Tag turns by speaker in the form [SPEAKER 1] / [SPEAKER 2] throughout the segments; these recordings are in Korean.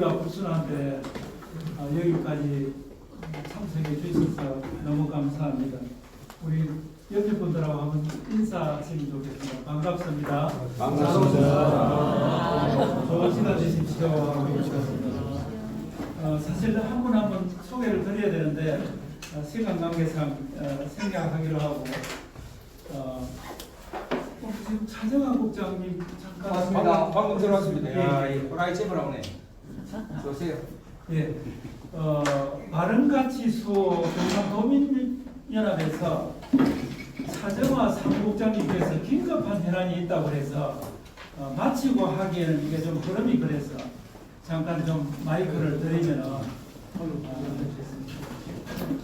[SPEAKER 1] 거리가 불순한데 여기까지 참석해 주셔서 너무 감사합니다. 우리 옆에 분들하고 한번 인사하시면 좋겠습니다. 반갑습니다.
[SPEAKER 2] 반갑습니다.
[SPEAKER 1] 좋은 시간 되십시오. 하고 있습니다. 사실 한 분 한 분 소개를 드려야 되는데 시간 관계상 생략하기로 하고 지금 차정환 국장님 잠깐
[SPEAKER 2] 맞습니다. 방금 들어왔습니다. 야,
[SPEAKER 1] 예.
[SPEAKER 2] 이 호랑이 잼을 오네. 보세요.
[SPEAKER 1] 예, 바른가치수호 경상도민연합에서 차정화 사무국장님께서 긴급한 현안이 있다고 해서 마치고 하기에는 이게 좀 흐름이 그래서 잠깐 좀 마이크를 드리면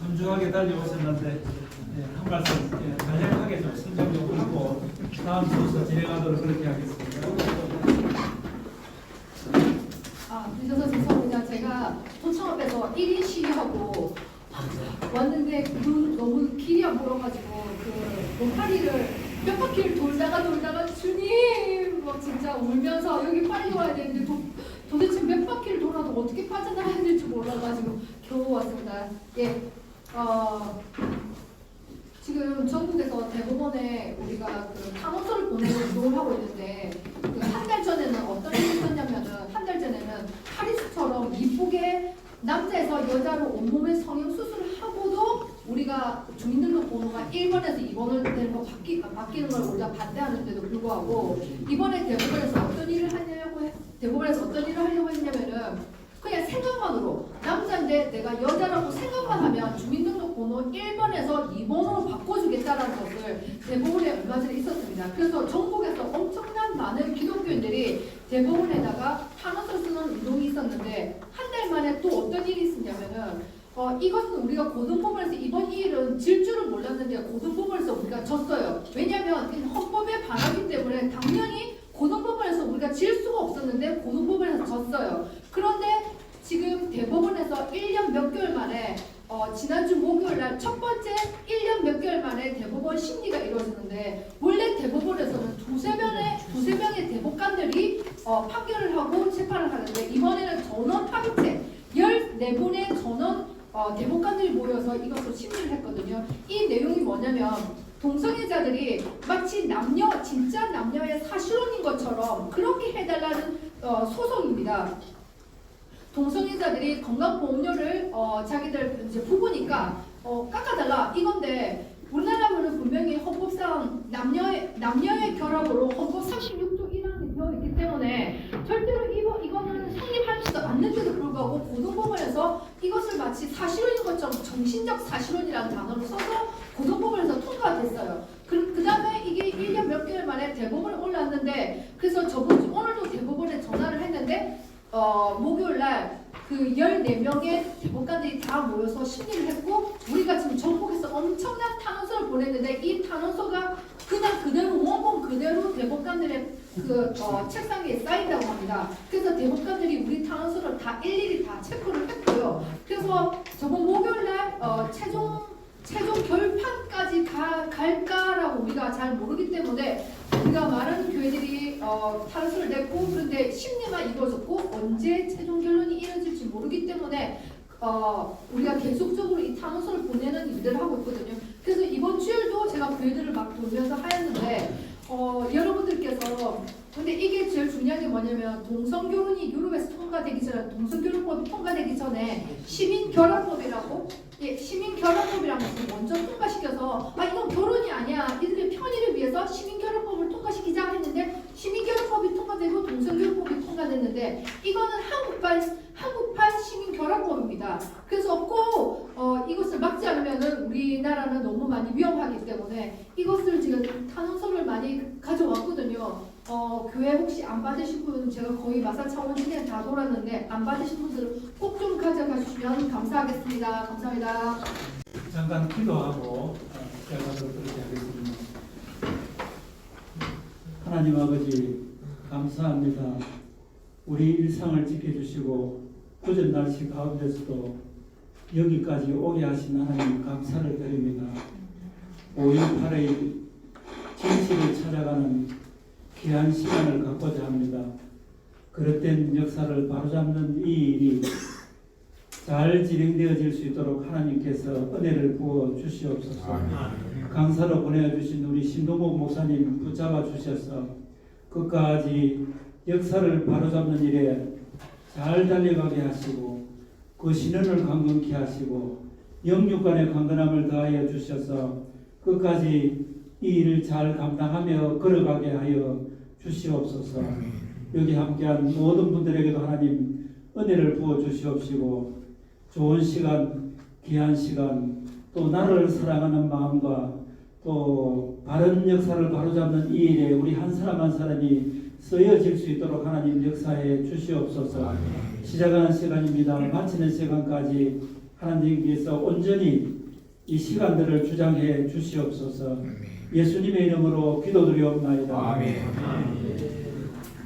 [SPEAKER 1] 분주하게 달려오셨는데 한 말씀 간략하게 좀 설명 좀 하고 다음 순서 진행하도록 그렇게 하겠습니다.
[SPEAKER 3] 늦어서 죄송합니다. 제가 도청 앞에서 1인 시위하고 왔는데 너무 길이 안 보여가지고 그 로파리를 몇 바퀴를 돌다가 주님 뭐 진짜 울면서 여기 빨리 와야 되는데 도대체 몇 바퀴를 돌아도 어떻게 빠져나가야 될지 몰라가지고 겨우 왔습니다. 예, 지금 전국에서 대법원에 우리가 그 탄원서를 보내고 이동을 하고 있는데 그 한 달 전에는 어떤 일이 있었냐면은 한 달 전에는 파리스처럼 이쁘게 남자에서 여자로 온몸에 성형 수술을 하고도 우리가 주민등록번호가 1번에서 2번으로 되는 거 바뀌는 걸 우리가 반대하는데도 불구하고 이번에 대법원에서 어떤 일을 하려고 했냐면은 그냥 생각만으로 남자인데 내가 여자라고 생각만 하면 주민등록번호 1번에서 2번으로 바꿔주겠다라는 것을 대법원에 얼마 전에 있었습니다. 그래서 전국에서 엄청난 많은 기독교인들이 대법원에다가 탄원서 쓰는 운동이 있었는데 한 달 만에 또 어떤 일이 있었냐면은 이것은 우리가 고등법원에서 이번 이 일은 질 줄은 몰랐는데 고등법원에서 우리가 졌어요. 왜냐하면 헌법에 반하기 때문에 당연히 고등법원에서 우리가 질 수가 없었는데 고등법원에서 졌어요. 그런데 지금 대법원에서 1년 몇 개월 만에 지난주 목요일 날 첫 번째 1년 몇 개월 만에 대법원 심리가 이루어졌는데 원래 대법원에서는 두세 명의 대법관들이 판결을 하고 재판을 하는데 이번에는 전원 합의체 14분의 전원 대법관들이 모여서 이것을 심리를 했거든요. 이 내용이 뭐냐면 동성애자들이 마치 진짜 남녀의 사실혼인 것처럼 그렇게 해달라는 소송입니다. 동성애자들이 건강보험료를 자기들 이제 부부니까 깎아달라 이건데 우리나라는 분명히 헌법상 남녀의 결합으로 헌법 36조 1항이 되어 있기 때문에 절대로 이거는 성립하지도 않는데도 불구하고 고등법원에서 이것을 마치 사실혼인 것처럼 정신적 사실혼이라는 단어를 써서 고등법원에서 통과가 됐어요. 그 다음에 이게 1년 몇 개월 만에 대법원에 올랐는데 그래서 오늘도 대법원에 전화를 했는데 목요일날 그 14명의 대법관들이 다 모여서 심리를 했고 우리가 지금 전국에서 엄청난 탄원서를 보냈는데 이 탄원서가 그냥 그대로 원본 그대로 대법관들의 그 책상 위에 쌓인다고 합니다. 그래서 대법관들이 우리 탄원서를 다 일일이 다 체크를 했고요. 그래서 저번 목요일날 최종 결판까지 갈까라고 우리가 잘 모르기 때문에 우리가 많은 교회들이 탄원서를 냈고 그런데 심리만 이루어졌고 언제 최종 결론이 이루어질지 모르기 때문에 우리가 계속적으로 이 탄원서를 보내는 일들을 하고 있거든요. 그래서 이번 주일도 제가 교회들을 막 돌면서 하였는데 여러분들께서 근데 이게 제일 중요한 게 뭐냐면 동성결혼이 유럽에서 통과되기 전에 동성결혼법이 통과되기 전에 시민결합법이라고 시민결합법이라는 것을 먼저 통과시켜서 이건 결혼이 아니야 이들의 편의를 위해서 시민결합법을 통과시키자 했는데 시민결합법이 통과되고 동성결혼법이 통과됐는데 이거는 한국판 시민결합법입니다. 그래서 꼭 이것을 막지 않으면은 우리나라는 너무 많이 위험하기 때문에 이것을 지금 탄원서를 많이 가져왔거든요. 교회 혹시 안 받으신 분은 제가 거의 마사 차원 시내 다 돌았는데 안 받으신 분들은 꼭 좀 가져가 주시면 감사하겠습니다. 감사합니다.
[SPEAKER 1] 잠깐 기도하고 시작하도록 그렇게 하겠습니다. 하나님 아버지 감사합니다. 우리 일상을 지켜주시고 굳은 날씨 가운데서도 여기까지 오게 하신 하나님 감사를 드립니다. 5.18의 진실을 찾아가는 귀한 시간을 갖고자 합니다. 그릇된 역사를 바로잡는 이 일이 잘 진행되어질 수 있도록 하나님께서 은혜를 부어 주시옵소서. 강사로 보내주신 우리 신동목 목사님 붙잡아 주셔서 끝까지 역사를 바로잡는 일에 잘 달려가게 하시고 그 신원을 강건케 하시고 영육간의 강건함을 더하여 주셔서 끝까지 이 일을 잘 감당하며 걸어가게 하여 주시옵소서. 여기 함께한 모든 분들에게도 하나님 은혜를 부어 주시옵시고 좋은 시간, 귀한 시간, 또 나를 사랑하는 마음과 또 바른 역사를 바로잡는 이 일에 우리 한 사람 한 사람이 쓰여질 수 있도록 하나님 역사해 주시옵소서. 시작하는 시간입니다. 마치는 시간까지 하나님께서 온전히 이 시간들을 주장해 주시옵소서. 예수님의 이름으로 기도드리옵나이다.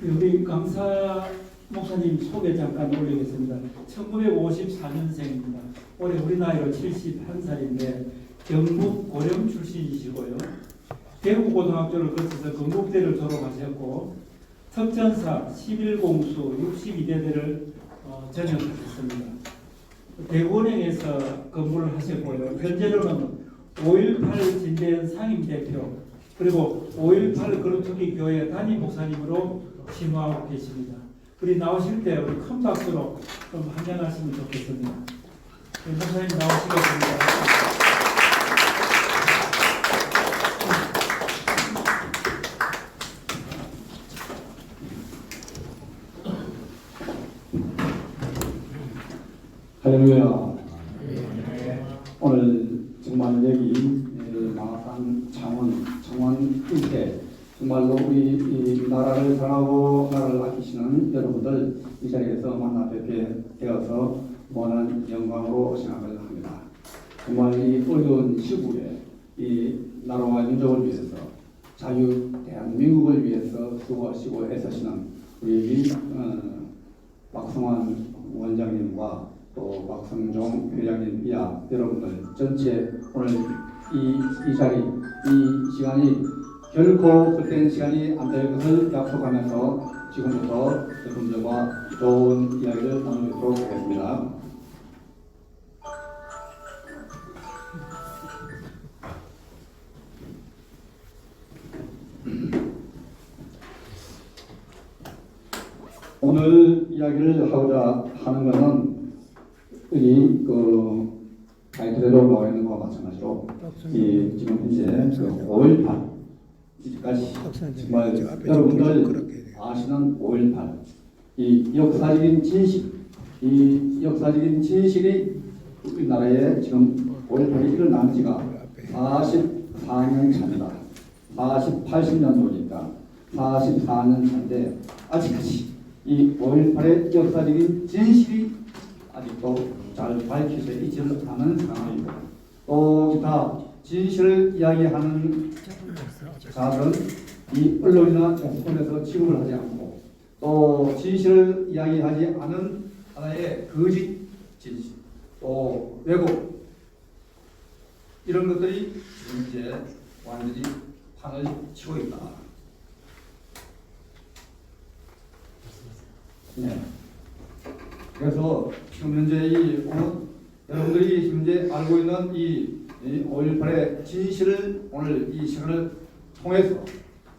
[SPEAKER 1] 우리 강사 목사님 소개 잠깐 올리겠습니다. 1954년생입니다. 올해 우리 나이로 71살인데 경북 고령 출신이시고요. 대구고등학교를 거쳐서 건국대를 졸업하셨고 특전사 11공수 62대대를 전역하셨습니다. 대구은행에서 근무를 하셨고요. 현재로는 5.18 진대연 상임대표 그리고 5.18 거룩투기 교회 담임 목사님으로 심화하고 계십니다. 우리 나오실 때 우리 큰 박수로 좀 환영하시면 좋겠습니다. 목사님 나오시겠습니다.
[SPEAKER 4] 할렐루야. 오늘 정말 여기 망악산 창원 일대 정말로 우리 이 나라를 사랑하고 나라를 아끼시는 여러분들 이 자리에서 만나 뵙게 되어서 무한한 영광으로 생각을 합니다. 정말 이 어려운 시국에 이 나라와 민족을 위해서 자유 대한민국을 위해서 수고하시고 애쓰시는 우리 박성환 원장님과 또 박성종 회장님 이하 여러분들 전체 오늘 이 자리 이 시간이 결코 헛된 시간이 안 될 것을 약속하면서 지금부터 여러분들과 좋은 이야기를 나누도록 하겠습니다. 오늘 이야기를 하고자 하는 것은 여기 그 타이틀에도 나와 있는 것과 마찬가지로 이 지금 현재 그 5.18 이제까지 정말 여러분들 아시는 5.18 이 역사적인 진실이 우리나라에 지금 5.18이 일어난 지가 44년 차입니다. 80년도니까 44년 차인데 아직까지 이 5.18의 역사적인 진실이 아직도 잘 밝혀져 있지는 않은 상황입니다. 또 기타 진실을 이야기하는 자들은 이 언론이나 정치권에서 취급을 하지 않고 또 진실을 이야기하지 않은 하나의 거짓 진실 또 왜곡 이런 것들이 이제 완전히 판을 치고 있다. 네. 그래서 지금 현재 여러분들이 현재 알고 있는 이 5.18의 진실을 오늘 이 시간을 통해서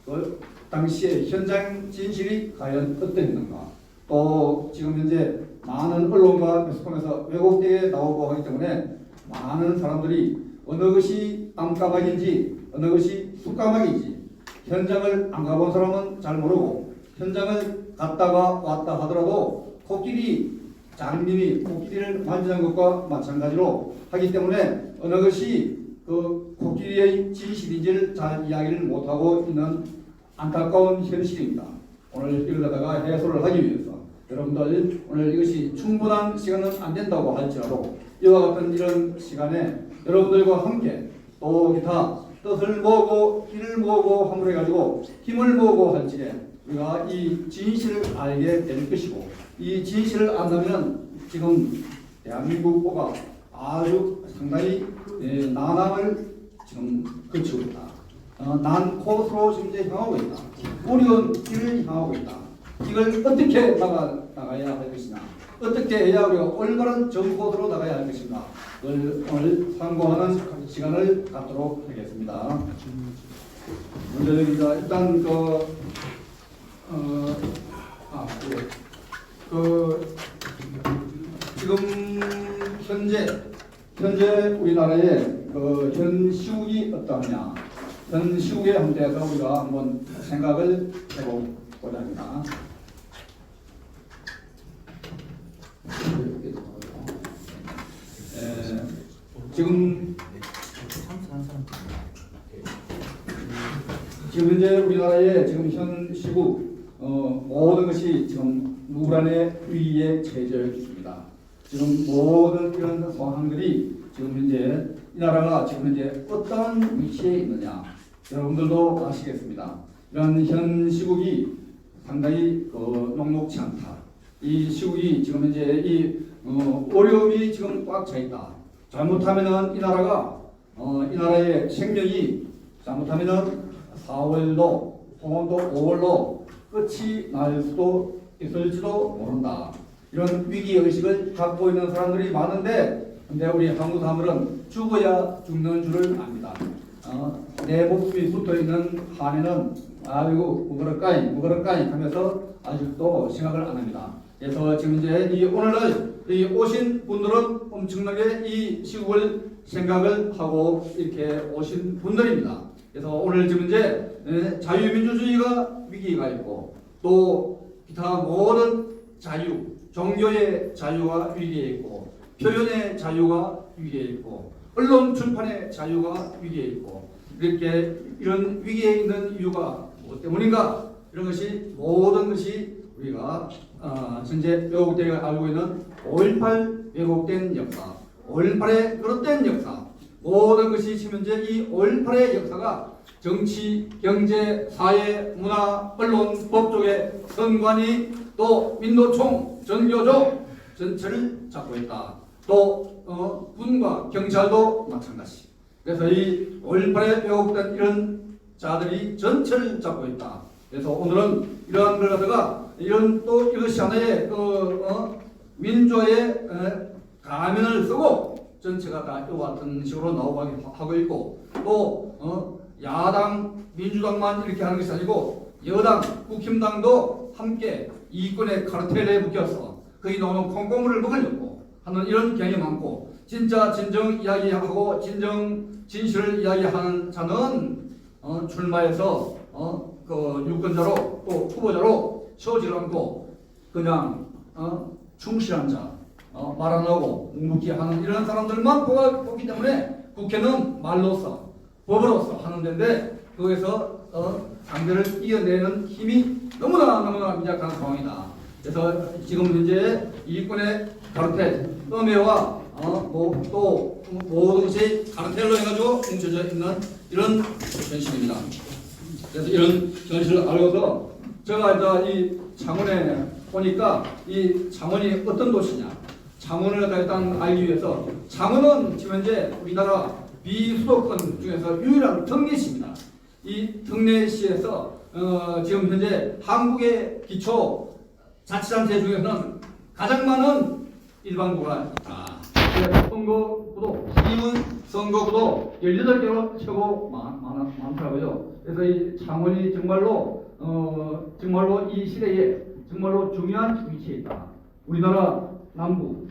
[SPEAKER 4] 그 당시의 현장 진실이 과연 어땠는가 또 지금 현재 많은 언론과 매스컴에서 왜곡되게 나오고 하기 때문에 많은 사람들이 어느 것이 땅가박인지 어느 것이 숯가박인지 현장을 안 가본 사람은 잘 모르고 현장을 갔다가 왔다 하더라도 장님이 코끼리를 만지는 것과 마찬가지로 하기 때문에 어느 것이 그 코끼리의 진실인지를 잘 이야기를 못하고 있는 안타까운 현실입니다. 오늘 이걸 갖다가 해소를 하기 위해서 여러분들 오늘 이것이 충분한 시간은 안 된다고 할지라도 이와 같은 이런 시간에 여러분들과 함께 또 기타 뜻을 모으고 길을 모으고 함을 해가지고 힘을 모으고 할지에 우리가 이 진실을 알게 될 것이고 이 진실을 안다면 지금 대한민국보가 아주 상당히 난항을 지금 거치고 있다. 난 코스로 지금 이제 향하고 있다. 어려운 길을 향하고 있다. 이걸 어떻게 나가야 할 것이냐, 어떻게 해야 우리가 올바른 정보로 나가야 할 것인가, 그걸 오늘 상고하는 시간을 갖도록 하겠습니다. 먼저 여기가 일단 지금 현재 우리나라의 현 시국이 어떠하냐, 현 시국에 대해서 우리가 한번 생각을 해보고자 합니다. 지금 현재 우리나라의 지금 현 시국 모든 것이 지금 누란의 위기에 처해져 있습니다. 지금 모든 이런 상황들이 지금 현재 이 나라가 지금 현재 어떤 위치에 있느냐 여러분들도 아시겠습니다. 이런 현 시국이 상당히 녹록지 않다. 이 시국이 지금 현재 이 어려움이 지금 꽉 차 있다. 잘못하면은 이 나라의 생명이 잘못하면은 4월로 혹은 또 5월로 끝이 날 수도 있을지도 모른다. 이런 위기 의식을 갖고 있는 사람들이 많은데, 근데 우리 한국 사람들은 죽어야 죽는 줄을 압니다. 내 목숨이 붙어 있는 한에는 아이고 무거울까이 하면서 아직도 생각을 안 합니다. 그래서 지금 이제 이 오늘날 이 오신 분들은 엄청나게 이 시국을 생각을 하고 이렇게 오신 분들입니다. 그래서 오늘 지금 이제 자유민주주의가 위기가 있고 또 기타 모든 자유, 종교의 자유가 위기에 있고 표현의 자유가 위기에 있고 언론 출판의 자유가 위기에 있고 이렇게 이런 위기에 있는 이유가 무엇 때문인가? 이런 것이 모든 것이 우리가 현재 왜곡되어 알고 있는 5.18 왜곡된 역사, 5.18의 그릇된 역사, 모든 것이 지금 현재 이 5.18의 역사가 정치, 경제, 사회, 문화, 언론, 법조계, 선관위, 또 민노총, 전교조 전체를 잡고 있다. 또 군과 경찰도 마찬가지. 그래서 이 5.18에 왜곡된 이런 자들이 전체를 잡고 있다. 그래서 오늘은 이러한 걸 갖다가 이런 또 이것이 하나의 민주화의 가면을 쓰고 전체가 다 이와 같은 식으로 나오고 하고 있고 또 야당 민주당만 이렇게 하는 것이 아니고 여당 국힘당도 함께 이권의 카르텔에 묶여서 거기 나오는 콩고물을 먹으려고 하는 이런 경향이 많고, 진짜 진정 이야기하고 진실을 이야기하는 자는 출마해서 그 유권자로 또 후보자로 서지를 않고 그냥 충실한 자, 말 안 하고 묵묵히 하는 이런 사람들만 뽑기 때문에 국회는 말로서 법으로서 하는 데인데 거기서 상대를 이겨내는 힘이 너무나 미약한 상황이다. 그래서 지금 현재 이권의 카르텔, 음해와 또 모든 것이 카르텔로 해가지고 뭉쳐져 있는 이런 현실입니다. 그래서 이런 현실을 알고서 제가 이 창원에 오니까 이 창원이 어떤 도시냐, 창원을 일단 알기 위해서 창원은 지금 현재 우리나라 비수도권 중에서 유일한 특례시입니다. 이 특례시에서 지금 현재 한국의 기초 자치단체 중에서는 가장 많은 일반부가 있다. 선거구도, 시민 선거구도 18개로 최고 많더라고요. 그래서 이 창원이 정말로 이 시대에 정말로 중요한 위치에 있다. 우리나라 남부,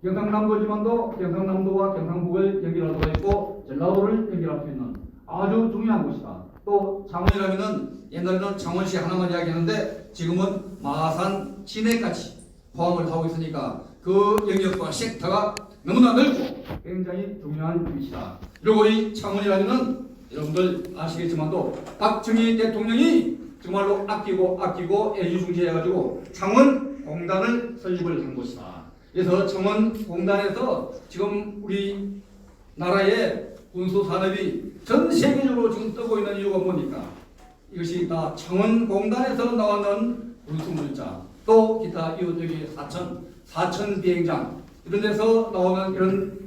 [SPEAKER 4] 경상남도지만도 경상남도와 경상북을 연결할 수가 있고 전라도를 연결할 수 있는 아주 중요한 곳이다. 또 창원이라면은 옛날에는 창원시 하나만 이야기하는데 지금은 마산, 진해까지 포함을 하고 있으니까 그 영역과 섹터가 너무나 넓고 굉장히 중요한 위치다. 그리고 이 창원이라면은 여러분들 아시겠지만도 박정희 대통령이 정말로 아끼고 애지중지해가지고 창원공단을 설립을 한 곳이다. 그래서 창원공단에서 지금 우리 나라의 군수산업이 전 세계적으로 지금 뜨고 있는 이유가 뭡니까? 이것이 다 창원공단에서 나오는 군수물자, 또 기타 이웃적인 사천 비행장 이런 데서 나오는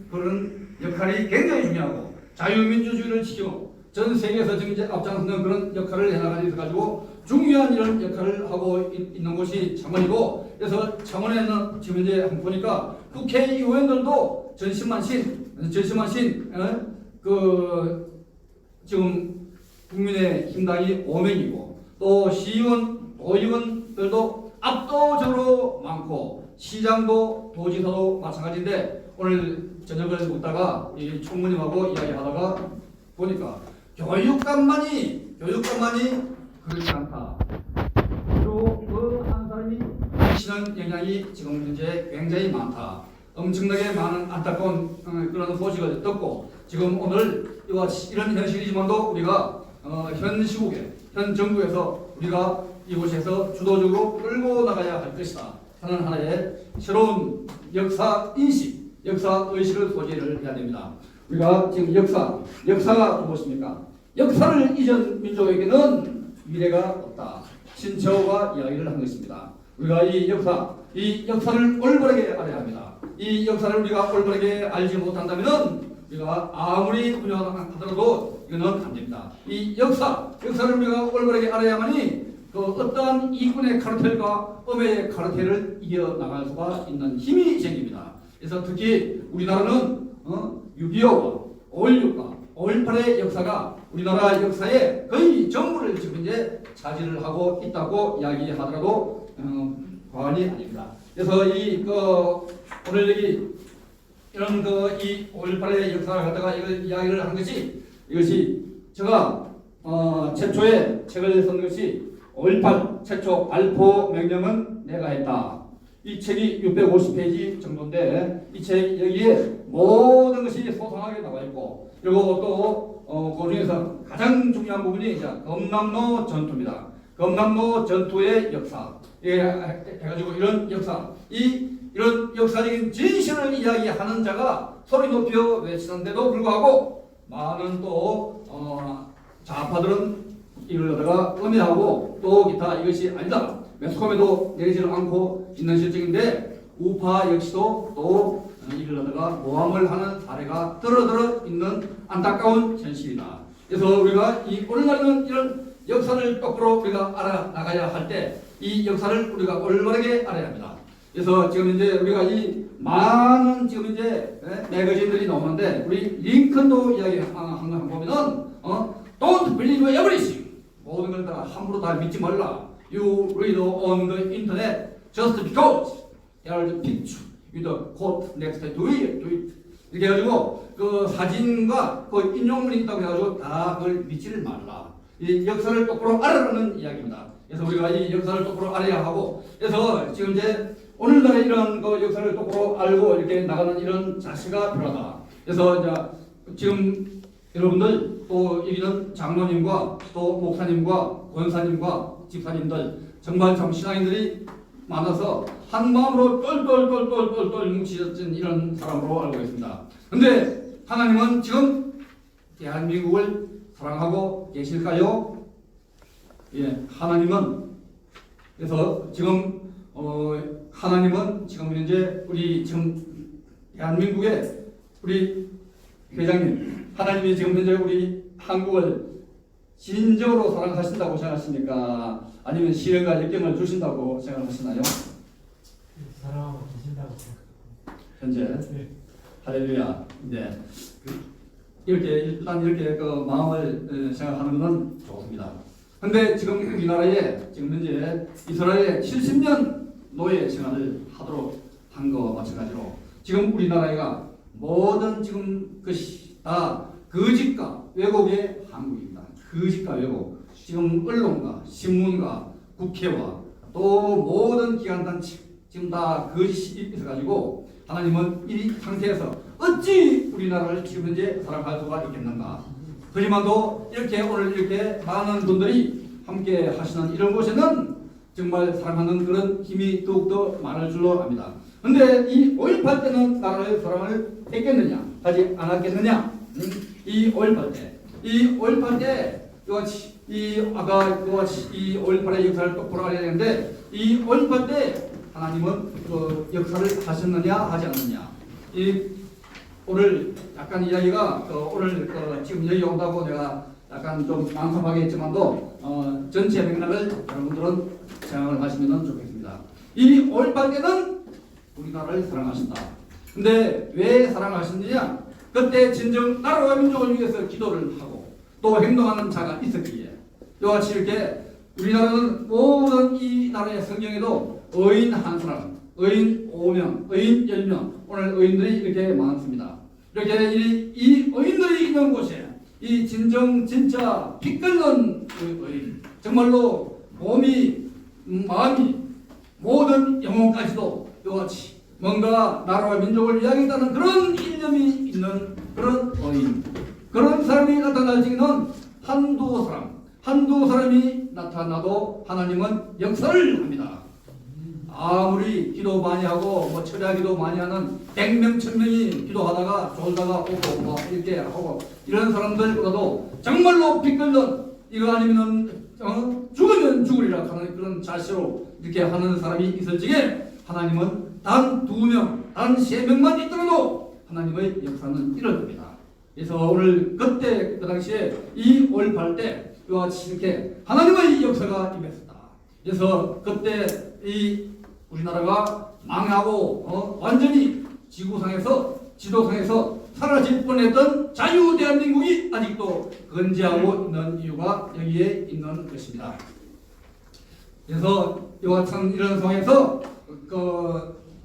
[SPEAKER 4] 그런 역할이 굉장히 중요하고 자유민주주의를 지키고 전 세계에서 지금 이제 앞장서는 그런 역할을 해나가고 있어가지고 중요한 이런 역할을 하고 있는 곳이 창원이고, 그래서 창원에는 지금 이제 한번 보니까 국회의원들도 전신만신 지금 국민의힘당이 5명이고, 또 시의원, 도의원들도 압도적으로 많고, 시장도 도지사도 마찬가지인데, 오늘 저녁을 먹다가 이 총무님하고 이야기하다가 보니까 교육감만이 그렇지 않다. 그리고 그 한 사람이 미치는 영향이 지금 현재 굉장히 많다. 엄청나게 많은 안타까운 그런 소식을 듣고, 지금 오늘 이런 현실이지만도 우리가 현 시국에, 현 정부에서 우리가 이곳에서 주도적으로 끌고 나가야 할 것이다 하는 하나의 새로운 역사 인식, 역사 의식을 소개를 해야 됩니다. 우리가 지금 역사가 무엇입니까? 역사를 잊은 민족에게는 미래가 없다. 신처가 이야기를 한 것입니다. 우리가 이 역사를 올바르게 알아야 합니다. 이 역사를 우리가 올바르게 알지 못한다면 우리가 아무리 운영하더라도 이거는 안 됩니다. 이 역사를 우리가 올바르게 알아야만이 그 어떠한 이군의 카르텔과 음해의 카르텔을 이겨나갈 수가 있는 힘이 생깁니다. 그래서 특히 우리나라는 6.25와 5.16과 5.18의 역사가 우리나라 역사의 거의 전부를 지금 이제 차지를 하고 있다고 이야기하더라도 과언이 아닙니다. 그래서 오늘 여기 이런 이 5.18의 역사를 갖다가 이걸 이야기를 한 것이, 이것이 제가 최초에 책을 쓴 것이 5.18 최초 발포 명령은 내가 했다. 이 책이 650페이지 정도인데, 이 책 여기에 모든 것이 소상하게 나와 있고, 그리고 또 그 중에서 가장 중요한 부분이 이제 검남로 전투입니다. 검남로 전투의 역사, 해가지고 이런 역사, 이런 역사적인 진실을 이야기하는 자가 소리 높여 외치는데도 불구하고 많은 또 좌파들은 이걸 갖다가 음해하고 또 기타 이것이 아니다, 매스컴에도 내리지는 않고 있는 실정인데, 우파 역시도 또 이걸 갖다가 모함을 하는 사례가 들어들어 있는 안타까운 현실이다. 그래서 우리가 오늘날은 이런 역사를 똑바로 우리가 알아나가야 할 때 이 역사를 우리가 올바르게 알아야 합니다. 그래서 지금 이제 우리가 이 많은 지금 이제 매거진들이 나오는데, 우리 링컨도 이야기한 거 보면은 Don't believe everything. 모든 걸 다 함부로 다 믿지 말라. You read on the internet just because there is a picture with a quote next to it. 이렇게 해가지고 그 사진과 그 인용물이 있다고 해가지고 다 그걸 믿지를 말라. 이 역사를 똑바로 알아라는 이야기입니다. 그래서 우리가 이 역사를 똑바로 알아야 하고, 그래서 지금 이제 오늘날의 이런 그 역사를 똑바로 알고 이렇게 나가는 이런 자세가 필요하다. 그래서 이제 지금 여러분들 또 여기는 장로님과 또 목사님과 권사님과 집사님들 정말 참 신앙인들이 많아서 한 마음으로 똘똘똘똘똘똘 뭉치진 이런 사람으로 알고 있습니다. 근데 하나님은 지금 대한민국을 사랑하고 계실까요? 예, 하나님은 그래서 지금 하나님은 지금 현재 우리 지금 대한민국의 우리 회장님, 하나님이 지금 현재 우리 한국을 진정으로 사랑하신다고 생각하십니까? 아니면 시련과 역경을 주신다고 생각하시나요?
[SPEAKER 5] 사랑하고 계신다고 생각합니다.
[SPEAKER 4] 현재
[SPEAKER 5] 네.
[SPEAKER 4] 할렐루야. 네. 일단 이렇게 그 마음을 생각하는 것은 좋습니다. 근데 지금 우리나라에 지금 현재 이스라엘에 70년 노예 생활을 하도록 한 거 마찬가지로 지금 우리나라가 모든 지금 것이 다 거짓과 왜곡의 한국입니다. 거짓과 왜곡. 지금 언론과 신문과 국회와 또 모든 기관단체 지금 다 거짓이 있어가지고 하나님은 이 상태에서 어찌 우리나라를 지금 현재 사랑할 수가 있겠는가. 하지만도 이렇게 오늘 이렇게 많은 분들이 함께 하시는 이런 곳에는 정말 사랑하는 그런 힘이 더욱더 많을 줄로 압니다. 근데 이 5.18 때는 나라의 사랑을 했겠느냐 하지 않았겠느냐. 이 5.18 때, 이 5.18 때 이같이 아까 이같이 이 5.18의 역사를 똑바로 알아야 되는데, 이 5.18 때 하나님은 그 역사를 하셨느냐 하지 않느냐. 오늘 약간 이야기가 오늘 지금 여기 온다고 내가 약간 좀 난감하겠지만도 전체 맥락을 여러분들은 생각을 하시면 좋겠습니다. 이 5.18 때는 우리나라를 사랑하신다. 근데 왜 사랑하셨느냐? 그때 진정 나라와 민족을 위해서 기도를 하고 또 행동하는 자가 있었기에 이와 같이 이렇게 우리나라는 모든 이 나라의 성경에도 의인 한 사람, 의인 5명, 의인 10명, 오늘 의인들이 이렇게 많습니다. 이렇게 이 의인들이 있는 곳에 이 진정 진짜 피 끓는 의인, 정말로 몸이 마음이 모든 영혼까지도 이와 같이 뭔가 나라와 민족을 위하겠다는 그런 일념이 있는 그런 의인, 그런 사람이 나타날 적에는 한두 사람이 나타나도 하나님은 역사를 합니다. 아무리 기도 많이 하고 뭐 철야 기도 많이 하는 100명 1000명이 기도하다가 졸다가 오고 뭐 이렇게 하고 이런 사람들보다도 정말로 피 끓는 이거 아니면은 죽으면 죽으리라 하는 그런 자세로 이렇게 하는 사람이 있을 적에 하나님은 단 2명, 단 3명만 있더라도 하나님의 역사는 일어납니다. 그래서 오늘 그때 그 당시에 이 5.18 때 이와 같이 이렇게 하나님의 역사가 임했었다. 그래서 그때 이 우리나라가 망하고 완전히 지구상에서 지도상에서 사라질 뻔했던 자유 대한민국이 아직도 건재하고 있는 이유가 여기에 있는 것입니다. 그래서 이와 같은 이런 상황에서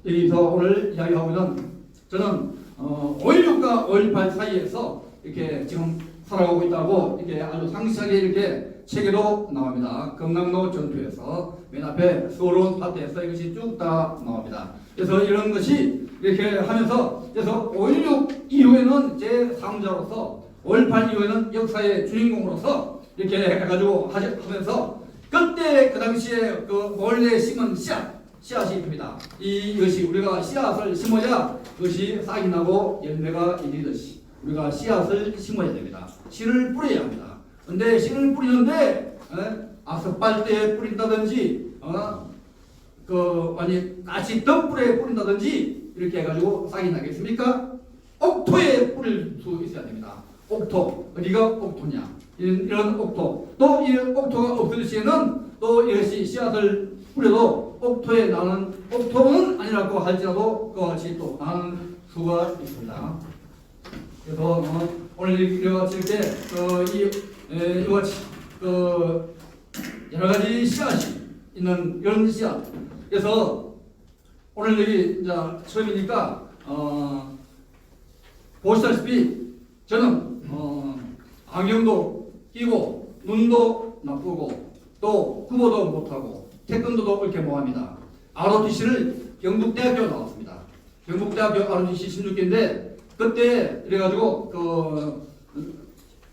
[SPEAKER 4] 여기서 오늘 이야기하고 있는 저는 5.16과 5.18 사이에서 이렇게 지금 살아가고 있다고 이렇게 아주 상세하게 이렇게 책에도 나옵니다. 경남도 전투에서 맨 앞에 수어로운 파트에서 이것이 쭉 다 나옵니다. 그래서 이런 것이 이렇게 하면서 그래서 5.16 이후에는 제3자로서 5.18 이후에는 역사의 주인공으로서 이렇게 해가지고 하면서 그때 그 당시에 그 몰래 심은 씨앗이 있습니다. 이것이 우리가 씨앗을 심어야 그것이 싹이 나고 열매가 일리듯이 우리가 씨앗을 심어야 됩니다. 씨를 뿌려야 합니다. 근데 씨를 뿌리는데 아스팔트에 뿌린다든지 아니 가시 덤불에 뿌린다든지 이렇게 해가지고 싹이 나겠습니까? 옥토에 뿌릴 수 있어야 됩니다. 옥토 어디가 옥토냐? 이런 옥토 또 이 옥토가 없을 시에는 또 이것이 씨앗을 뿌려도 옥토에 나는 옥토는 아니라고 할지라도 그와 같이 또 나는 수가 있습니다. 그래서 오늘 이와 같이 이렇게 이와 같이 여러 가지 씨앗이 있는 이런 씨앗. 그래서 오늘 여기 이제 처음이니까 보시다시피 저는 안경도 끼고 눈도 나쁘고 또 구보도 못하고 태권도도 이렇게 못합니다. ROTC를 경북대학교 나왔습니다. 경북대학교 ROTC 16기인데 그때 이래가지고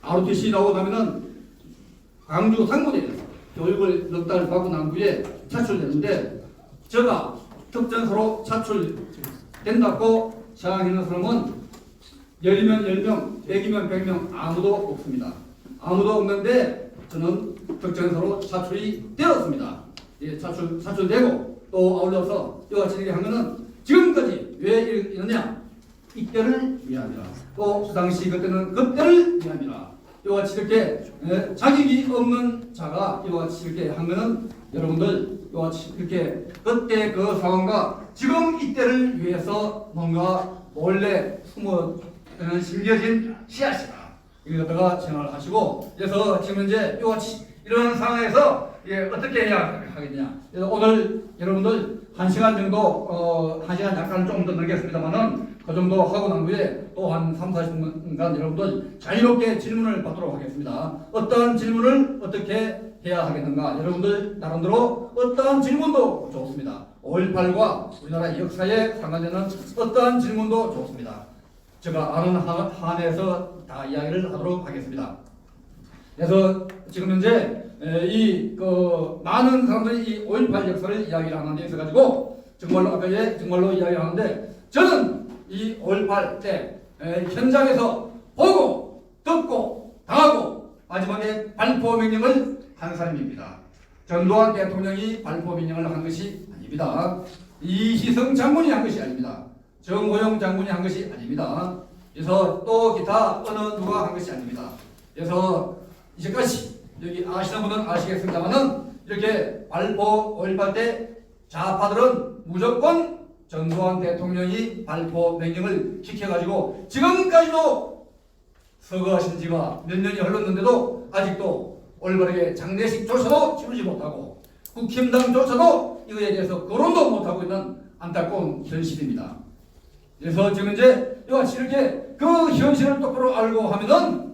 [SPEAKER 4] ROTC 나오고 나면은 광주 상무대에서 교육을 넉 달 받고 난 후에 차출됐는데 제가 특전사로 차출된다고 생각하는 사람은 10이면 10명, 100이면 100명 아무도 없습니다. 아무도 없는데 저는 특전사로 차출이 되었습니다. 예, 차출되고 또 아울러서 이와 같이 한 것은 지금까지 왜 이러냐? 이때를 위함이라. 또 그 당시 그때는 그때를 위함이라. 이와 같이 이렇게 자격이 없는 자가 이와 같이 이렇게 한 것은 여러분들 이와 같이 이렇게 그때 그 상황과 지금 이때를 위해서 뭔가 몰래 숨겨진 씨앗이다. 이것다가 생각을 하시고 그래서 지금 이제 이와 같이 이런 상황에서 어떻게 해야 하겠냐. 그래서 오늘 여러분들 1시간 정도 1시간 약간 좀 더 넘겠습니다만은 그 정도 하고 난 후에 또 한 30-40분간 여러분들 자유롭게 질문을 받도록 하겠습니다. 어떠한 질문을 어떻게 해야 하겠는가? 여러분들 나름대로 어떠한 질문도 좋습니다. 5.18과 우리나라 역사에 상관되는 어떠한 질문도 좋습니다. 제가 아는 한에서 다 이야기를 하도록 하겠습니다. 그래서 지금 현재 많은 사람들이 이 5.18 역사를 이야기를 하는 데 있어가지고 정말로 이야기를 하는데 저는 이 5.18 때 현장에서 보고 듣고 당하고 마지막에 발포 명령을 한 사람입니다. 전두환 대통령이 발포 명령을 한 것이 아닙니다. 이희성 장군이 한 것이 아닙니다. 정호영 장군이 한 것이 아닙니다. 그래서 또 기타 어느 누가 한 것이 아닙니다. 그래서 이제까지 여기 아시는 분은 아시겠습니다만은 이렇게 발포 5.18 때 좌파들은 무조건 전두환 대통령이 발포 명령을 지켜가지고 지금까지도 서거하신 지가 몇 년이 흘렀는데도 아직도 올바르게 장례식조차도 치르지 못하고 국힘당조차도 이거에 대해서 거론도 못하고 있는 안타까운 현실입니다. 그래서 지금 이제 이렇게 그 현실을 똑바로 알고 하면은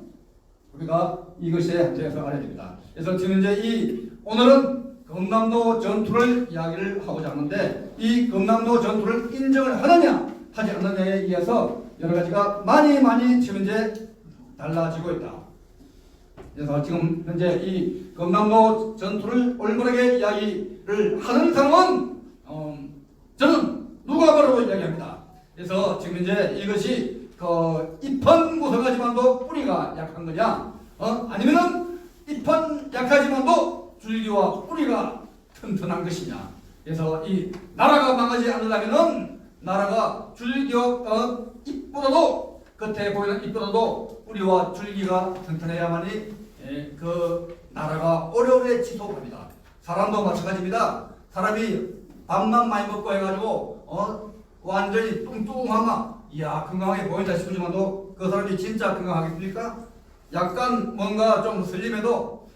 [SPEAKER 4] 우리가 이것에 대해서 알아야 됩니다. 그래서 지금 이제 오늘은 금남로 전투를 이야기를 하고자 하는데 이 금남로 전투를 인정을 하느냐 하지 않느냐에 의해서 여러 가지가 많이 지금 이제 달라지고 있다. 그래서 지금 현재 이 금남로 전투를 올바르게 이야기를 하는 사람은 저는 누가 바로 이야기합니다. 그래서 지금 이제 이것이 잎은 무성하지만도 뿌리가 약한 거냐, 아니면은 잎은 약하지만도 줄기와 뿌리가 튼튼한 것이냐. 그래서 이 나라가 망하지 않으려면은 나라가 줄기와 잎보다도 겉에 보이는 잎보다도 뿌리와 줄기가 튼튼해야만이 그 나라가 오래오래 지속합니다. 사람도 마찬가지입니다. 사람이 밥만 많이 먹고 해가지고 완전히 뚱뚱하면 이야 건강하게 보인다 싶지만도 그 사람이 진짜 건강하겠습니까? 약간 뭔가 좀 슬림해도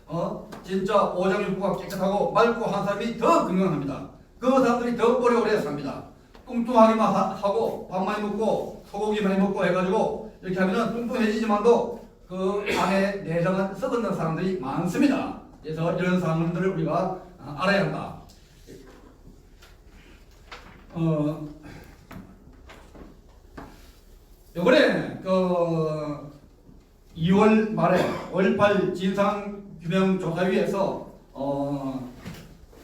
[SPEAKER 4] 진짜 오장육부가 깨끗하고 맑고 한 사람이 더 건강합니다. 그 사람들이 더 오래오래 삽니다. 뚱뚱하기만 하고 밥 많이 먹고 소고기 많이 먹고 해가지고 이렇게 하면은 뚱뚱해지지만도 그 안에 내장은 썩어있는 사람들이 많습니다. 그래서 이런 사람들을 우리가 알아야 한다. 요번에 2월 말에 5.18 진상규명조사위에서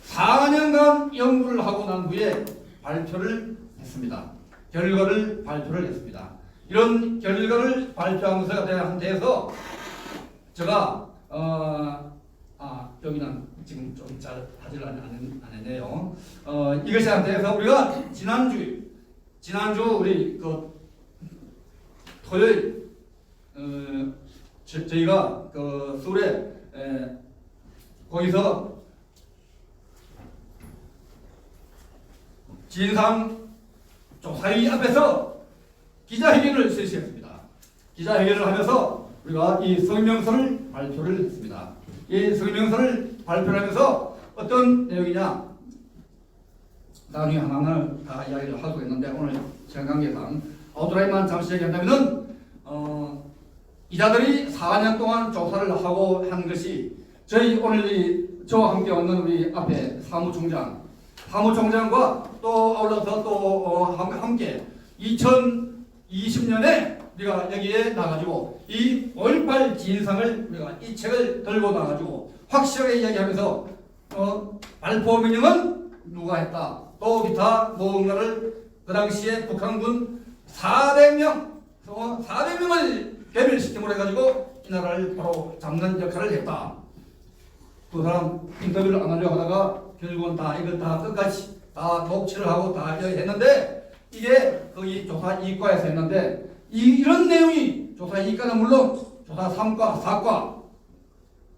[SPEAKER 4] 4년간 연구를 하고 난 후에 발표를 했습니다. 결과를 발표를 했습니다. 이런 결과를 발표한 것에 대해서 제가 여기는 지금 좀 잘 하질 안 했네요. 이것에 대해서 우리가 지난주 우리 토요일 저희가 서울에 거기서 진상조사위 앞에서 기자회견을 실시했습니다. 기자회견을 하면서 우리가 이 성명서를 발표를 했습니다. 이 성명서를 발표를 하면서 어떤 내용이냐, 나중에 하나하나 다 이야기를 하고 있는데 오늘 시간 관계상 아웃라인만 잠시 얘기한다면은 이자들이 4년 동안 조사를 하고 한 것이 저희 오늘 저와 함께 왔는 우리 앞에 사무총장과 또 아울러서 또 함께 2020년에 우리가 여기에 나가지고 이 5.18 진상을 우리가 이 책을 들고 나가지고 확실하게 이야기하면서 발포 명령은 누가 했다, 또 기타 무언가를 그 당시에 북한군 400명을 개별시킴으로 해가지고 이 나라를 바로 잡는 역할을 했다. 그 사람 인터뷰를 안 하려고 하다가 결국은 이걸 다 끝까지 다 녹취를 하고 다 했는데 이게 거기 조사 2과에서 했는데 이런 내용이 조사 2과는 물론 조사 3과, 4과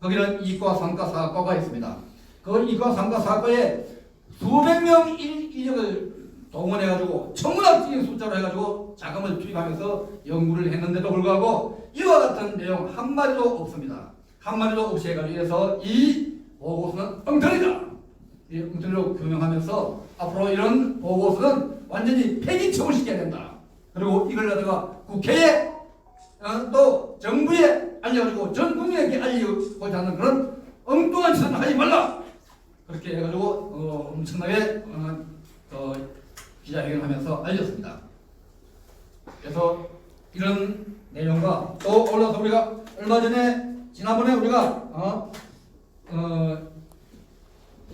[SPEAKER 4] 거기는 2과, 3과, 4과가 있습니다. 그 2과, 3과, 4과에 수백 명 인력을 동원해가지고 천문학적인 숫자로 해가지고 자금을 투입하면서 연구를 했는데도 불구하고 이와 같은 내용 한마디도 없습니다. 한마디도 없이 해서 이 보고서는 엉터리다. 이 엉터리로 규명하면서 앞으로 이런 보고서는 완전히 폐기 처분시켜야 된다. 그리고 이걸 갖다가 국회에 또 정부에 알려가지고 전 국민에게 알리고자 하는 그런 엉뚱한 짓은 하지 말라. 그렇게 해가지고 엄청나게 기자회견을 하면서 알렸습니다. 그래서 이런 내용과 또 올라서 우리가 얼마 전에 지난번에 우리가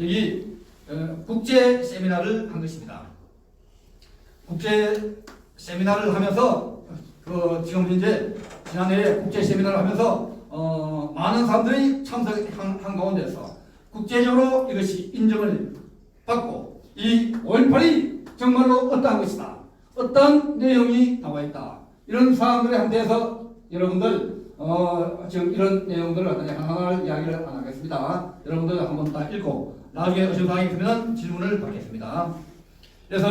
[SPEAKER 4] 여기 국제 세미나를 한 것입니다. 국제 세미나를 하면서 지금 이제 지난해에 국제 세미나를 하면서 많은 사람들이 참석한 가운데서 국제적으로 이것이 인정을 받고 이 5.18이 정말로 어떠한 것이다, 어떤 내용이 나와 있다, 이런 사항들에 대해서 여러분들 지금 이런 내용들을 하나하나 이야기를 안 하겠습니다. 여러분들 한번 다 읽고 나중에 의심사항이 있으면 질문을 받겠습니다. 그래서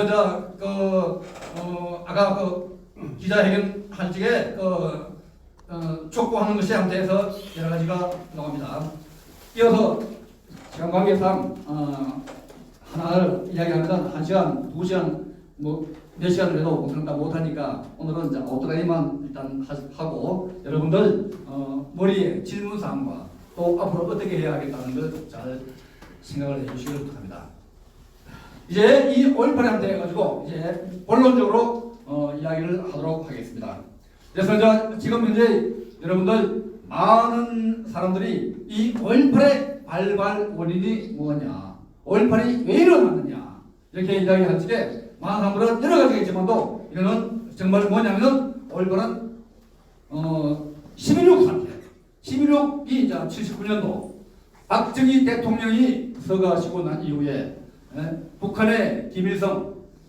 [SPEAKER 4] 아까 기자회견 할 적에 촉구하는 것에 대해서 여러 가지가 나옵니다. 이어서 시간 관계상 하나를 이야기하면 1시간, 2시간 몇 시간을 해도 공부를 다 못하니까 오늘은 이제 아웃라인만 일단 하고 여러분들 머리에 질문사항과 또 앞으로 어떻게 해야 하겠다는 걸 잘 생각을 해주시길 부탁합니다. 이제 이 5.18에 대해가지고 이제 본론적으로 이야기를 하도록 하겠습니다. 그래서 이제 지금 현재 여러분들 많은 사람들이 이 5.18의 발발 원인이 뭐냐, 5.18이 왜 일어났느냐 이렇게 이야기할 적에 많은 사람들은 여러 가지가 있지만도 이거는 정말 뭐냐면은 5.18은 11.6 사태, 11.6이 이제 79년도 박정희 대통령이 서거하시고 난 이후에 북한의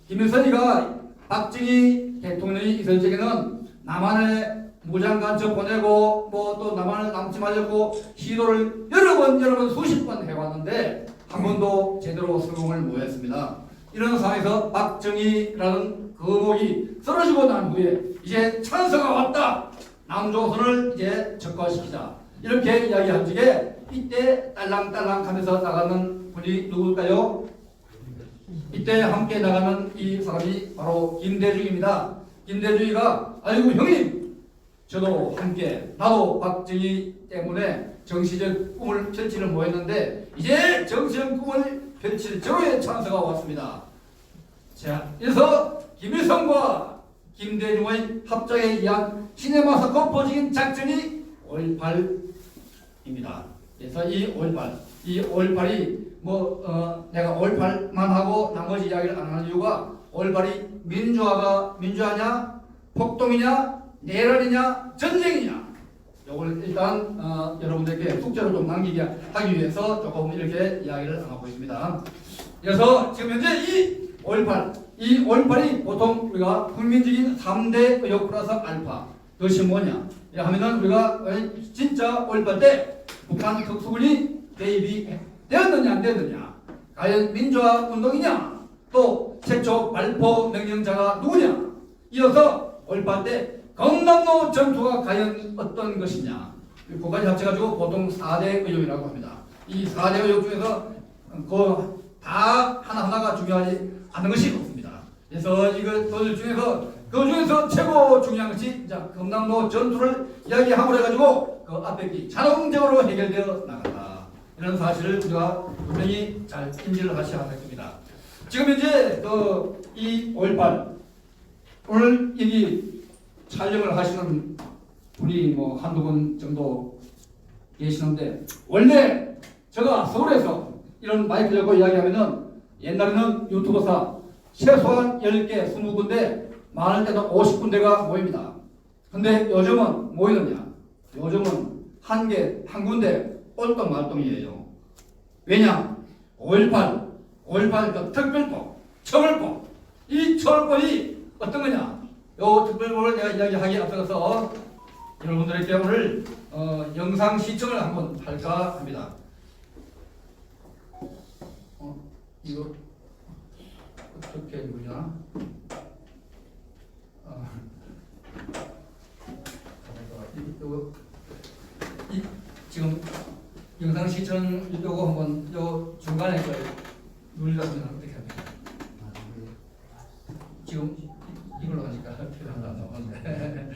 [SPEAKER 4] 김일성이가 박정희 대통령이 있을 적에는 남한에 무장 간첩 보내고 또 남한을 남지 말려고 시도를 여러 번 수십 번 해왔는데 한 번도 제대로 성공을 못했습니다. 이런 상황에서 박정희라는 거목이 쓰러지고 난 후에 이제 찬스가 왔다. 남조선을 이제 적화시키자. 이렇게 이야기한 적에 이때 딸랑딸랑 하면서 나가는 분이 누굴까요? 이때 함께 나가는 이 사람이 바로 김대중입니다. 김대중이가 아이고 형님 저도 함께 나도 박정희 때문에 정치적 꿈을 펼치는 뭐였는데 이제 정치적 꿈을 펼칠 저의 찬스가 왔습니다. 자, 그래서 김일성과 김대중의 합작에 의한 시네마사 공포적인 작전이 5.18입니다. 그래서 이 5.18이 내가 5.18만 하고 나머지 이야기를 안 하는 이유가 5.18이 민주화냐, 폭동이냐, 내란이냐, 전쟁이냐. 이걸 일단 여러분들께 숙제로 좀 남기게 하기 위해서 조금 이렇게 이야기를 하고 있습니다. 그래서 지금 현재 이 5.18이 보통 우리가 국민적인 3대 의혹 플러스 알파. 그것이 뭐냐? 하면은 우리가 진짜 5.18 때 북한 특수군이 개입이 되었느냐 안 되었느냐? 과연 민주화 운동이냐? 또 최초 발포 명령자가 누구냐? 이어서 5.18 때 경남로 전투가 과연 어떤 것이냐? 그까지 합쳐가지고 보통 4대 의혹이라고 합니다. 이 4대 의혹 중에서 다 하나하나가 중요하지 않은 것이 없습니다. 그래서 이것들 중에서 그 중에서 최고 중요한 것이 경남로 전투를 이야기하고 해가지고 그 앞에 자동적으로 해결되어 나간다. 이런 사실을 우리가 분명히 잘 인지를 하셔야 하겠습니다. 지금 현재 이 5.18 오늘 여기 촬영을 하시는 분이 한두 분 정도 계시는데 원래 제가 서울에서 이런 마이크 잡고 이야기하면은 옛날에는 유튜버사 최소한 10개, 20군데 많을 때도 50군데가 모입니다. 근데 요즘은 모이느냐? 요즘은 한 군데 꼴똥말똥이에요. 왜냐? 5.18 그 특별법, 처벌법. 이 처벌법이 어떤 거냐? 요 특별법을 내가 이야기하기에 앞서서 여러분들에게 오늘 영상 시청을 한번 할까 합니다. 이거 어떻게 누르냐? 지금 영상 시청 이거 한번 요 중간에 누르려면 어떻게 합니까? 지금 이걸로 하니까 필요하다 나오는데.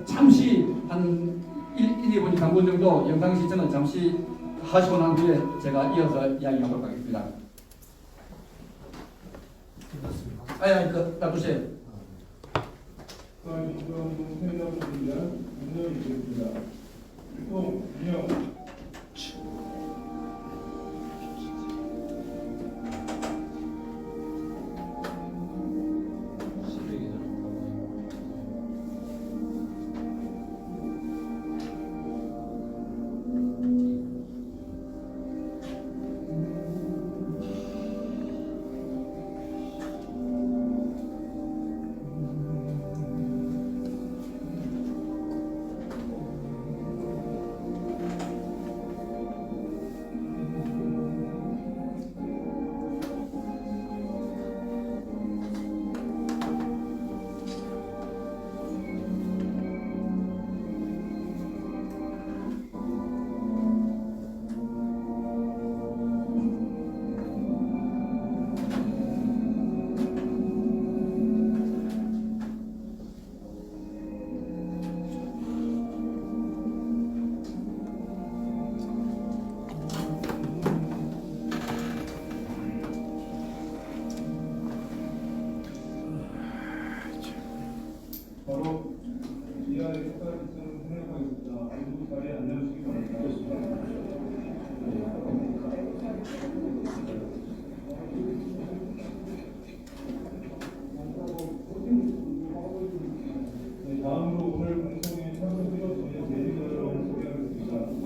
[SPEAKER 4] 잠시 한 1-2분, 3분 정도 영상 시청은 잠시 하시고 난 후에 제가 이어서 이야기하도록 하겠습니다. 놔두세요.
[SPEAKER 6] 바로 이하의 특별 시스템을 생략하겠습니다. 모두 자리에 앉아주시기 바랍니다. 네, 다음으로 오늘 방송에 참석해주신 저희 대리자 여러분을 소개하겠습니다.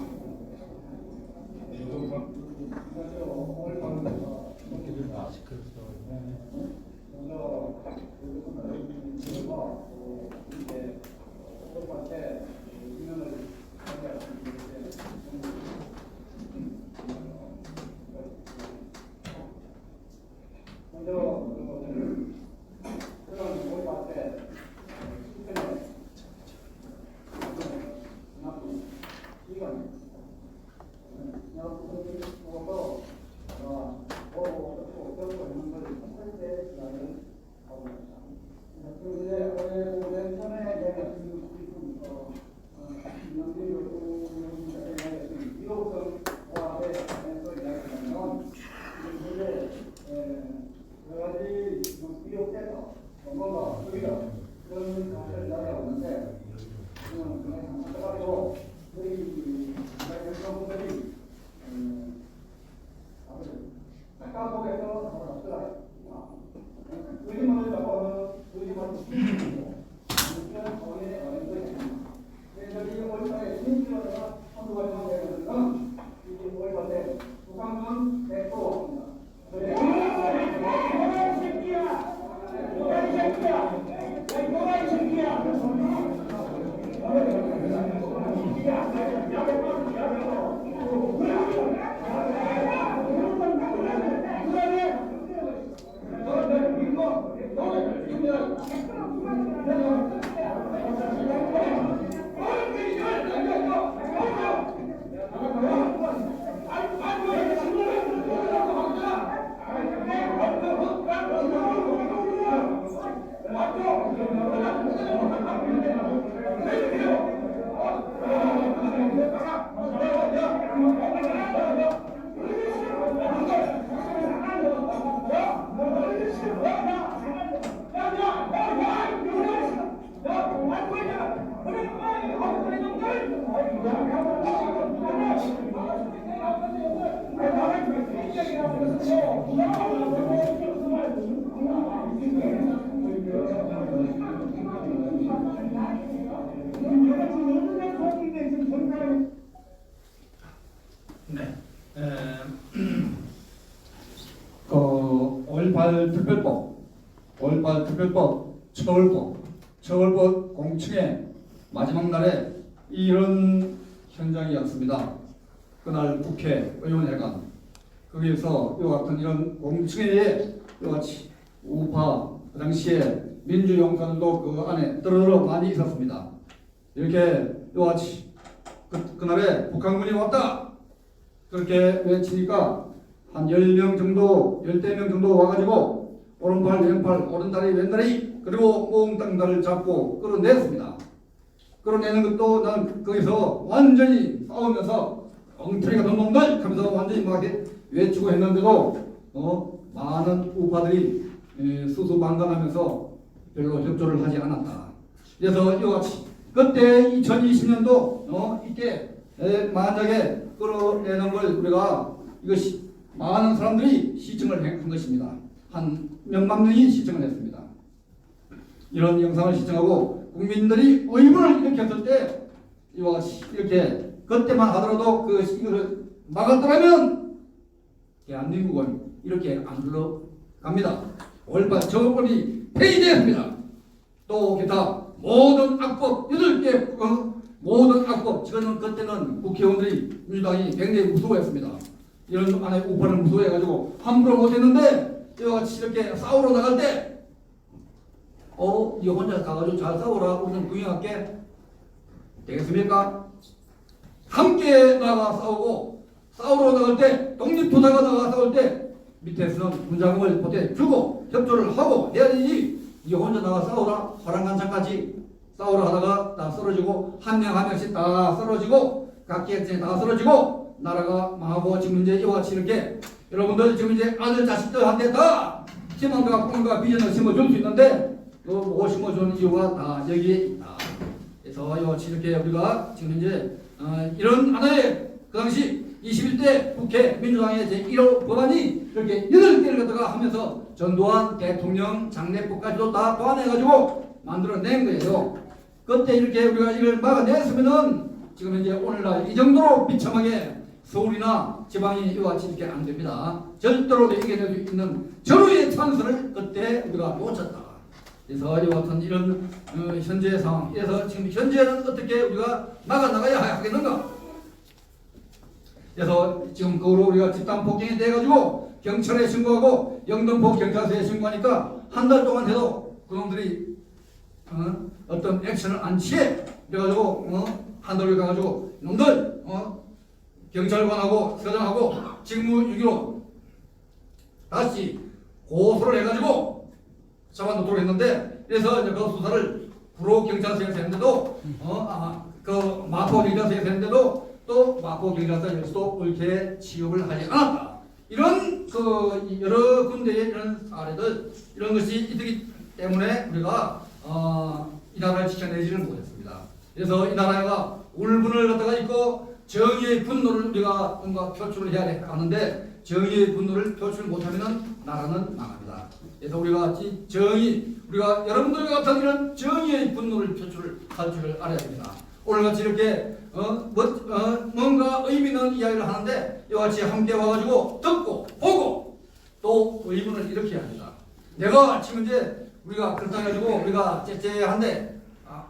[SPEAKER 4] 네. 5.18 특별법, 5.18 특별법 처벌법 공청회 마지막 날에 이런 현장이었습니다. 그날 국회의원회관 거기에서 이와 같은 이런 공청회에 이와 같이 우파 그 당시에 민주용사들도 그 안에 떨어들어 많이 있었습니다. 이렇게 이와 같이 그날에 북한군이 왔다 그렇게 외치니까 한 10명 정도, 10명 정도 와가지고 오른팔, 왼팔, 오른다리, 왼다리 그리고 몽땅다리를 잡고 끌어냈습니다. 끌어내는 것도 난 거기서 완전히 싸우면서 엉터리가 놈놈들 하면서 완전히 막 외치고 했는데도 많은 우파들이 수수방관하면서 별로 협조를 하지 않았다. 그래서 이와 같이 그때 2020년도 이때 만약에 끌어내는 걸 우리가 이것이 많은 사람들이 시청을 한 것입니다. 한 몇만 명이 시청을 했습니다. 이런 영상을 시청하고 국민들이 의문을 일으켰을 때 이와 같이 이렇게 그때만 하더라도 이거를 막았더라면 대한민국은 이렇게 안 흘러갑니다. 5.18 처벌법이 폐지되었습니다. 또 기타 모든 악법 8개 모든 악법 지금은 그때는 국회의원들이 민주당이 굉장히 무서워했습니다. 이런 안에 우파를 무서워해가지고 함부로 못했는데 이와 같이 이렇게 싸우러 나갈 때 이거 혼자 가가지고 잘 싸우라 우리는 구경할게 되겠습니까? 함께 나가 싸우고 싸우러 나갈 때 독립투사가 나가 싸울 때 밑에서는 군자금을 보태주고 협조를 하고 해야 되지 이거 혼자 나가 싸우라 화랑간창까지 싸우러 하다가 다 쓰러지고 한 명 한 명씩 다 쓰러지고 각기 다 쓰러지고 나라가 망하고 지금 이제 이와 같이 이렇게 여러분들 지금 이제 아들 자식들한테 다 희망과 꿈과 비전을 심어줄 수 있는데 모심어 주는 이유가 다 여기에 있다. 그래서 이렇게 우리가 지금 현재 이런 하나의 그 당시 21대 국회 민주당의 제1호 법안이 이렇게 8개를 갖다가 하면서 전두환 대통령 장례법까지도 다 포함해가지고 만들어낸 거예요. 그때 이렇게 우리가 이걸 막아냈으면은 지금 현재 오늘날 이 정도로 비참하게 서울이나 지방이 이와 같이 이렇게 안 됩니다. 절대로 이겨낼 수 있는 절호의 찬스를 그때 우리가 놓쳤다. 그래서 이와 같은 이런 현재 상황에서 지금 현재는 어떻게 우리가 막아나가야 하겠는가? 그래서 지금 그거로 우리가 집단 폭행이 돼가지고 경찰에 신고하고 영등포 경찰서에 신고하니까 한 달 동안 해도 그놈들이 어떤 액션을 안 취해. 그래가지고 한 달을 가가지고 놈들 경찰관하고 서장하고 직무유기로 다시 고소를 해가지고 잡아놓도록 했는데, 그래서 이제 그 수사를 구로 경찰서에서 했는데도 그 마포 경찰서에서 했는데도 또 마포 경찰서에서도 옳게 취업을 하지 않았다. 이런 그 여러 군데의 이런 사례들, 이런 것이 있기 때문에 우리가 이 나라를 지켜내지는 못했습니다. 그래서 이 나라가 울분을 갖다가 있고 정의의 분노를 우리가 뭔가 표출을 해야 하는데, 정의의 분노를 표출 못하면 나라는 망합니다. 그래서 우리가 정의, 우리가 여러분들 같은 이런 정의의 분노를 표출할 줄을 알아야 됩니다. 오늘같이 이렇게 뭔가 의미 있는 이야기를 하는데 이와 같이 함께 와가지고 듣고 보고 또 의문을 일으켜야 합니다. 내가 지금 이제 우리가 그렇다 해가지고 우리가 째째한데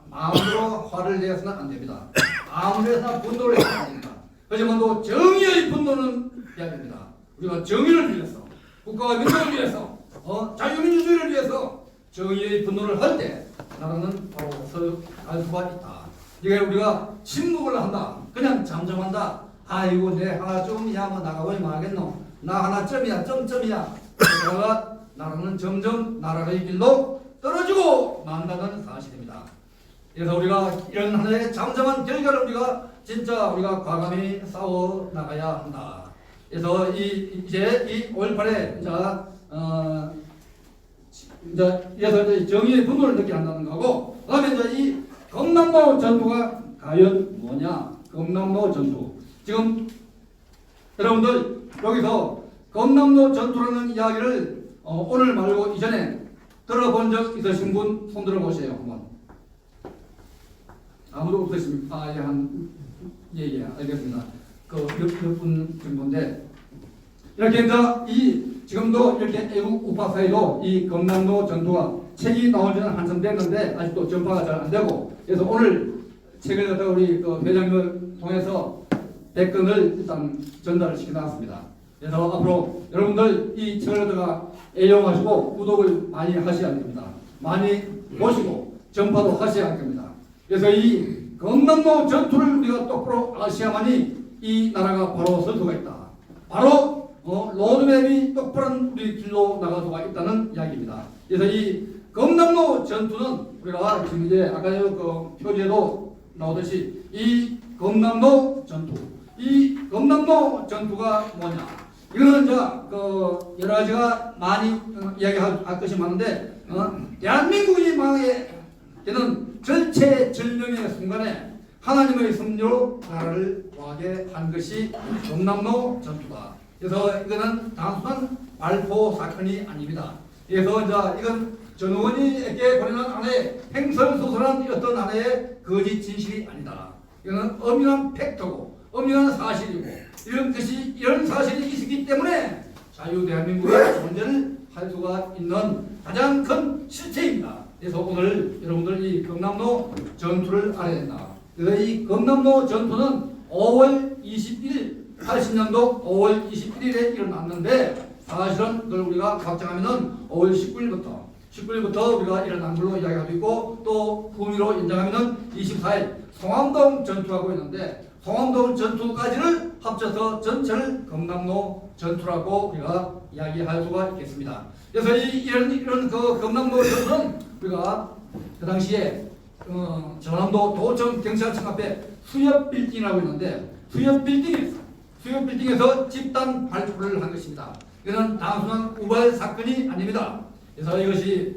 [SPEAKER 4] 마음으로 화를 내서는 안 됩니다. 아무리 해서나 분노를 해서는 안 됩니다. 하지만 또 정의의 분노는 해야 됩니다. 우리가 정의를 위해서, 국가와 민족을 위해서, 자유민주주의를 위해서 정의의 분노를 할 때 나라는 바로 서갈 수가 있다. 이게 우리가 침묵을 한다, 그냥 잠잠한다. 아이고 내 하나 좀이야 뭐 나가고 말하겠노, 나 하나 점이야 점점이야. 그러다가 나라는 점점 나라의 길로 떨어지고 만다는 사실입니다. 그래서 우리가 이런 하나의 잠잠한 결과를 우리가 진짜 우리가 과감히 싸워 나가야 한다. 그래서 이제 이 5.18에 이제 정의의 분노를 느끼게 한다는 거고, 그다음에 이제 이 검남로 전투가 과연 뭐냐? 검남로 전투. 지금 여러분들 여기서 검남로 전투라는 이야기를 오늘 말고 이전에 들어본 적 있으신 분 손 들어 보세요 한번. 아무도 없으십니까? 예, 알겠습니다. 몇 분 정도인데, 이렇게 이제 지금도 이렇게 애국 우파 사이도 이 검남로 전투가 책이 나온 지는 한참 됐는데 아직도 전파가 잘 안 되고, 그래서 오늘 책을 갖다가 우리 그 회장님을 통해서 100권을 일단 전달을 시켜놨습니다. 그래서 앞으로 여러분들 이 책을 갖다가 애용하시고 구독을 많이 하셔야 됩니다. 많이 보시고 전파도 하셔야 합니다. 그래서 이 검남로 전투를 우리가 똑바로 아셔야만이 이 나라가 바로 설 수가 있다. 바로 로드맵이 똑바른 우리 길로 나갈 수가 있다는 이야기입니다. 그래서 이 검남로 전투는 우리가 지금 이제 아까 그 표지에도 나오듯이 이 검남로 전투, 이 검남로 전투가 뭐냐? 이거는 이제 그 여러 가지가 많이 이야기할 것이 많은데 대한민국이 망하게 되는 절체절명의 순간에 하나님의 섭리로 나라를 구하게 한 것이 검남로 전투다. 그래서 이거는 단순한 발포 사건이 아닙니다. 그래서 이제 이건 전원이에게 보내는 하나의 횡설수설한 어떤 하나의 거짓 진실이 아니다. 이거는 엄연한 팩트고 엄연한 사실이고, 이런 사실이 있었기 때문에 자유 대한민국의 존재를 할 수가 있는 가장 큰 실체입니다. 그래서 오늘 여러분들 이 검남로 전투를 알아야 된다. 그래서 이 검남로 전투는 5월 21일 80년도 5월 21일에 일어났는데, 사실은 그걸 우리가 확정하면은 5월 19일부터 우리가 일어난 걸로 이야기하고 있고, 또 후미로 인정하면은 24일 송암동 전투하고 있는데, 송암동 전투까지를 합쳐서 전체를 검남로 전투라고 우리가 이야기할 수가 있겠습니다. 그래서 이런 그 검남로 전투는 우리가 그 당시에 전남도 도청 경찰청 앞에 수협 빌딩이라고 있는데, 수협 빌딩에서 집단 발포를 한 것입니다. 이거는 단순한 우발 사건이 아닙니다. 그래서 이것이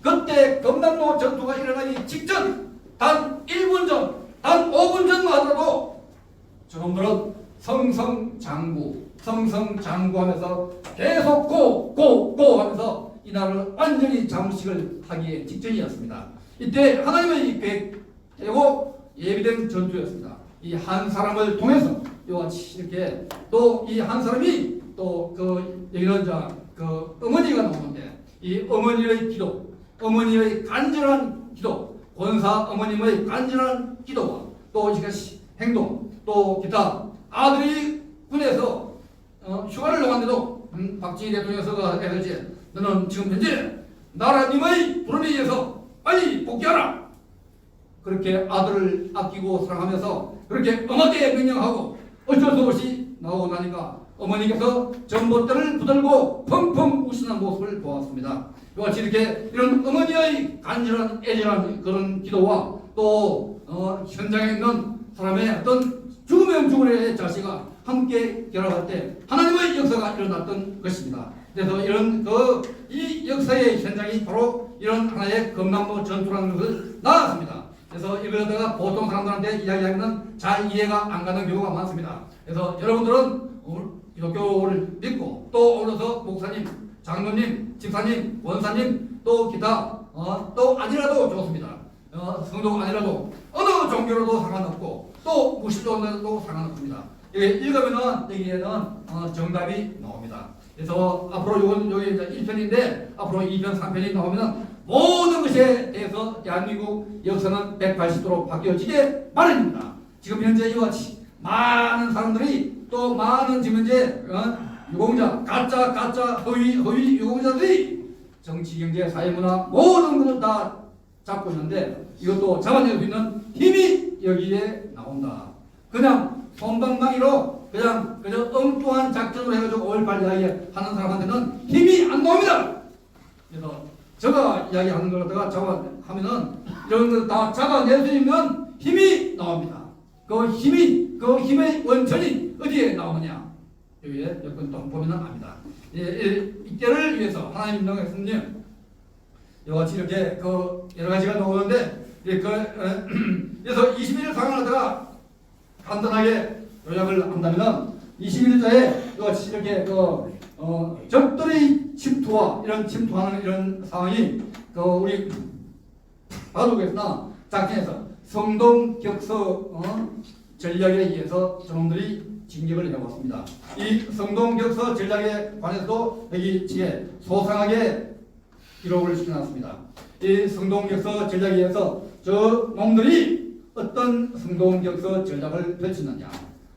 [SPEAKER 4] 그때 금남로 전투가 일어나기 직전 단 1분 전, 단 5분 전만 하더라도 저놈들은 성성장구 하면서 계속 고 하면서 이 나라를 완전히 잠식을 하기에 직전이었습니다. 이때 하나님의 계획되고 예비된 전투였습니다. 이 한 사람을 통해서 이와 같이 이렇게 또 이 한 사람이 또 여기는 어머니가 나오는데 이 어머니의 기도, 어머니의 간절한 기도, 권사 어머님의 간절한 기도와 또 이것이 행동, 또 기타 아들이 군에서 휴가를 나왔는데도 박정희 대통령서가 해야지 너는 지금 현재 나라님의 부름에 의해서 빨리 복귀하라. 그렇게 아들을 아끼고 사랑하면서 그렇게 엄하게 명령하고 어쩔 수 없이 나오고 나니까 어머니께서 전봇대를 붙들고 펑펑 우시는 모습을 보았습니다. 이와 같이 이렇게 이런 어머니의 간절한 애절한 그런 기도와 또 현장에 있는 사람의 어떤 죽으면 죽으리의 자식아 함께 결합할 때 하나님의 역사가 일어났던 것입니다. 그래서 이런 이 역사의 현장이 바로 이런 하나의 금남로 전투라는 것을 나왔습니다. 그래서 이거다가 보통 사람들한테 이야기하면 잘 이해가 안 가는 경우가 많습니다. 그래서 여러분들은 기독교를 믿고 또 어느서 목사님, 장로님, 집사님, 원사님 또 기타 또 아니라도 좋습니다. 성도가 아니라도 어느 종교로도 상관없고 또 무신론에도 상관없습니다. 이게 읽으면은 여기에는 정답이 나옵니다. 그래서 앞으로 여기 이제 1편인데 앞으로 2편, 3편이 나오면은 모든 것에 대해서 대한민국 역사는 180도로 바뀌어지게 마련입니다. 지금 현재 이와 같이 많은 사람들이 또 많은 지금 현재 유공자, 가짜, 허위 유공자들이 정치, 경제, 사회문화 모든 것을 다 잡고 있는데 이것도 잡아낼 수 있는 힘이 여기에 나온다. 그냥 손방망이로 그냥 엉뚱한 작전을 해가지고 5.18 이야기 하는 사람한테는 힘이 안 나옵니다. 그래서 제가 이야기하는 걸 갖다가 잡아하면은 이런 걸 다 잡아낼 수 있는 힘이 나옵니다. 그 힘의 원천이 어디에 나오느냐? 여기에 여건 또 보면은 압니다. 이때를 위해서 하나님 명령했습니다. 이와 같이 이렇게 여러 가지가 나오는데 그래서 21일 상황을 갖다가 간단하게 요약을 한다면 21일자에 이와 같이 이렇게 적들의 침투와 이런 침투하는 이런 상황이 우리 바둑에서나 작전에서 성동격서 전략에 의해서 저놈들이 진격을 해왔습니다. 이 성동격서 전략에 관해서도 여기 뒤에 소상하게 기록을 시켜놨습니다. 이 성동격서 전략에 의해서 저 놈들이 어떤 성동격서 전략을 펼쳤느냐,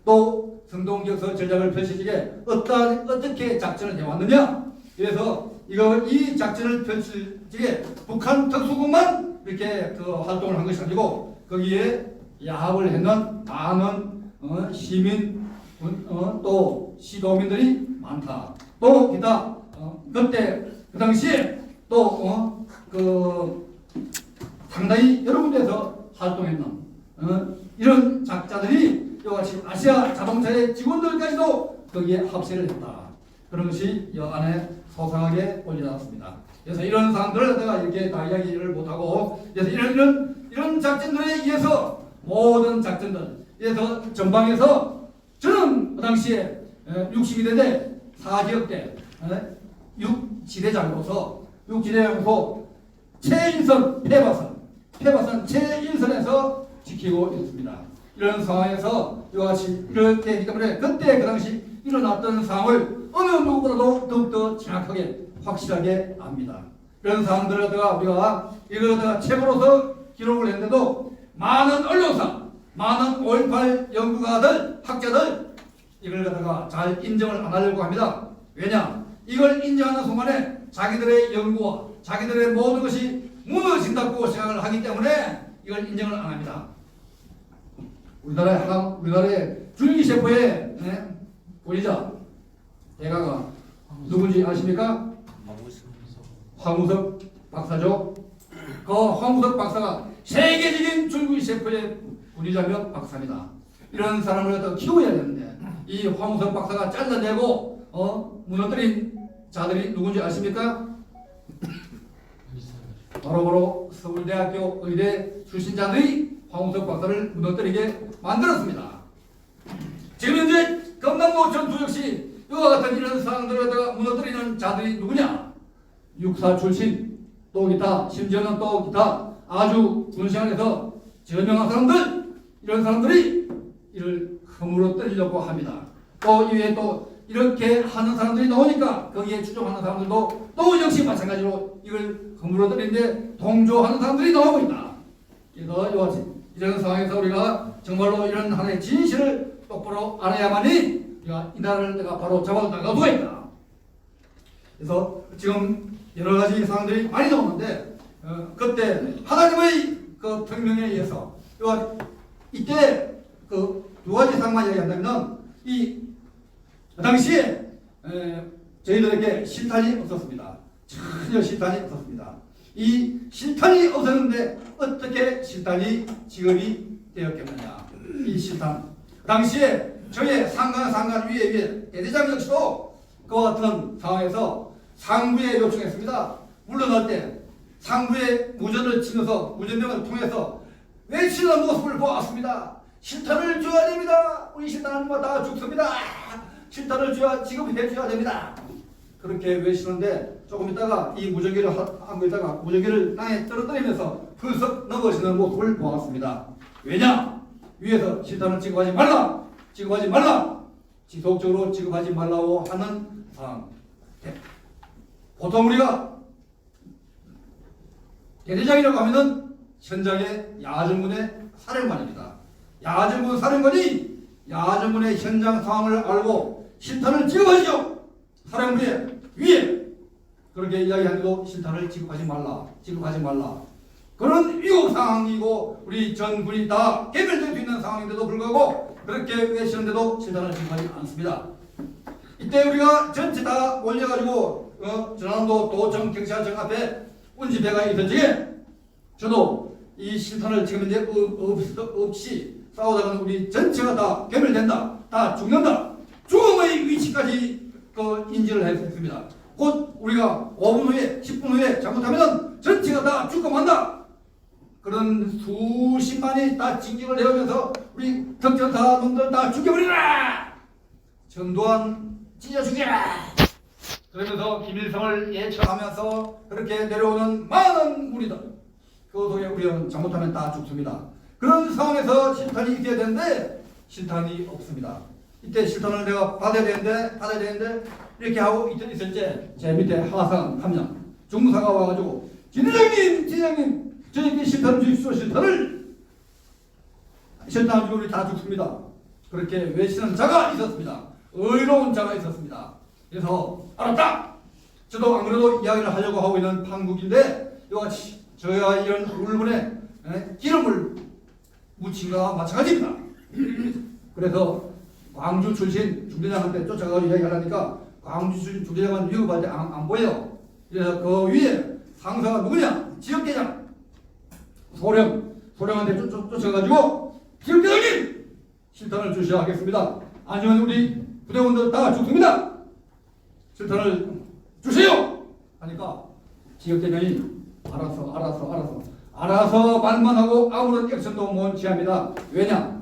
[SPEAKER 4] 또 성동격서 전략을 펼치기에 어떻게 작전을 해왔느냐. 그래서 이 작전을 펼치기에 북한 특수군만 이렇게 활동을 한 것이 아니고 거기에 야합을 했는 많은 시민 또 시도민들이 많다. 또 기타 그때 그 당시에 또 상당히 여러 군데에서 활동했는 이런 작자들이 이와같이 아시아 자동차의 직원들까지도 거기에 합세를 했다. 그런 것이 이 안에 소상하게 올려놨습니다. 그래서 이런 사람들을 내가 이렇게 다 이야기를 못하고 그래서 이런 작전들에 의해서 모든 작전들 그래서 전방에서 저는 그 당시에 62대인데 4지역대 6지대장으로서 최인선 패바선 최인선에서 지키고 있습니다. 이런 상황에서 이와 같이 이렇게 했기 때문에 그때 그 당시 일어났던 상황을 어느 누구보다도 더욱더 정확하게 확실하게 압니다. 이런 상황들을 우리가 이거다가 책으로서 기록을 했는데도 많은 언론사, 많은 5.18 연구가들, 학자들 이걸 갖다가 잘 인정을 안 하려고 합니다. 왜냐? 이걸 인정하는 순간에 자기들의 연구와 자기들의 모든 것이 무너진다고 생각을 하기 때문에 이걸 인정을 안 합니다. 우리나라의 줄기세포의 권위자 대가가 누군지 아십니까? 황우석 박사죠. 그 황우석 박사가 세계적인 줄기세포의 권위자며 박사입니다. 이런 사람을 갖다가 키워야 되는데 이 황우석 박사가 잘라내고 무너뜨린 자들이 누군지 아십니까? 바로바로 서울대학교 의대 출신자들이 황우석 박사를 무너뜨리게 만들었습니다. 지금 현재 경남도 전투 역시 이와 같은 이런 상황들을 갖다가 무너뜨리는 자들이 누구냐? 육사 출신, 또 기타, 심지어는 또 기타 아주 군생활에서 저명한 사람들, 이런 사람들이 이를 허물어뜨리려고 합니다. 또 이외에 또 이렇게 하는 사람들이 나오니까 거기에 추종하는 사람들도 또 역시 마찬가지로 이걸 허물어뜨리는데 동조하는 사람들이 나오고 있다. 그래서 이와 같이 이런 상황에서 우리가 정말로 이런 하나의 진실을 똑바로 알아야만이 우리가 이 나라를 내가 바로 잡아 나갈 수가 있다. 그래서 지금 여러 가지 상황들이 많이 나오는데 그때 하나님의 그 명령에 의해서 이때 그 두 가지 상황만 이야기한다면 그 당시에 저희들에게 실탄이 없었습니다. 전혀 실탄이 없었습니다. 이 실탄이 없었는데 어떻게 실탄이 지급이 되었겠느냐? 이 실탄. 그 당시에 저의 상관 위에 대대장 역시도 그와 같은 상황에서 상부에 요청했습니다. 물러날 때 상부에 무전을 치면서 무전명을 통해서 외치는 모습을 보았습니다. 실탄을 줘야 됩니다. 우리 실탄은 다 죽습니다. 실탄을 줘야 지급해 줘야 됩니다. 그렇게 외치는데 조금 있다가 이 무전기를 하고 있다가 무전기를 땅에 떨어뜨리면서 펄썩 넘어지는 모습을 보았습니다. 왜냐? 위에서 실탄을 지급하지 말라! 지급하지 말라! 지속적으로 지급하지 말라고 하는 상황. 보통 우리가 대대장이라고 하면은 현장의 야전군의 사령관입니다. 야전군 사령관이 야전군의 현장 상황을 알고 실탄을 지급하시죠. 사령부의 위에 그렇게 이야기하는데도 실탄을 지급하지 말라. 그런 위급 상황이고 우리 전군이 다 개별될 수 있는 상황인데도 불구하고 그렇게 외치는데도 실탄을 지급하지 않습니다. 이때 우리가 전체 다 몰려가지고 전라남도 도청 경찰청 앞에 운집회가 있던 중에 저도 이 실탄을 지금 이제 없이 싸우다가는 우리 전체가 다 괴멸된다, 다 죽는다, 죽음의 위치까지 인지를 했습니다. 곧 우리가 5분 후에 10분 후에 잘못하면 전체가 다 죽고 만다. 그런 수십만이 다 징징을 내오면서 우리 덕전사 놈들 다 죽여버리라. 전두환 찢어 죽여라. 그러면서 김일성을 예측하면서 그렇게 내려오는 많은 무리들, 그 속에 우리는 잘못하면 다 죽습니다. 그런 상황에서 실탄이 있어야 되는데 실탄이 없습니다. 이때 실탄을 내가 받아야 되는데 이렇게 하고 있을 때 제 밑에 하상 한 명 중사가 와가지고 지대장님 저에게 실탄을 주십시오. 실탄을 주고 우리 다 죽습니다. 그렇게 외치는 자가 있었습니다. 의로운 자가 있었습니다. 그래서 알았다. 저도 안 그래도 이야기를 하려고 하고 있는 판국인데 이와 같이 저희가 이런 울분에 기름을 묻힌 것과 마찬가지입니다. 그래서 광주 출신 중대장한테 쫓아가서 이야기하려니까 광주 출신 중대장은 위급할 때 안 보여요. 그래서 그 위에 상사가 누구냐? 지역대장 소령한테 쫓아가지고 지역대장님 실탄을 주셔야 하겠습니다. 아니면 우리 부대원들 다 죽습니다. 실탄을 주세요 하니까 지역대장이 알아서 말만 하고 아무런 액션도 못 취합니다. 왜냐?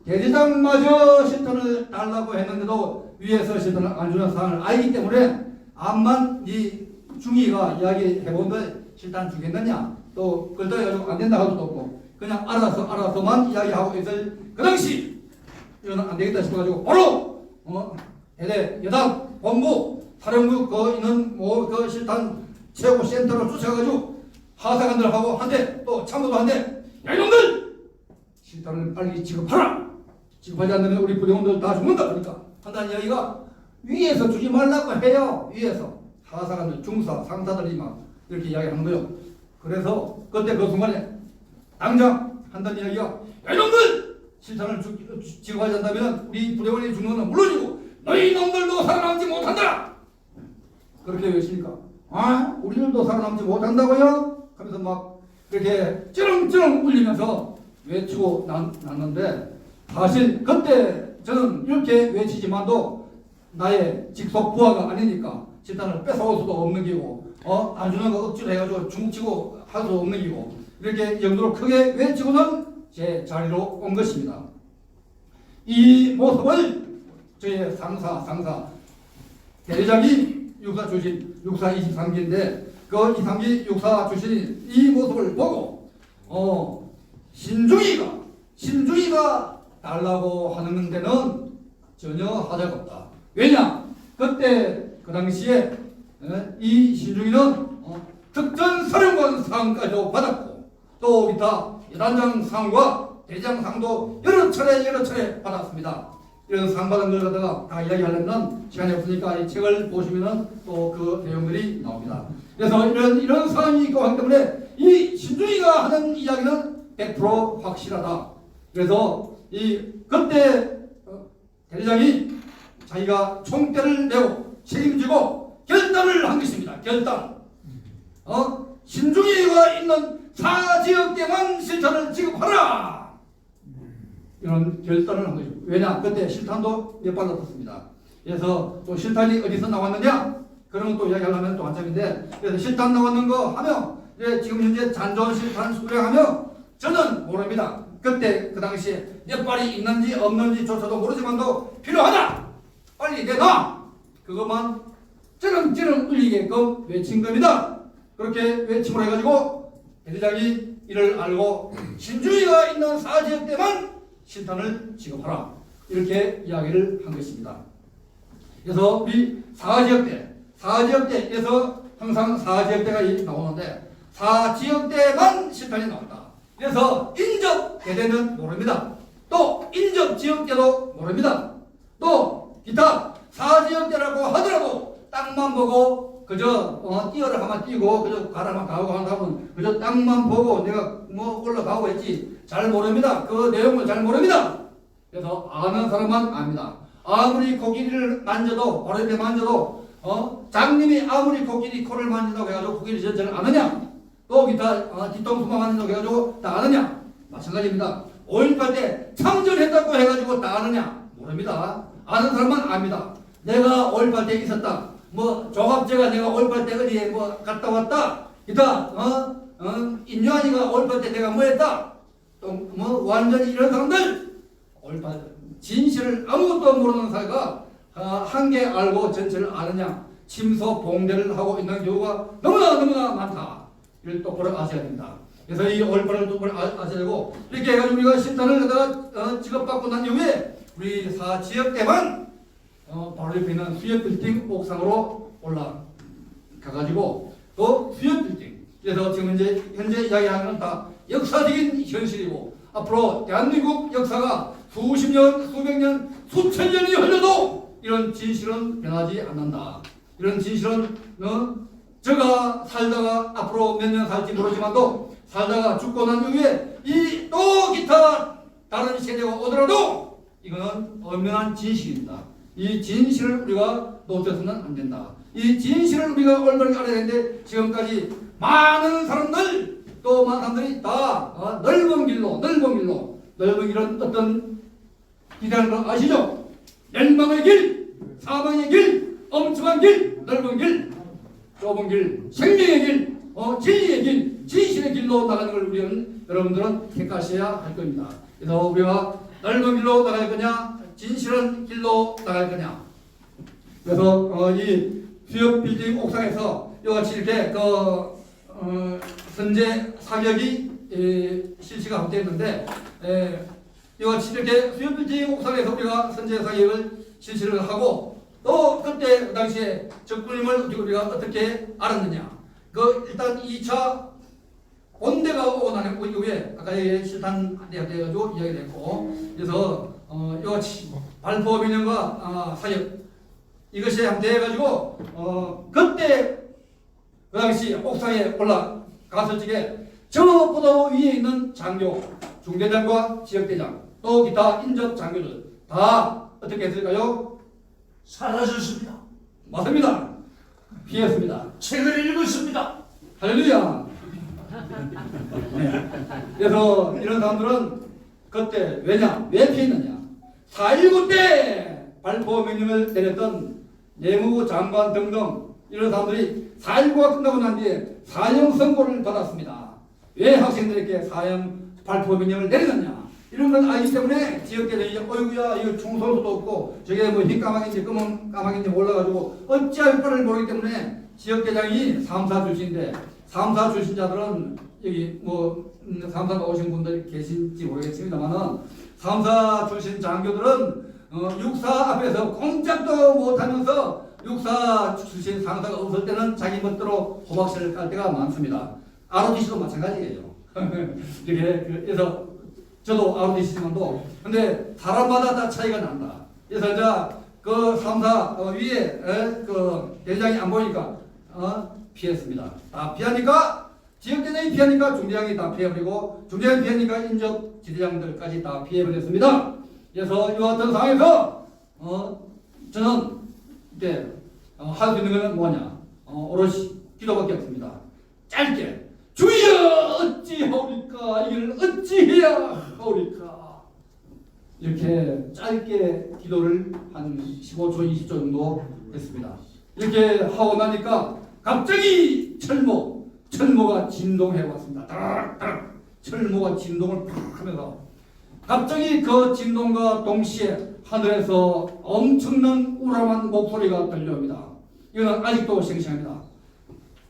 [SPEAKER 4] 대대장마저 실탄을 달라고 했는데도 위에서 실탄을 안 주는 상황을 알기 때문에 암만 이 중위가 이야기해본데 실탄 주겠느냐? 또 걸다가지고 안 된다 하고도 없고 그냥 알아서만 이야기하고 있을 그 당시 이거는 안 되겠다 싶어가지고 바로 대대 여당 본부 사령부 있는 그 실탄 최고 센터로 쫓아가지고 하사관들하고 한대 또 참모도 한대 야 이놈들 실탄을 빨리 지급하라. 지급하지 않으면 우리 부대원들 다 죽는다. 그러니까 한다는 이야기가 위에서 주지 말라고 해요. 위에서 하사관들 중사 상사들이 막 이렇게 이야기하는 거예요. 그래서 그때 그 순간에 당장 한다는 이야기가 야 이놈들 실탄을 지급하지 않다면 우리 부대원이 죽는 건 물론이고 너희 놈들도 살아남지 못한다. 그렇게 외치니까 우리들도 살아남지 못한다고요? 하면서 막 이렇게 찌렁찌렁 울리면서 외치고 났는데 사실 그때 저는 이렇게 외치지만도 나의 직속 부하가 아니니까 실탄을 뺏어올 수도 없는 게고 안 주는 거 억지로 해가지고 중국치고 할 수 없는 기고 이렇게 영도로 크게 외치고는 제 자리로 온 것입니다. 이 모습을 저의 상사 대리장이 육사 출신 육사 23기인데 그 23기 육사 출신이 이 모습을 보고 신중이가 달라고 하는 데는 전혀 하자가 없다. 왜냐? 그때 그 당시에 이 신중이는 특전 사령관 상까지도 받았고 또 기타 여단장 상과 대장 상도 여러 차례 받았습니다. 이런 상 받은 걸 갖다가 다 이야기하려면 시간이 없으니까 이 책을 보시면은 또 그 내용들이 나옵니다. 그래서 이런 상황이 있고 하기 때문에 이 신중이가 하는 이야기는 100% 확실하다. 그래서 그때 대리장이 자기가 총대를 메고 책임지고 결단을 한 것입니다. 결단. 신중이가 있는 4지역대만 실탄을 지급하라. 이런 결단을 한 것이죠. 왜냐? 그때 실탄도 몇 발 얻었습니다. 그래서 또 실탄이 어디서 나왔느냐? 그런 것도 이야기하려면 또 한참인데, 그래서 실탄 나왔는 거 하며, 지금 현재 잔존 실탄 수령하며, 저는 모릅니다. 그때 그 당시에 몇 발이 있는지 없는지조차도 모르지만도 필요하다. 빨리 내놔. 그것만 찌렁찌렁 울리게끔 외친 겁니다. 그렇게 외침을 해가지고 대대장이 이를 알고 신중이가 있는 4지역대만 실탄을 지급하라. 이렇게 이야기를 한 것입니다. 그래서 우리 4지역대에서 항상 4지역대가 나오는데 4지역대만 실탄이 나온다. 그래서 인접대대는 모릅니다. 또 인접지역대도 모릅니다. 또 기타 4지역대라고 하더라도 땅만 보고 그저 뛰어라 하면 뛰고 그저 가라만 가고 하면 그저 땅만 보고 내가 뭐 올라가고 했지 잘 모릅니다. 그 내용을 잘 모릅니다. 그래서 아는 사람만 압니다. 아무리 코끼리를 만져도 바로 옆에 만져도 장님이 아무리 코끼리 코를 만진다고 해가지고 코끼리 전체를 아느냐? 또 기타 뒤통수만 만진다고 해가지고 다 아느냐? 마찬가지입니다. 5.18 때 참전했다고 해가지고 다 아느냐? 모릅니다. 아는 사람만 압니다. 내가 5.18 때 있었다. 뭐 조갑제가 내가 5.18 때 어디에 뭐 갔다 왔다. 기타 인유한이가 5.18 때 내가 뭐 했다. 또 뭐 완전히 이런 사람들 5.18 진실을 아무것도 모르는 사회가 한 개 알고 전체를 아느냐. 침소봉대를 하고 있는 경우가 너무나 많다. 이걸 똑바로 아셔야 됩니다. 그래서 이 5.18을 똑바로 아셔야 되고 이렇게 해가지고 우리가 실탄을 갖다가 지급받고 난 이후에 우리 4지역대만 바로 옆에 있는 수협빌딩 옥상으로 올라가가지고 또 수협빌딩 그래서 지금 현재 이야기하는 건 다 역사적인 현실이고 앞으로 대한민국 역사가 수십 년, 수백 년, 수천 년이 흘러도 이런 진실은 변하지 않는다. 이런 진실은 제가 살다가 앞으로 몇 년 살지 모르지만도 살다가 죽고 난 이후에 이 또 기타 다른 세대가 오더라도 이거는 엄연한 진실입니다. 이 진실을 우리가 놓쳐서는 안 된다. 이 진실을 우리가 올바르게 알아야 되는데 지금까지 많은 사람들이 다 넓은 길은 어떤 길이라는 걸 아시죠? 멸망의 길, 사망의 길, 엄청한 길, 넓은 길, 좁은 길, 생명의 길, 진리의 길, 진실의 길로 나가는 걸 여러분들은 택하셔야 할 겁니다. 그래서 우리가 넓은 길로 나갈 거냐, 진실한 길로 나갈 거냐. 그래서 이 수협 빌딩 옥상에서 이같이 이렇게 선제 사격이 실시가 함께했는데 이같이 이렇게 수협 빌딩 옥상에서 우리가 선제 사격을 실시를 하고 또 그때 그 당시에 적군임을 우리가 어떻게 알았느냐. 일단 2차 본대가 오고 난 이후에 아까 실탄 돼가지고 이야기를 했고 그래서 이같이 발포 민영과 사격 이것이 함께해가지고 그때 그 당시 옥상에 올라갔을 적에 저보다 위에 있는 장교 중대장과 지역대장 또 기타 인접 장교들 다 어떻게 했을까요?
[SPEAKER 5] 사라졌습니다.
[SPEAKER 4] 맞습니다. 피했습니다.
[SPEAKER 5] 책을 읽었습니다.
[SPEAKER 4] 할렐루야. 네. 그래서 이런 사람들은 그때 왜 피했느냐? 4.19 때 발포 명령을 내렸던 내무부 장관 등등 이런 사람들이 4.19가 끝나고 난 뒤에 사형 선고를 받았습니다. 왜 학생들에게 사형 발포 명령을 내리느냐? 이런 걸 알기 때문에 지역계들이 어이구야 이거 총소수도 없고 저게 뭐 흰까마귀인지 검은 까마귀인지 몰라가지고 어찌할 바를 모르기 때문에 지역계장이 3사 출신인데 3사 출신자들은 여기 뭐 3사 오신 분들 계신지 모르겠습니다만은 3사 출신 장교들은 6사 앞에서 공작도 못하면서 6사 출신 상사가 없을 때는 자기 멋대로 호박씨를 깔 때가 많습니다. ROTC도 마찬가지예요. 이렇게 그래서 저도 ROTC지만도 근데 사람마다 다 차이가 난다. 그래서 이제 그 3사 위에 그 대장이 안 보이니까 피했습니다. 다 피하니까 지역대장이 피하니까 중대장이 다 피해버리고 중대장이 피하니까 인적 지대장들까지 다 피해버렸습니다. 그래서 이와 같은 상황에서 저는 이제 할 수 있는 것은 뭐냐? 오롯이 기도밖에 없습니다. 짧게 주여 어찌하오리까 이를 어찌해야 하오리까 이렇게 짧게 기도를 한 15초 20초 정도 했습니다. 이렇게 하고 나니까 갑자기 철모가 진동해 왔습니다. 따락따락 철모가 진동을 팍 하면서 갑자기 그 진동과 동시에 하늘에서 엄청난 우람한 목소리가 들려옵니다. 이거는 아직도 생생합니다.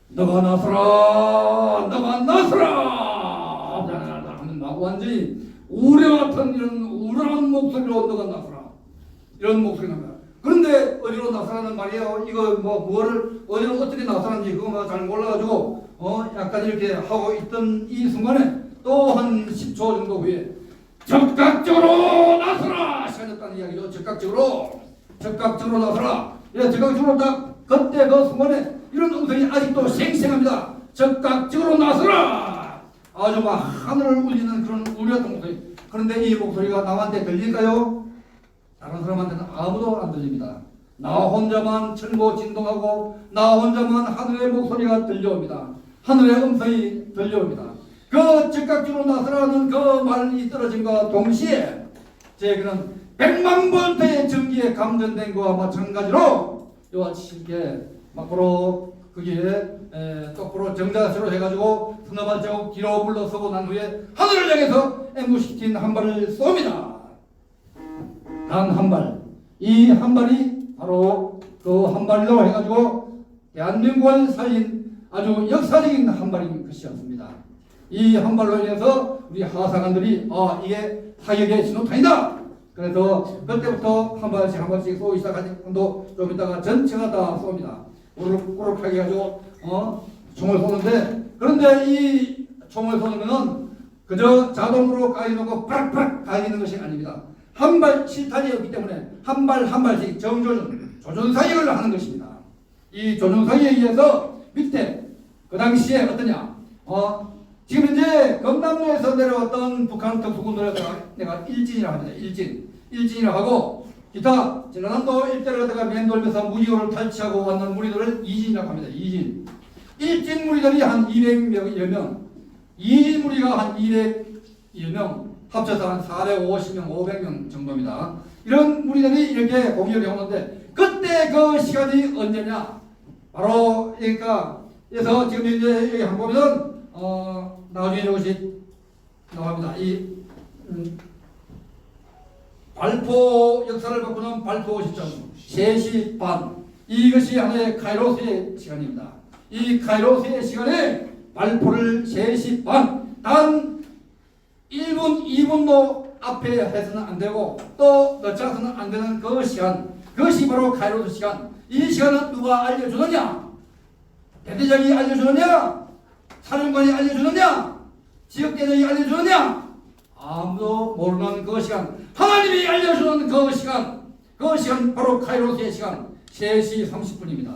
[SPEAKER 4] 너가 나서라, 너가 나서라. 하는 막 완전히 우레 같은 이런 우람한 목소리로 너가 나서라. 이런 목소리가 납니다. 그런데 어디로 나서라는 말이에요. 이거 뭐를 어디로 어떻게 나서는지 그거 잘 몰라가지고 약간 이렇게 하고 있던 이 순간에 또 한 10초 정도 후에 적극적으로 나서라 시작했다는 이야기죠. 적극적으로 나서라. 예, 적극적으로 딱 그때 그 순간에 이런 음성이 아직도 생생합니다. 적극적으로 나서라. 아주 막 하늘을 울리는 그런 우려했던 목소리. 그런데 이 목소리가 남한테 들릴까요? 다른 사람한테는 아무도 안 들립니다. 나 혼자만 철모 진동하고 나 혼자만 하늘의 목소리가 들려옵니다. 하늘의 음성이 들려옵니다. 그 적극적으로 나서라는 그 말이 떨어짐과 동시에 제 그런 100만 볼트의 전기에 감전된 것과 마찬가지로 이와 같이 이렇게 막으로 거기에 똑바로 정자세로 해가지고 서너 발자국 뒤로 물러서고 난 후에 하늘을 향해서 M16 한 발을 쏩니다. 단 한 발. 이 한 발이 바로 그 한 발로 해가지고 대한민국을 살린 아주 역사적인 한 발인 것이었습니다. 이 한 발로 인해서 우리 하사관들이 이게 사격의 신호탄이다. 그래서 그때부터 한 발씩 쏘기 시작하니 좀 있다가 전체가 다 쏩니다. 꼬록꼬록하게 해가지고 총을 쏘는데 그런데 이 총을 쏘는 것은 그저 자동으로 까이놓고 팍팍 까이는 것이 아닙니다. 한 발 실탄이 없기 때문에 한 발씩 조준 사격을 하는 것입니다. 이 조준 사격에 의해서 밑에 그 당시에 어떠냐? 지금 현재 경남도에서 내려왔던 북한 특수군들을 내가 일진이라고 합니다. 일진이라고 하고 기타 전라남도 일대를 갖다가 맴돌면서 무기고를 탈취하고 왔는 무리들을 이진이라고 합니다. 일진 무리들이 한 200여 명, 이진 무리가 한 200여 명, 합쳐서 한 450명, 500명 정도입니다. 이런 무리들이 이렇게 공격해 오는데 그때 그 시간이 언제냐? 바로 그러니까 그래서 지금 이제 여기 한 보면은 나중에 이것이 나옵니다. 이 발포 역사를 바꾸는 발포 시점 3시 반 이것이 하나의 카이로스의 시간입니다. 이 카이로스의 시간에 발포를 3시 반 단 1분 2분도 앞에 해서는 안 되고 또 늦춰서는 안 되는 그 시간 그것이 바로 카이로스 시간. 이 시간은 누가 알려주느냐? 대대장이 알려주느냐? 사령관이 알려주느냐? 지역대장이 알려주느냐? 아무도 모르는 그 시간 하나님이 알려주는 그 시간 바로 카이로스의 시간 3시 30분입니다.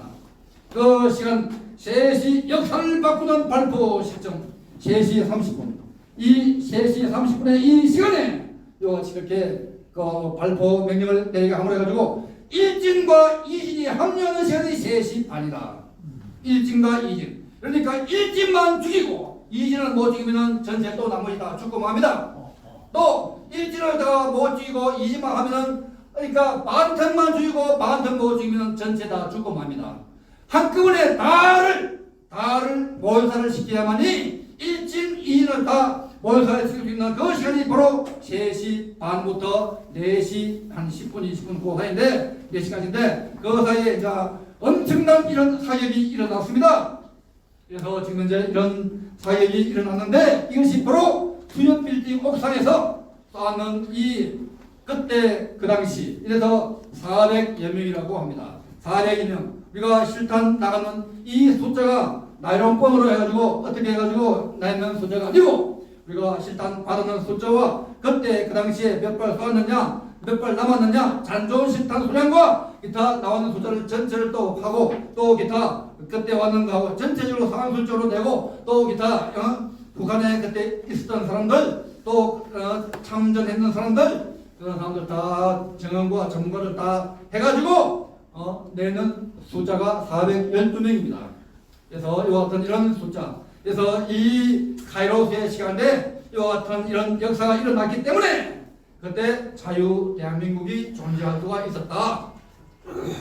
[SPEAKER 4] 그 시간 3시 역사를 바꾸는 발포 시점 3시 30분 이 3시 30분의 이 시간에 요같이 이렇게 그 발포 명령을 내리게 함으로 해가지고 일진과 이진이 합류하는 시간이 3시 반이다. 일진과 이진 그러니까 일진만 죽이고 이진을 못 죽이면 전체 또 나머지 다 죽고 맙니다. 또 일진을 다 못 죽이고 이진만 하면은 그러니까 반턴만 죽이고 반턴 못 죽이면 전체 다 죽고 맙니다. 한꺼번에 다를 모의사를 시켜야만이 일진이인을 다 모의사를 시킬 수 있는 그 시간이 바로 3시 반부터 4시 한 10분 20분 그 사이인데 4시간인데 그 사이에 이제 엄청난 이런 사격이 일어났습니다. 그래서 지금 현재 이런 사격이 일어났는데 이것이 바로 수협 빌딩 옥상에서 쏘는 그때 그 당시 이래서 400여 명이라고 합니다. 400여 명. 우리가 실탄 나가는 이 숫자가 나이론봉으로 해가지고 어떻게 해가지고 나있는 숫자가 아니고 우리가 실탄 받는 숫자와 그때 그 당시에 몇 발 쏘았느냐 몇 발 남았느냐 잔존 실탄 소량과 기타 나오는 숫자를 전체를 또 하고 또 기타 그때 왔는 거하고 전체적으로 상황 술적으로 내고 또 기타 북한에 그때 있었던 사람들 또 참전했는 사람들 그런 사람들 다 정언과 전문가를 다 해가지고 내는 숫자가 412명입니다. 그래서 이와 같은 이런 숫자 그래서 이 카이로스의 시간에 이와 같은 이런 역사가 일어났기 때문에 그때 자유 대한민국이 존재할 수가 있었다.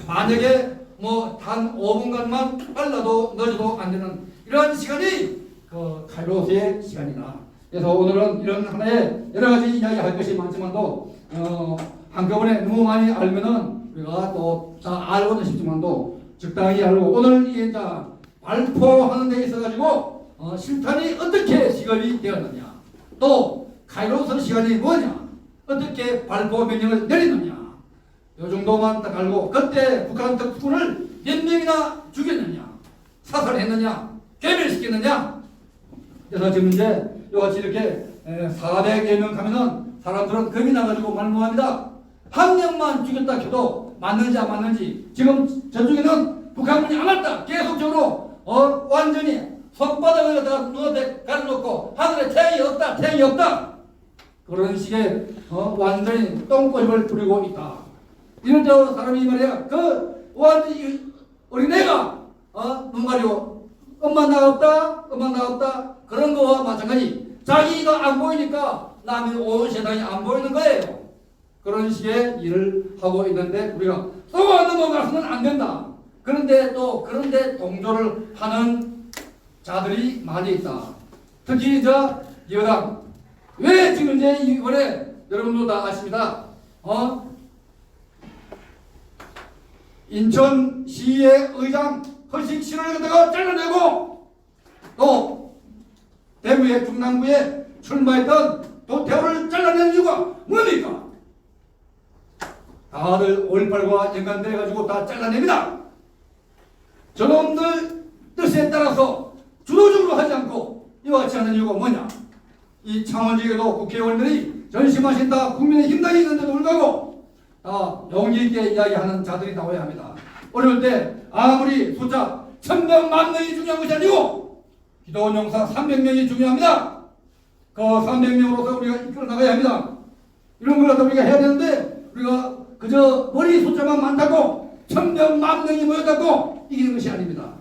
[SPEAKER 4] 만약에 뭐 단 5분간만 빨라도 늦어도 안 되는 이러한 시간이 그 카이로스의 시간이다. 그래서 오늘은 이런 하나의 여러 가지 이야기할 것이 많지만도 한꺼번에 너무 많이 알면은 우리가 또 다 알고는 싶지만도 적당히 알고 오늘 이 발포하는 데 있어 가지고 실탄이 어떻게 시급이 되었느냐 또 카이로스 시간이 뭐냐 어떻게 발포 명령을 내리느냐 요 정도만 딱 알고 그때 북한 특수군을 몇 명이나 죽였느냐 사살했느냐 괴멸시켰느냐 그래서 지금 이제 요같이 이렇게 400여 명 가면은 사람들은 겁이 나가지고 말무합니다. 한 명만 죽였다 해도 맞는지 안 맞는지 지금 저쪽에는 북한군이 안 왔다 계속적으로 완전히 손바닥을 갖다가 눈앞에 가려놓고 하늘에 태양이 없다 그런 식의 완전히 똥꼬집을 부리고 있다. 이럴 때 사람이 말이야 완전히 어린애가 눈 가리고 엄마 나 없다 그런 거와 마찬가지 자기가 안 보이니까 남이 온 세상이 안 보이는 거예요. 그런 식의 일을 하고 있는데 우리가 쏘아 넘어가서는 안 된다. 그런데 동조를 하는 자들이 많이 있다. 특히 여당 왜 지금 이번에 여러분도 다 아십니다. 인천시의 의장 허식 씨를 갖다가 잘라내고 또 대구의 중남구에 출마했던 도태우를 잘라낸 이유가 뭡니까? 다들 5.18과 연관돼 가지고 다 잘라냅니다. 저놈들 뜻에 따라서 주도적으로 하지 않고 이와 같이 하는 이유가 뭐냐? 이 창원지에도 국회의원들이 전심하신다 국민의 힘당이 있는데도 불구하고 다 용기 있게 이야기하는 자들이 나와야 합니다. 어려울 때 아무리 숫자 1000명, 10,000명이 중요한 것이 아니고 기도원 용사 300명이 중요합니다. 그 300명으로서 우리가 이끌어 나가야 합니다. 이런 걸 갖다 우리가 해야 되는데 우리가 그저 머리 숫자만 많다고 1000명, 10,000명이 모였다고 이기는 것이 아닙니다.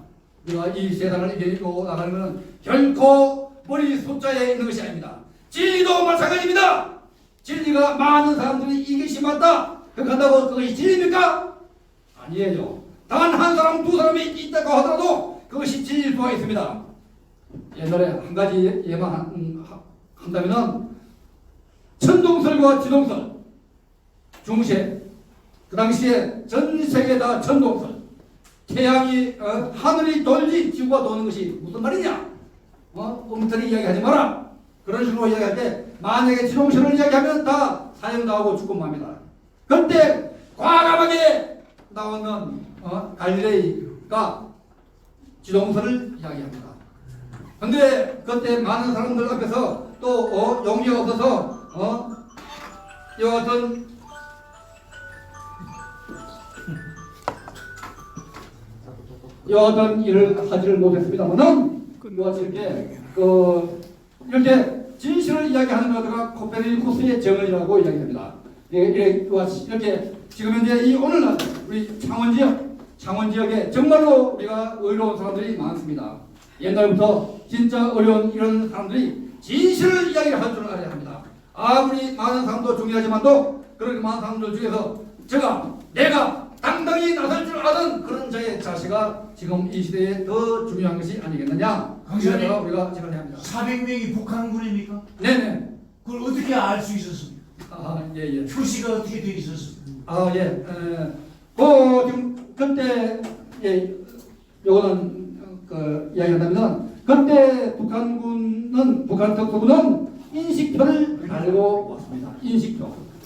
[SPEAKER 4] 우리가 이 세상을 이기고 나가는 것은 결코 머리 숫자에 있는 것이 아닙니다. 진리도 마찬가지입니다. 진리가 많은 사람들이 이것이 맞다 그렇다고 그것이 진리입니까? 아니에요. 단 한 사람 두 사람이 있다고 하더라도 그것이 진리일 수가 있습니다. 옛날에 한 가지 예만 한다면은 천동설과 지동설 중세 그 당시에 전 세계 다 천동설 태양이 하늘이 돌지 지구가 도는 것이 무슨 말이냐 엉터리 이야기하지 마라 그런 식으로 이야기할 때 만약에 지동설을 이야기하면 다 사형당하고 죽고 맙니다. 그때 과감하게 나오는 갈릴레이가 지동설을 이야기합니다. 근데 그때 많은 사람들 앞에서 또 용기가 없어서 이와 같은 일을 하지를 못했습니다만은 이와 같이 이렇게 진실을 이야기하는 것가 코페르니쿠스의 정언이라고 이야기합니다. 이렇게 지금 현재 이 오늘날 우리 창원 지역에 정말로 우리가 의로운 사람들이 많습니다. 옛날부터 진짜 어려운 이런 사람들이 진실을 이야기할 줄 알아야 합니다. 아무리 많은 사람도 중요하지만도 그렇게 많은 사람들 중에서 내가 당당히 나설 줄 아는 그런 자의 자세가 지금 이 시대에 더 중요한 것이 아니겠느냐.
[SPEAKER 5] 강사님.
[SPEAKER 4] 그래서 우리가 생각해야 합니다.
[SPEAKER 5] 400명이 북한군입니까?
[SPEAKER 4] 네네.
[SPEAKER 5] 그걸 어떻게 알 수 있었습니까?
[SPEAKER 4] 예예.
[SPEAKER 5] 표시가 어떻게 되어 있었습니까?
[SPEAKER 4] 예. 지금 그때 요거는 이야기한다면 그때 북한 특수부는 인식표를 달고 왔습니다.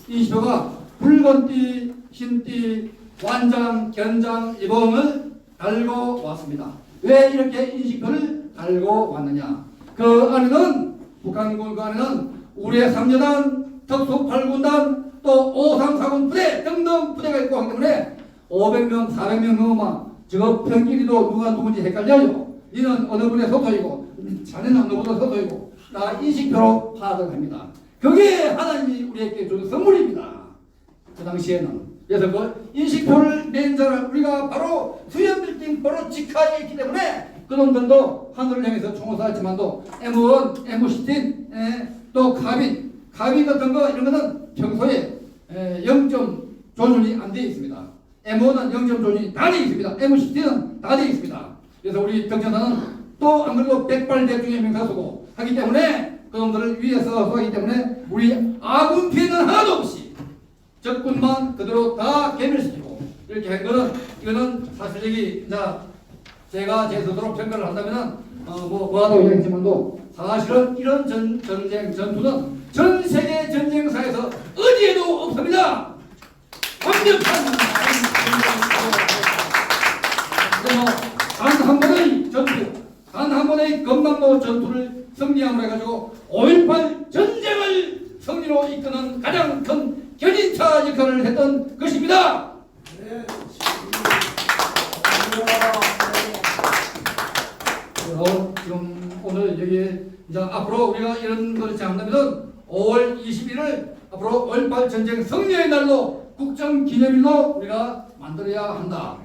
[SPEAKER 4] 인식표가 붉은 띠, 흰 띠, 완장, 견장, 이봉을 달고 왔습니다. 왜 이렇게 인식표를 달고 왔느냐? 그 안에는 북한군 그 안에는 우리의 3여단, 특수 8군단, 또 534군 부대 등등 부대가 있고 하기 때문에 500명, 400명 넘어만 저 평길이도 누가 누군지 헷갈려요. 이는 어느 분의 소속이고 자네는 어느 분의 소속이고 다 인식표로 파악을 합니다. 그게 하나님이 우리에게 준 선물입니다. 그 당시에는. 그래서 그 인식표를 낸 자를 우리가 바로 수염빌딩 바로 직하에 있기 때문에 그놈들도 하늘을 향해서 총을 쐈지만도 M1, M15, 또 카빈 같은 거 이런 거는 평소에 0점 조준이 안 되어 있습니다. M1은 0점 조준이 다 되어 있습니다. M15는 다 되어 있습니다. 그래서 우리 경찰관은 또 안 그래도 백발백중의 명사수고 하기 때문에 그놈들을 위해서 하기 때문에 우리 아군 피해는 하나도 없이 적군만 그대로 다 괴멸시키고 이렇게 한 거는 이거는 사실적이 제가 제 스스로 평가를 한다면은 뭐하다고 얘기했지만도 사실은 이런 전투는 전 세계 전쟁사에서 어디에도 없습니다. 완벽한 단 한 번의 전투, 단 한 번의 건강로 전투를 승리함으로 해가지고 5.18 전쟁을 승리로 이끄는 가장 큰 견인차 역할을 했던 것입니다. 지금 오늘 여기에 이제 앞으로 우리가 이런 것을 한다면 5월 21일 앞으로 5.18 전쟁 승리의 날로 국정기념일로 우리가 만들어야 한다.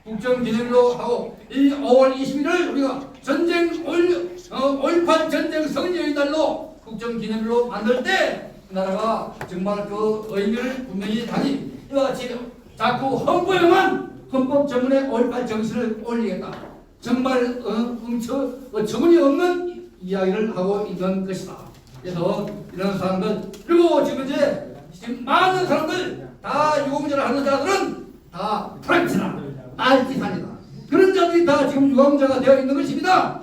[SPEAKER 4] 국정기념일로 하고 이 5월 21일 우리가 5.18 전쟁 승리의 날로 국정기념일로 만들 때 나라가 정말 그 의미를 분명히 다니 이와 같이 자꾸 헌법에만 헌법 전문에 5.18 정신을 올리겠다. 정말 어처구니 없는 이야기를 하고 있는 것이다. 그래서 이런 사람들 그리고 지금 많은 사람들 다 유공자를 하는 자들은 다 프랑스나 알티산이다. 그런 자들이 다 지금 유공자가 되어 있는 것입니다.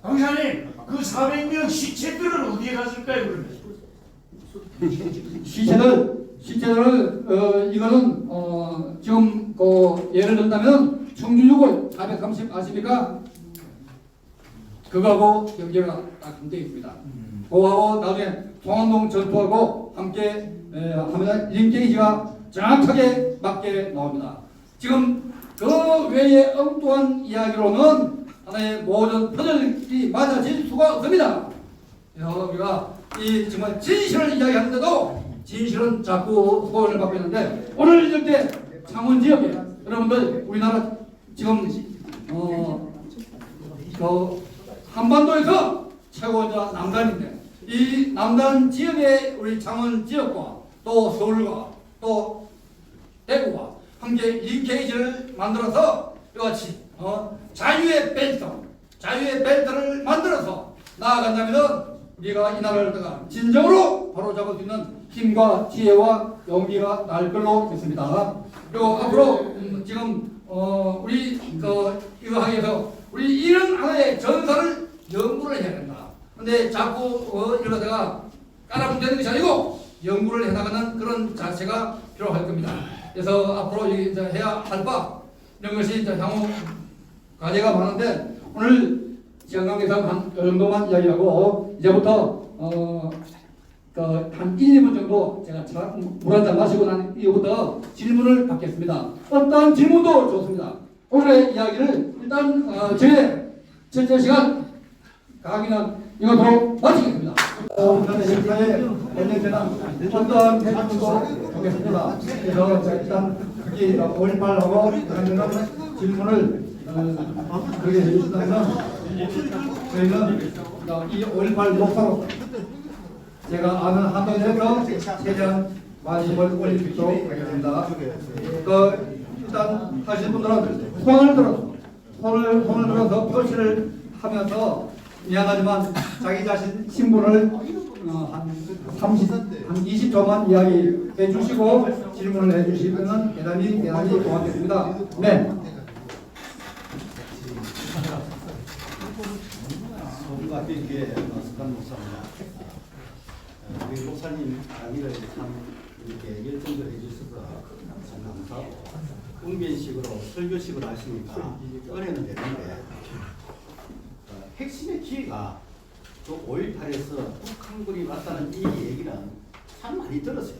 [SPEAKER 5] 강사님, 그 400명 시체들은 어디에 갔을까요? 그러면?
[SPEAKER 4] 시체들을 이거는 지금 예를 든다면 청주유골 430 아십니까? 그거하고 연계가 딱 되어 있습니다. 그거하고 나중에 송암동 전투하고 함께 하면 링케이지가 정확하게 맞게 나옵니다. 지금 그 외에 엉뚱한 이야기로는 하나의 모든 퍼즐이 맞아질 수가 없습니다. 그래서 우리가 이 정말 진실을 이야기하는데도 진실은 자꾸 소원을 받고 있는데 오늘 이렇게 창원 지역에 여러분들 우리나라 지금 한반도에서 최고자 남단인데 이 남단 지역에 우리 창원 지역과 또 서울과 또 대구와 함께 링케이지를 만들어서 이같이 자유의 벨트를 만들어서 나아간다면 우리가 이 나라를 진정으로 바로잡을 수 있는 힘과 지혜와 용기가 날 걸로 믿습니다. 그리고 앞으로 지금 우리 의학에서 우리 이런 하나의 전사를 연구를 해야 된다. 근데 자꾸 이러다가 깔아붙는 것이 아니고 연구를 해나가는 그런 자세가 필요할 겁니다. 그래서 앞으로 이제 해야 할 바 이런 것이 이제 향후 과제가 많은데 오늘 시간관계상 한 이 정도만 이야기하고 이제부터 한 1, 2분 정도 제가 물 한 잔 마시고 난 이후부터 질문을 받겠습니다. 어떤 질문도 좋습니다. 오늘의 이야기를 일단 제 첫째 시간 강의는 이것으로 마치겠습니다. 현재까지 어떤 질문도 좋겠습니다. 그래서 일단 여기 5.18하고 관련된 질문을 그렇게 해주신다면 저희는 이 5.18 목사로 제가 아는 한도 내에서 최대한 관심을 올릴 수 있도록 하겠습니다. 일단 하실 분들은 손을 들어서 표시를 하면서 미안하지만 자기 자신 신분을 한 20초만 이야기해 주시고 질문을 해 주시면 대단히 고맙겠습니다. 네.
[SPEAKER 7] 소금과 함께 스탄 목사입니다. 우리 목사님 강의를 참 이렇게 열정을 해주셔서 참 감사하고 웅변식으로 설교식으로 하시니까 은혜는 되는데 핵심의 기회가 그 5.18에서 북한군이 왔다는 이 얘기는 참 많이 들었어요.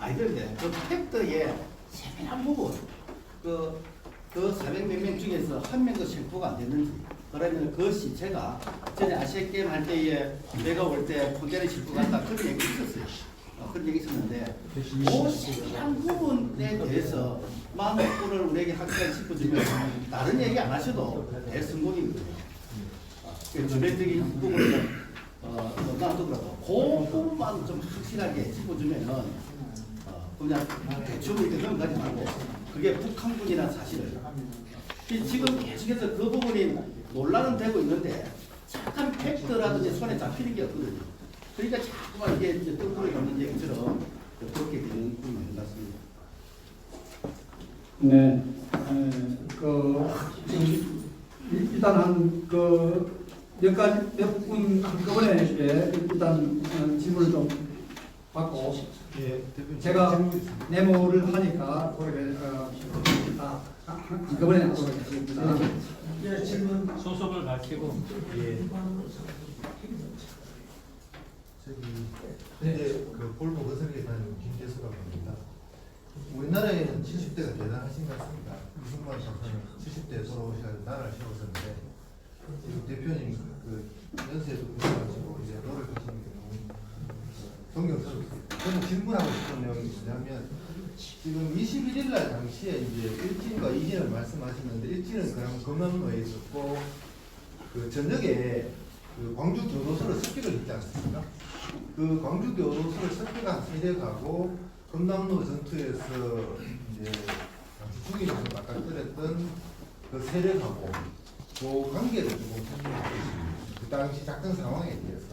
[SPEAKER 7] 많이 들었는데 그 팩트의 세밀한 부분 그 400몇 명 중에서 한 명도 실토가 안 됐는지 그러면 그 시체가 전에 아시아게임 할 때에 내가 올 때 콘테이너 싣고 갔다 그런 얘기 있었어요. 그런 얘기 있었는데 그 세밀한 부분에 대해서 마음을 우리에게 확실하게 짚어주면 다른 얘기 안 하셔도 대성공이거든요. 전례적인 부분을 놔두더라도 그 부분만 좀 확실하게 짚어주면은 그냥 대충 이렇게 넘어가지 말고 그게 북한군이라는 사실을 지금 계속해서 그 부분이 논란은 되고 있는데 잠깐 팩트라든지 손에 잡히는 게 없거든요. 그러니까 자꾸만 이게 이제 뜬구리 잡는 얘기처럼 그렇게 되는 부분이 있는 것 같습니다.
[SPEAKER 4] 네. 일단 몇 분 한꺼번에 일단 질문을 좀 받고 제가 메모를 하니까 한꺼번에 하도록 하겠습니다.
[SPEAKER 1] 질문 소속을 밝히고.
[SPEAKER 8] 그 볼모 거슬리게 다니는 김재수라고 합니다. 우리나라에는 70대가 대단하신 것 같습니다. 이승만 장관은 70대에 돌아오셔서 나라를 세우셨는데 지금 대표님 그 연세도 있어가지고 이제 노력하시는 게 너무 존경스럽습니다. 저는 질문하고 싶은 내용이 뭐냐면 지금 21일 날 당시에 이제 일진과 이진을 말씀하시는데 일진은 그냥 검남로에 있었고 그 저녁에 그 광주 교도소를 습격을 했지 않습니까? 그 광주 교도소를 습격한 세력하고 검남로 전투에서 이제 죽이면서 맞닥뜨렸던 그 세력하고 그 관계를 조금 설명해 주시죠. 그 당시 작전 상황에 대해서.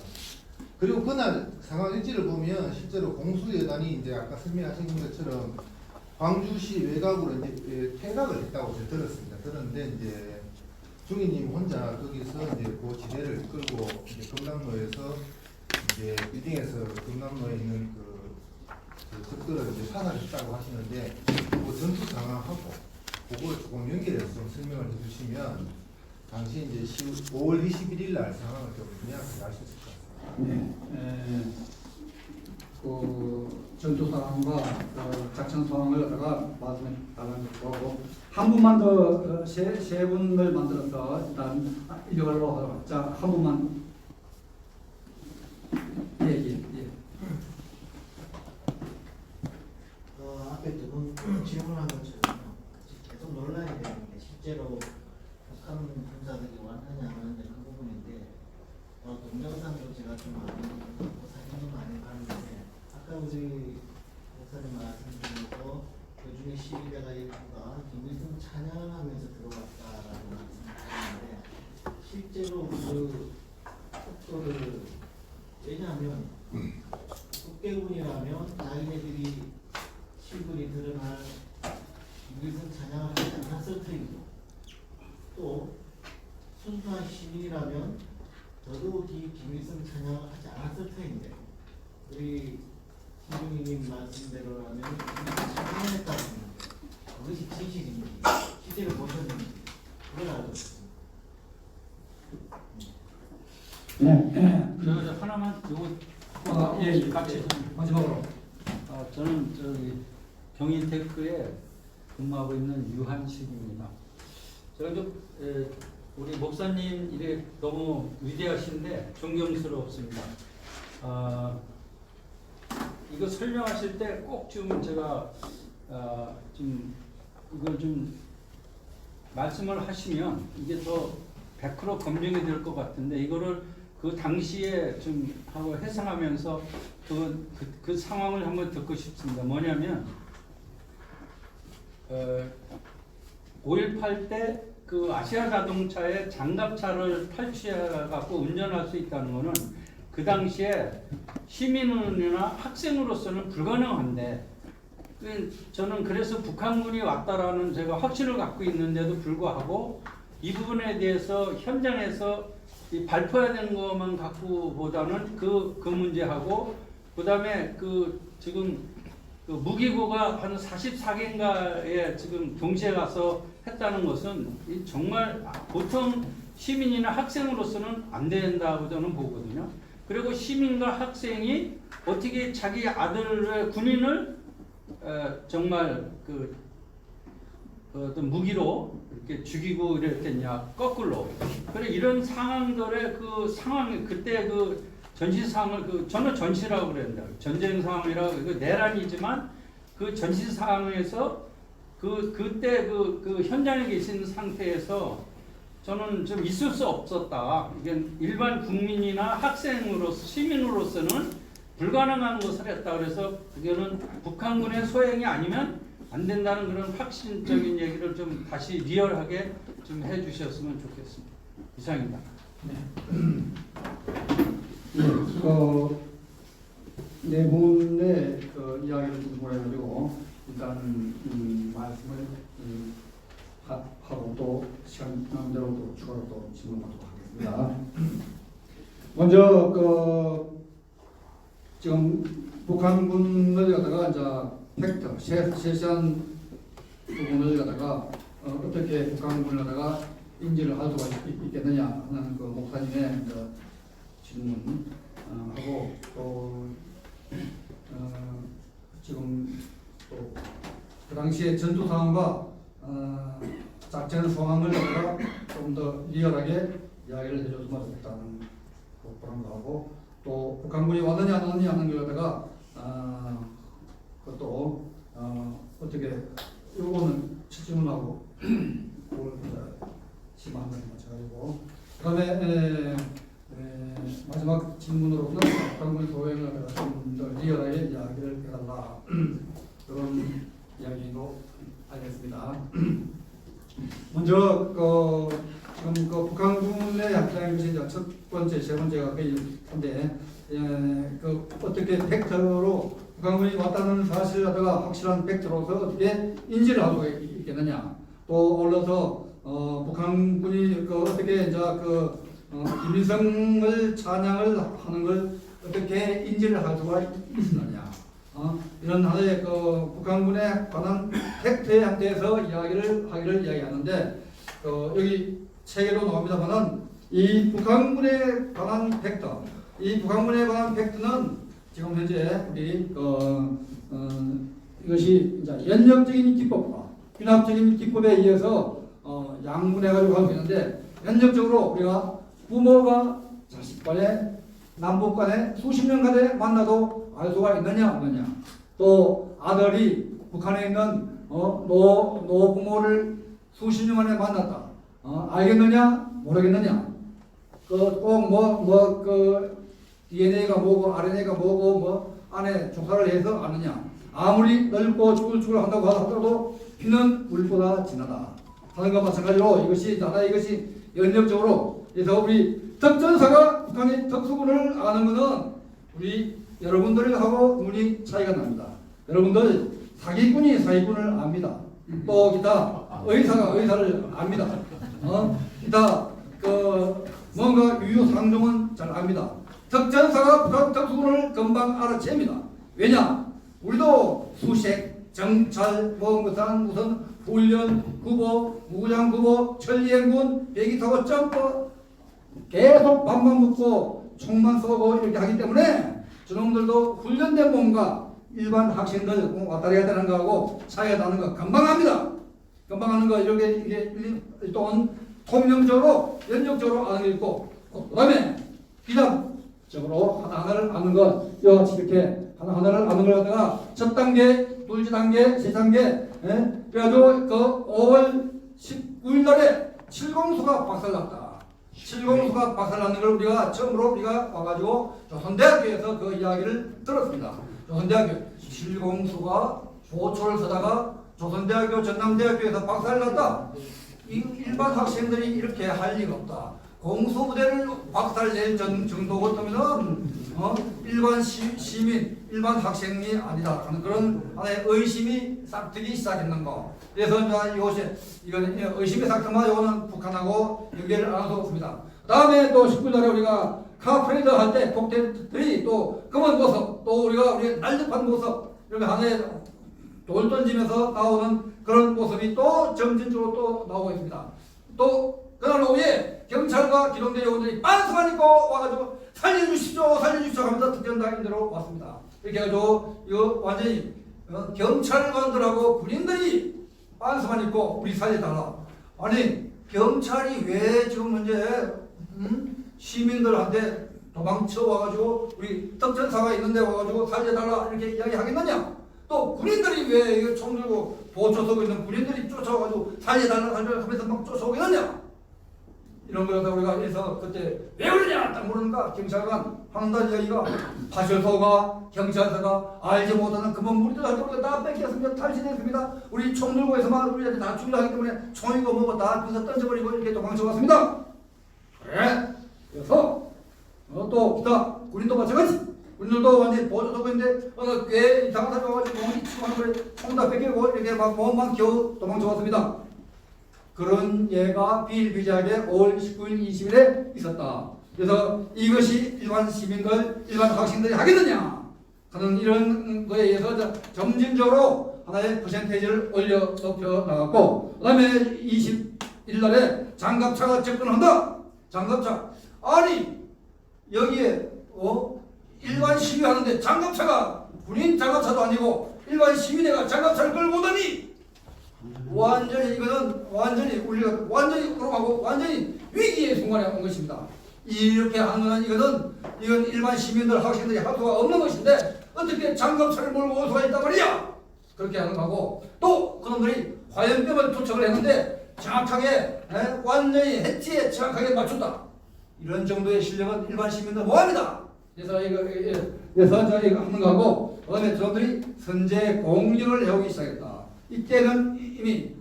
[SPEAKER 8] 그리고 그날 상황 일지를 보면 실제로 공수여단이 이제 아까 설명하신 것처럼 광주시 외곽으로 이제 퇴각을 했다고 제가 들었습니다. 들었는데 이제 중위님 혼자 거기서 이제 그 지대를 끌고 이제 금남로에서 이제 빌딩에서 금남로에 있는 그 적들을 이제 사살했다고 하시는데 그 전투 상황하고 그걸 조금 연결해서 좀 설명을 해주시면 당시 이제 5월 21일 날 상황을 좀 명확하게 알 수 있을 것 같습니다.
[SPEAKER 4] 네. 그 전투 상황과 작전 상황을 갖다가 말씀해 달라는 거고 한 분만 더 세 분을 만들어서 일단 이걸로 하도록. 자, 한 분만. 예.
[SPEAKER 9] 앞에 두 분 질문한 것처럼 계속 논란이 되는 게 실제로 북한 군사들이 왔느냐 안 왔느냐 그 부분인데 동영상도 제가 좀 많이 보고 사진도 많이 봤는데 아까 우리 목사님 말씀드린 그 중에 12대가 일부가 김일성 찬양하면서 들어왔다라고 말씀하셨는데 실제로 그 속도를 왜냐하면 국대군이라면 자기네들이 실물이 드러날 김일성 찬양을 하지 않았을 터이고 또 순수한 시민이라면 더더욱이 김일성 찬양을 하지 않았을 터인데 우리 김종희님 말씀대로라면 찬양했다고 합니다. 그것이 진실인지 시대를 보셨는지 그걸 알고 싶습니다.
[SPEAKER 1] 네. 저 하나만 요거
[SPEAKER 4] 예.
[SPEAKER 1] 같이
[SPEAKER 4] 마지막으로.
[SPEAKER 1] 저는 저기 경인테크에 근무하고 있는 유한식입니다. 제가 좀 우리 목사님 일에 너무 위대하신데 존경스럽습니다. 이거 설명하실 때 꼭 좀 제가 좀 이걸 좀 말씀을 하시면 이게 더 100% 검증이 될 것 같은데 이거를 그 당시에 좀 하고 해석하면서 그 상황을 한번 듣고 싶습니다. 뭐냐면
[SPEAKER 10] 5.18 때 그 아시아 자동차의 장갑차를 탈취해갖고 운전할 수 있다는 것은 그 당시에 시민이나 학생으로서는 불가능한데, 저는 그래서 북한군이 왔다라는 제가 확신을 갖고 있는데도 불구하고 이 부분에 대해서 현장에서 이 발표해야 되는 것만 갖고 보다는 그 문제하고, 그 다음에 지금 그 무기고가 한 44개인가에 지금 동시에 가서 했다는 것은 정말 보통 시민이나 학생으로서는 안 된다고 저는 보거든요. 그리고 시민과 학생이 어떻게 자기 아들의 군인을 정말 그 어떤 무기로 이렇게 죽이고 이랬겠냐, 거꾸로. 그래 이런 상황들의 그 상황, 그때 그 전시 상황을 저는 전시라고 그랬는데, 전쟁 상황이라고, 내란이지만 그 전시 상황에서 그때 그 현장에 계신 상태에서 저는 좀 있을 수 없었다. 이게 일반 국민이나 학생으로서, 시민으로서는 불가능한 것을 했다. 그래서 그거는 북한군의 소행이 아니면 안 된다는 그런 확신적인 얘기를 좀 다시 리얼하게 좀 해주셨으면 좋겠습니다. 이상입니다.
[SPEAKER 4] 네 분의 그 이야기를 듣고 해가지고 일단 말씀을 하고 또 시간 남대로 또 추가로 또 질문하도록 하겠습니다. 먼저 지금 북한군을 갖다가 이제 팩트 세세한 부분을 갖다가 어떻게 북한군을 갖다가 인지를 할 수가 있겠느냐 하는 그 목사님의 질문 하고 또 지금 또 그 당시에 전투 상황과 작전 상황을 갖다가 좀 더 리얼하게 이야기를 해줬으면 좋겠다는 그런 거하고, 또 북한군이 왔느냐 안 왔느냐 하는 걸 갖다가 그것도 어떻게 요거는 질문하고 그걸 심한 걸 마찬가지고, 그다음에 마지막 질문으로는 북한군 소행을 갖다가 좀 더 리얼하게 이야기를 해달라 그런 이야기도 알겠습니다. 먼저 지금 북한군의 입장이 이제 첫 번째, 세 번째가 한데 어떻게 팩트로 북한군이 왔다는 사실을 갖다가 확실한 팩트로서 어떻게 인지를 하고 있겠느냐, 또 올라서 북한군이 어떻게 이제 김일성을 찬양을 하는 걸 어떻게 인지를 할 수가 있느냐, 이런 하나의 북한군에 관한 팩트에 대해서 이야기를 하기를 이야기하는데, 여기 책에도 나옵니다만은 이 북한군에 관한 팩트, 이 북한군에 관한 팩트는 지금 현재 우리 이것이 이제 연역적인 기법과 균합적인 기법에 의해서 양분해가지고 하고 있는데, 연역적으로 우리가 부모가 자식 간에 남북 간에 수십 년간에 만나도 알 수가 있느냐 없느냐, 또 아들이 북한에 있는 노부모를 수십 년 만에 만났다, 알겠느냐 모르겠느냐, 꼭 DNA가 뭐고 RNA가 뭐고 안에 조사를 해서 아느냐, 아무리 넓고 죽을 한다고 하더라도 피는 물보다 진하다 하는 것과 마찬가지로 이것이 연역적으로, 그래서 우리 특전사가 북한의 특수군을 아는 것은 우리 여러분들하고 눈이 차이가 납니다. 여러분들 사기꾼을 압니다. 또 기타 의사가 의사를 압니다. 기타 뭔가 유효상종은 잘 압니다. 특전사가 북한 특수군을 금방 알아챕니다. 왜냐? 우리도 수색, 정찰, 무슨 훈련, 구보, 무장 구보, 천리행군, 배기 타고 점프 계속 밥만 먹고 총만 쏘고 이렇게 하기 때문에 저놈들도 훈련된 몸과 일반 학생들 왔다 갔다 하는 거하고 차이가 나는 거 금방 합니다. 금방 하는 거 이게 또한 통념적으로 연역적으로 아는 게 있고, 그 다음에 비담적으로 하나하나를 아는 것, 이렇게 하나하나를 아는 걸 갖다가 첫 단계, 둘째 단계, 세 단계, 그래가지고 5월 19일 날에 칠공수가 박살났다. 칠공수가 박살났는 걸 우리가 처음으로 와가지고 조선대학교에서 그 이야기를 들었습니다. 조선대학교 칠공수가 조초를 서다가 조선대학교, 전남대학교에서 박사를 났다. 이 일반 학생들이 이렇게 할 리가 없다. 공소부대를 박살 낼 정도였다면은 일반 시민, 일반 학생이 아니다 하는 그런 하나의 의심이 싹트기 시작했는 거. 그래서 이제 이것이 이거는 의심의 싹트만 이거는 북한하고 연결을 안 할 수 없습니다. 다음에 또 19년에 우리가 카프레이드 할 때 폭대들이 또 검은 모습, 또 우리가 날렵한 모습 이렇게 하나의 돌 던지면서 나오는 그런 모습이 또 점진적으로 또 나오고 있습니다. 또 그날 오후에 경찰과 기동대 요원들이 빤스만 입고 와가지고 살려주십시오 하면서 특전단인대로 왔습니다. 이렇게 해가지고 이거 완전히 경찰관들하고 군인들이 빤스만 입고 우리 살려달라. 아니 경찰이 왜 지금 현재 시민들한테 도망쳐 와가지고 우리 특전사가 있는데 와가지고 살려달라 이렇게 이야기하겠느냐? 또 군인들이 왜 이거 총 들고 보초 서고 있는 군인들이 쫓아와가지고 살려달라 하면서 막 쫓아오겠느냐? 이런 걸 갖다 우리가 해서 그때 왜 그러냐 딱 물으니까 경찰관 하는다는 이야기가 파출소가 경찰서가 알지 못하는 그만 무리들한테 우리가 다 뺏겼습니다. 탈취됐습니다. 우리 총 들고 해서만 우리한테 다 죽이려 하기 때문에 총이고 뭐고 다 그래서 던져버리고 이렇게 도망쳐 왔습니다. 그래 그래서 또 기타 군인도 마찬가지 군인들도 완전히 보조 서고 있는데 꽤 이상한 사람이 와가지고 몸이 치고 하는 거에 총 다 뺏기고 이렇게 막 몸만 겨우 도망쳐 왔습니다. 그런 예가 비일비재하게 5월 19일 20일에 있었다. 그래서 이것이 일반 시민들, 일반 학생들이 하겠느냐 하는 이런 거에 의해서 점진적으로 하나의 퍼센테이지를 올려 높여 나갔고, 그 다음에 20일 날에 장갑차가 접근한다. 장갑차. 아니 여기에 일반 시위하는데 장갑차가 군인 장갑차도 아니고 일반 시민회가 장갑차를 끌고 오다니 완전히 이거는 완전히 우리가 완전히 그러고 완전히 위기의 순간에 온 것입니다. 이렇게 하는 이건 일반 시민들 학생들이 할 수가 없는 것인데 어떻게 장갑차를 몰고 올 수가 있단 말이야. 그렇게 하는 거고 또 그놈들이 화염병을 투척을 했는데 정확하게 완전히 해치에 정확하게 맞췄다. 이런 정도의 실력은 일반 시민들 뭐합니다. 그래서 이거 하는 거하고 그다음에 저들이 선제 공격을 해오기 시작했다. 이때는 이미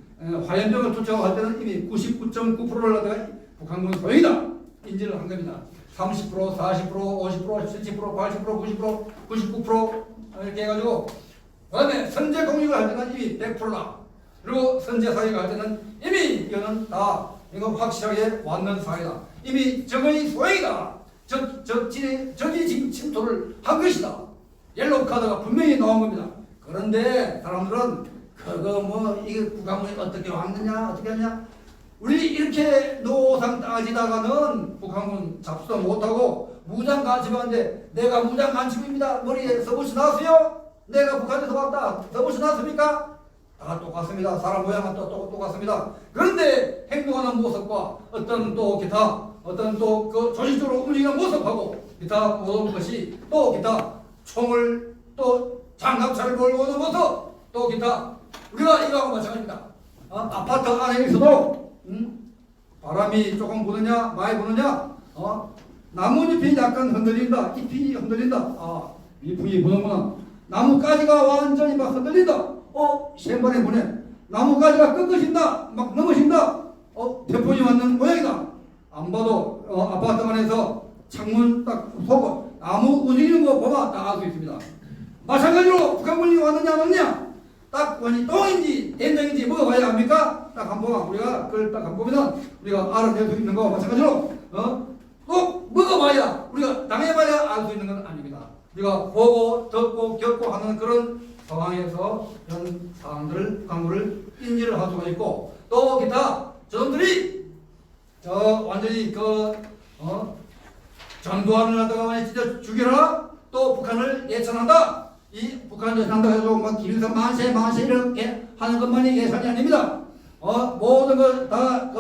[SPEAKER 4] 화염병을 투척할 때는 이미 99.9%를 갖다가 북한군 소용이다 인지를 한 겁니다. 30%, 40%, 50%, 70%, 80%, 90%, 99% 이렇게 해가지고 그다음에 선제 공격을 할 때는 이미 100%다. 그리고 선제 사격을 할 때는 이미 이거는 다 이거 확실하게 왔는 사회다. 이미 적의 소용이다. 적이 지금 침투를 한 것이다. 옐로우 카드가 분명히 나온 겁니다. 그런데 사람들은 그거 뭐 이게 북한군이 어떻게 왔느냐 어떻게 하냐 우리 이렇게 노상 따지다가는 북한군 잡수도 못하고 무장 간첩하는데 내가 무장 간첩입니다. 머리에 서부시 나왔어요? 내가 북한에서 왔다. 서부시 나왔습니까? 다 똑같습니다. 사람 모양은 또 똑같습니다. 그런데 행동하는 모습과 어떤 또 기타 어떤 또 그 조직적으로 움직이는 모습하고 기타 모든 것이 또 기타 총을 또 장갑차를 몰고 오는 모습 또 기타 우리가 이거하고 마찬가지입니다. 아파트 안에 있어도 바람이 조금 부느냐 많이 부느냐 나뭇잎이 약간 흔들린다. 잎이 흔들린다. 잎이 부는구나. 나뭇가지가 완전히 막 흔들린다. 쇳번에 부네. 나뭇가지가 꺾어진다. 막 넘어진다. 태풍이 왔는 모양이다. 안 봐도 아파트 안에서 창문 딱 보고 나무 움직이는 거 보면 딱 알 수 있습니다. 마찬가지로 북한군이 왔느냐 안 왔느냐 딱 보니 똥인지 된장인지 먹어봐야 합니까? 딱 한 번만 우리가 그걸 딱 한 보면은 우리가 알아낼 수 있는 거 마찬가지로 꼭 먹어봐야 우리가 당해봐야 알 수 있는 건 아닙니다. 우리가 보고 듣고 겪고 하는 그런 상황에서 이런 사항들을 강구를 인지를 할 수가 있고 또 기타 저놈들이 완전히 전두환을 하다가 진짜 죽여라 또 북한을 예찬한다. 이 북한을 예찬한다 해서 막 길에서 만세 이렇게 하는 것만이 예산이 아닙니다. 모든 걸 다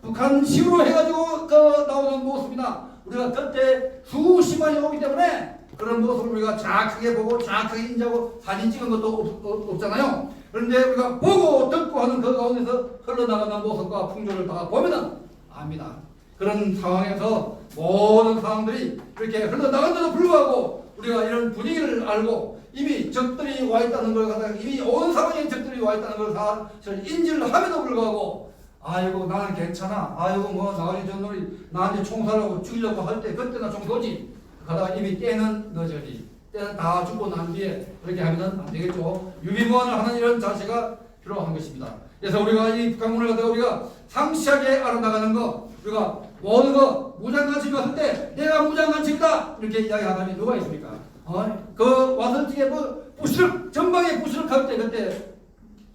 [SPEAKER 4] 북한식으로 해가지고 나오는 모습이나 우리가 그때 수십만이 오기 때문에 그런 모습을 우리가 정확하게 보고 정확하게 인지하고 사진 찍은 것도 없잖아요. 그런데 우리가 보고 듣고 하는 그 가운데서 흘러나가는 모습과 풍조를 다 보면은 압니다. 그런 상황에서 모든 상황들이 이렇게 흘러나간데도 불구하고 우리가 이런 분위기를 알고 이미 적들이 와 있다는 걸 갖다가 이미 온 상황에 적들이 와 있다는 걸 사실 인지를 함에도 불구하고 아이고 나는 괜찮아. 아이고 뭐 나가리 전놀이 나한테 총살하고 죽이려고 할 때 그때나 좀 도지. 가다가 이미 때는 늦으리. 때는 다 죽고 난 뒤에 그렇게 하면은 안 되겠죠. 유비무환을 하는 이런 자세가 필요한 것입니다. 그래서 우리가 이 북한군을 갖다가 우리가 상시하게 알아나가는 거, 우리가 모든 거 무장관측 갔을 때 내가 무장관측이다 이렇게 이야기하는 사람이 누가 있습니까? 그 와서 뒤에 뭐 부스럭 전방에 부스럭 할 때 그때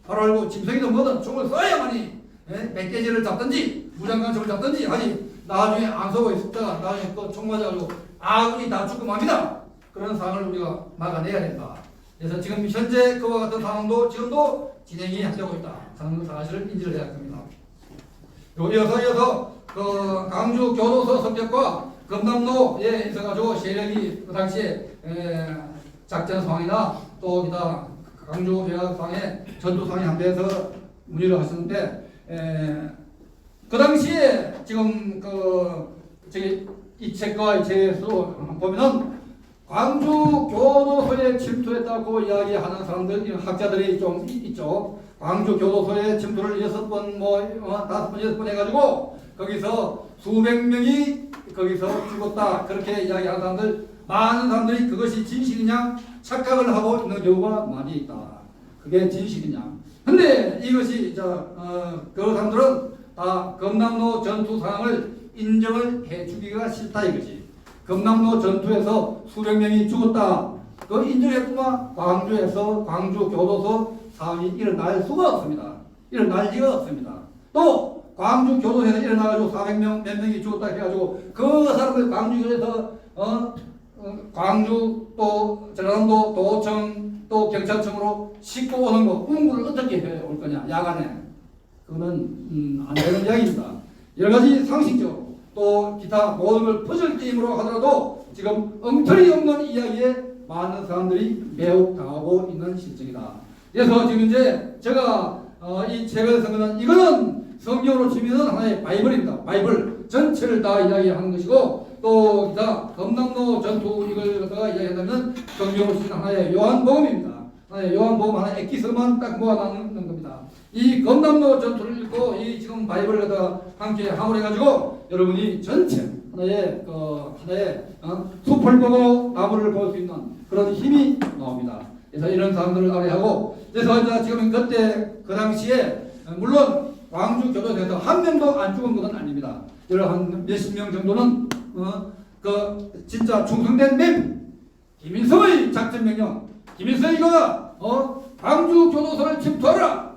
[SPEAKER 4] 바로 알고 짐승이든 뭐든 총을 쏴야만이 멧돼지를 잡든지 무장관측을 잡든지 하지 나중에 안 쏘고 있었다가 나중에 또 총 맞아가지고 아군이 다 죽고 맙니다. 그런 상황을 우리가 막아내야 된다. 그래서 지금 현재 그와 같은 상황도 지금도 진행이 되고 있다. 하는 사실을 인지를 해야 됩니다. 이어서 그 강주 교도소 성격과 금남로에 있어가지고 세력이 그 당시에 작전 상황이나 또 기타 강주 배학 상황에 전투 상황에 함대해서 문의를 하셨는데 그 당시에 지금 이 책과 이 책에서 보면은 광주 교도소에 침투했다고 이야기하는 사람들, 학자들이 좀 있죠. 광주 교도소에 침투를 6번, 5번, 6번 해가지고 거기서 수백 명이 거기서 죽었다. 그렇게 이야기하는 사람들, 많은 사람들이 그것이 진실이냐 착각을 하고 있는 경우가 많이 있다. 그게 진실이냐. 근데 이것이 그 사람들은 다 금남로 전투 상황을 인정을 해주기가 싫다 이거지. 금남로 전투에서 수백 명이 죽었다. 그 인정했구만. 광주에서 광주 교도소 상황이 일어날 수가 없습니다. 일어날 리가 없습니다. 또 광주 교도소에서 일어나가지고 400명 몇 명이 죽었다 해가지고 그 사람들 광주에서 광주 또 전라남도 도청 또 경찰청으로 싣고 오는 거 운구를 어떻게 해올 거냐 야간에 그거는 안 되는 이야기입니다. 여러 가지 상식적 또 기타 모든 걸 퍼즐 게임으로 하더라도 지금 엉터리 없는 이야기에 많은 사람들이 매우 당하고 있는 실정이다. 그래서 지금 이제 제가 이 책을 쓰면은 이거는 성경으로 치면은 하나의 바이블입니다. 바이블 전체를 다 이야기하는 것이고 또 기타 금남로 전투 이걸 갖다가 이야기한다면 성경으로 치면 하나의 요한복음입니다. 하나의 요한복음 하나의 엑기스만 딱 모아놓는 겁니다. 이 금남로 전투를 읽고 이 지금 바이블을 갖다가 함께 함을해가지고 여러분이 전체 하나의 숲을 보고 나무를 볼 수 있는 그런 힘이 나옵니다. 그래서 이런 사람들을 알아야하고 그래서 이제 지금 그때 그 당시에 물론 광주 교도소에서 한 명도 안 죽은 것은 아닙니다. 여러 한 몇십 명 정도는 그 진짜 충성된 mem김일성의 작전 명령 김일성이가 광주 교도소를 침투하라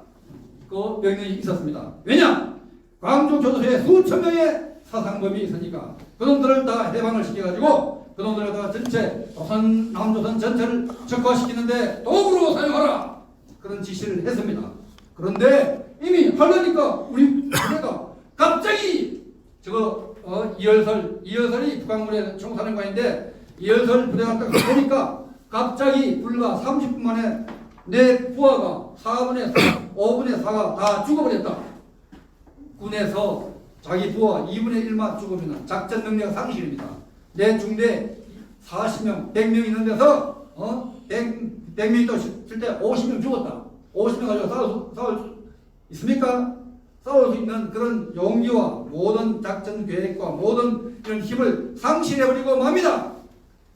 [SPEAKER 4] 그 명령이 있었습니다. 왜냐? 광주 교도소에 수천 명의 사상범이 있으니까 그놈들을 다 해방을 시켜가지고 그놈들을 다 전체 남조선 전체를 적화시키는데 도구로 사용하라 그런 지시를 했습니다. 그런데 이미 하려니까 우리 부대가 갑자기 이열설이 북한군의 총사령관인데 이열설 부대가 딱 보니까 갑자기 불과 30분 만에 내 부하가 4분의 4, 5분의 4가 다 죽어버렸다. 군에서 자기 부하 2분의 1만 죽으면 작전 능력 상실입니다. 내 중대 40명, 100명 있는 데서 100명이 또 있을 때 50명 죽었다. 50명 가지고 싸울 수 있습니까? 싸울 수 있는 그런 용기와 모든 작전 계획과 모든 이런 힘을 상실해버리고 맙니다.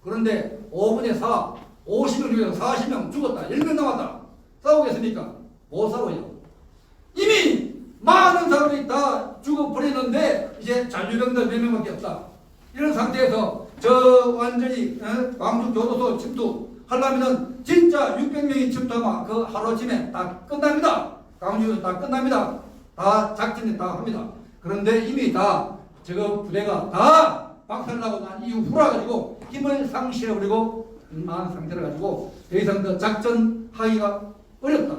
[SPEAKER 4] 그런데 5분의 4, 50명 중에서 40명 죽었다. 1명 남았다. 싸우겠습니까? 못 싸워요. 이미 많은 사람들이 다 죽어버리는데 이제 잔류병들 몇 명밖에 없다. 이런 상태에서 완전히 광주 교도소 침투 하려면은 진짜 600명이 침투하면 그 하루아침에 다 끝납니다. 광주에서 다 끝납니다. 다 작전이 다 합니다. 그런데 이미 다 부대가 다 박살나고 난 이후라 가지고 힘을 상실해버리고 만 상태를 가지고 더 이상 더 작전하기가 어렵다.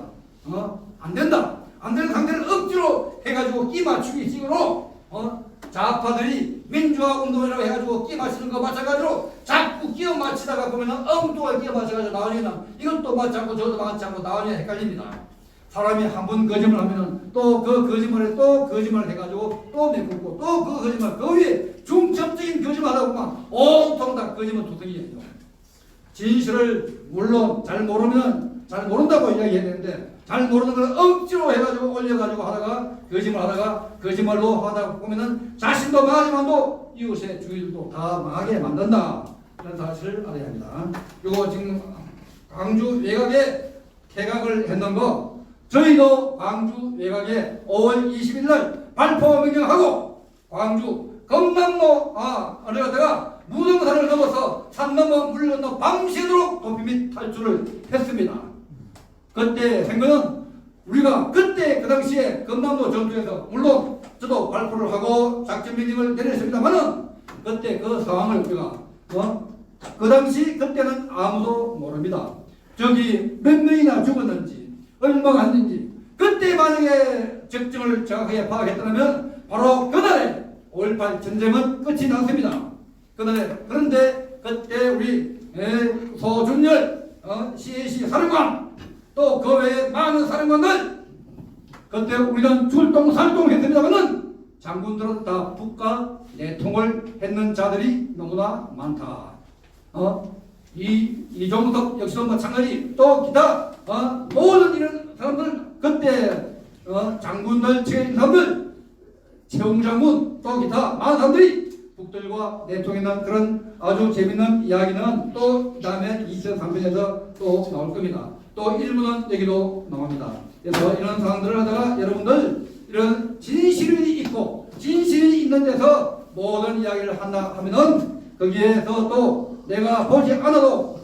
[SPEAKER 4] 안 된다. 안 되는 상태를 억지로 해가지고 끼 맞추기 식으로 좌파들이 민주화 운동이라고 해가지고 끼 맞추는 거 마찬가지로 자꾸 끼어 맞추다가 보면은 엉뚱하게 끼어 맞춰가지고 나중에는 이것도 맞추고 저것도 맞추고 나중에 헷갈립니다. 사람이 한 번 거짓말 하면은 또 그 거짓말에 또 거짓말 해가지고 또 메꾸고 또 그 거짓말 그 위에 중첩적인 거짓말 하다 보면 온통 다 거짓말 투성이에요. 진실을 물론 잘 모르면 잘 모른다고 이야기해야 되는데 잘 모르는 걸 억지로 해가지고 올려가지고 하다가 거짓말로 하다 보면은 자신도 망하지만도 이웃의 주일도 다 망하게 만든다. 이런 사실을 알아야 합니다. 그리고 지금 광주 외곽에 개각을 했는 거 저희도 광주 외곽에 5월 20일 날 발포 명령하고 광주 검남로 어디 갔다가 무등산을 넘어서 산 넘어 물 건너 밤새도록 도피 및 탈출을 했습니다. 그때 생각은 우리가 그때 그 당시에 검남로 전투에서 물론 저도 발포를 하고 작전 명령을 내렸습니다만은 그때 그 상황을 우리가 그 당시 그때는 아무도 모릅니다. 저기 몇 명이나 죽었는지 얼마가 했는지 그때 만약에 적정을 정확하게 파악했다면 바로 그날에 5.18 전쟁은 끝이 났습니다. 그런데 그때 우리 소준열 CAC 사령관 또 그 외에 많은 사령관들 그때 우리는 출동살동했습니다만은 장군들은 다 북과 내통을 했는 자들이 너무나 많다. 이종석 역시도 마찬가지 또 기타 모든 이런 사람들 그때 장군들 측에 사람들 최웅장군 또 기타 많은 사람들이 북들과 내통했는 그런 아주 재밌는 이야기는 또 다음에 2003년에서 또 나올 겁니다. 또 일부는 여기도 나옵니다. 그래서 이런 상황들을 하다가 여러분들 이런 진실이 있고 진실이 있는 데서 모든 이야기를 한다 하면은 거기에서 또 내가 보지 않아도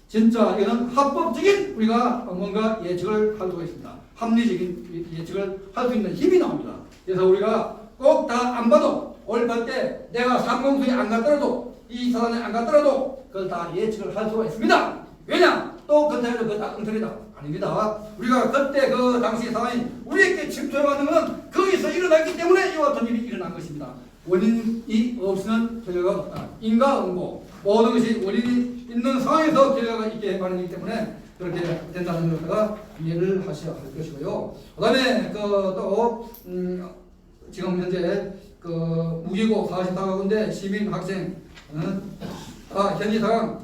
[SPEAKER 4] 진짜 이거는 합법적인 우리가 뭔가 예측을 할 수가 있습니다. 합리적인 예측을 할 수 있는 힘이 나옵니다. 그래서 우리가 꼭 다 안 봐도 5.18 때 내가 삼공수에 안 갔더라도 이 사단에 안 갔더라도 그걸 다 예측을 할 수가 있습니다. 왜냐? 또 그렇다고 해서 그거 다 엉터리다. 아닙니다. 우리가 그때 그 당시 상황이 우리에게 침투해왔는 것은 거기서 일어났기 때문에 이와 같은 일이 일어난 것입니다. 원인이 없으면 결과가 없다. 인과응보 모든 것이 원인이 있는 상황에서 결과가 있게 마련이기 때문에 그렇게 된다는 것을 이해를 하셔야 할 것이고요. 그 다음에 또 지금 현재 무기고 44가구인데 시민 학생 현지 상황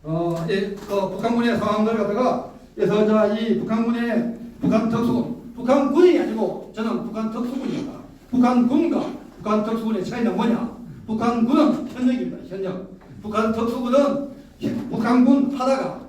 [SPEAKER 4] 북한군의 상황들 갖다가 그래서 이 북한군의 북한 특수군 북한군이 아니고 저는 북한 특수군입니다. 북한군과 북한 특수군의 차이는 뭐냐? 북한군은 현역입니다. 현역. 북한 특수군은 북한군 하다가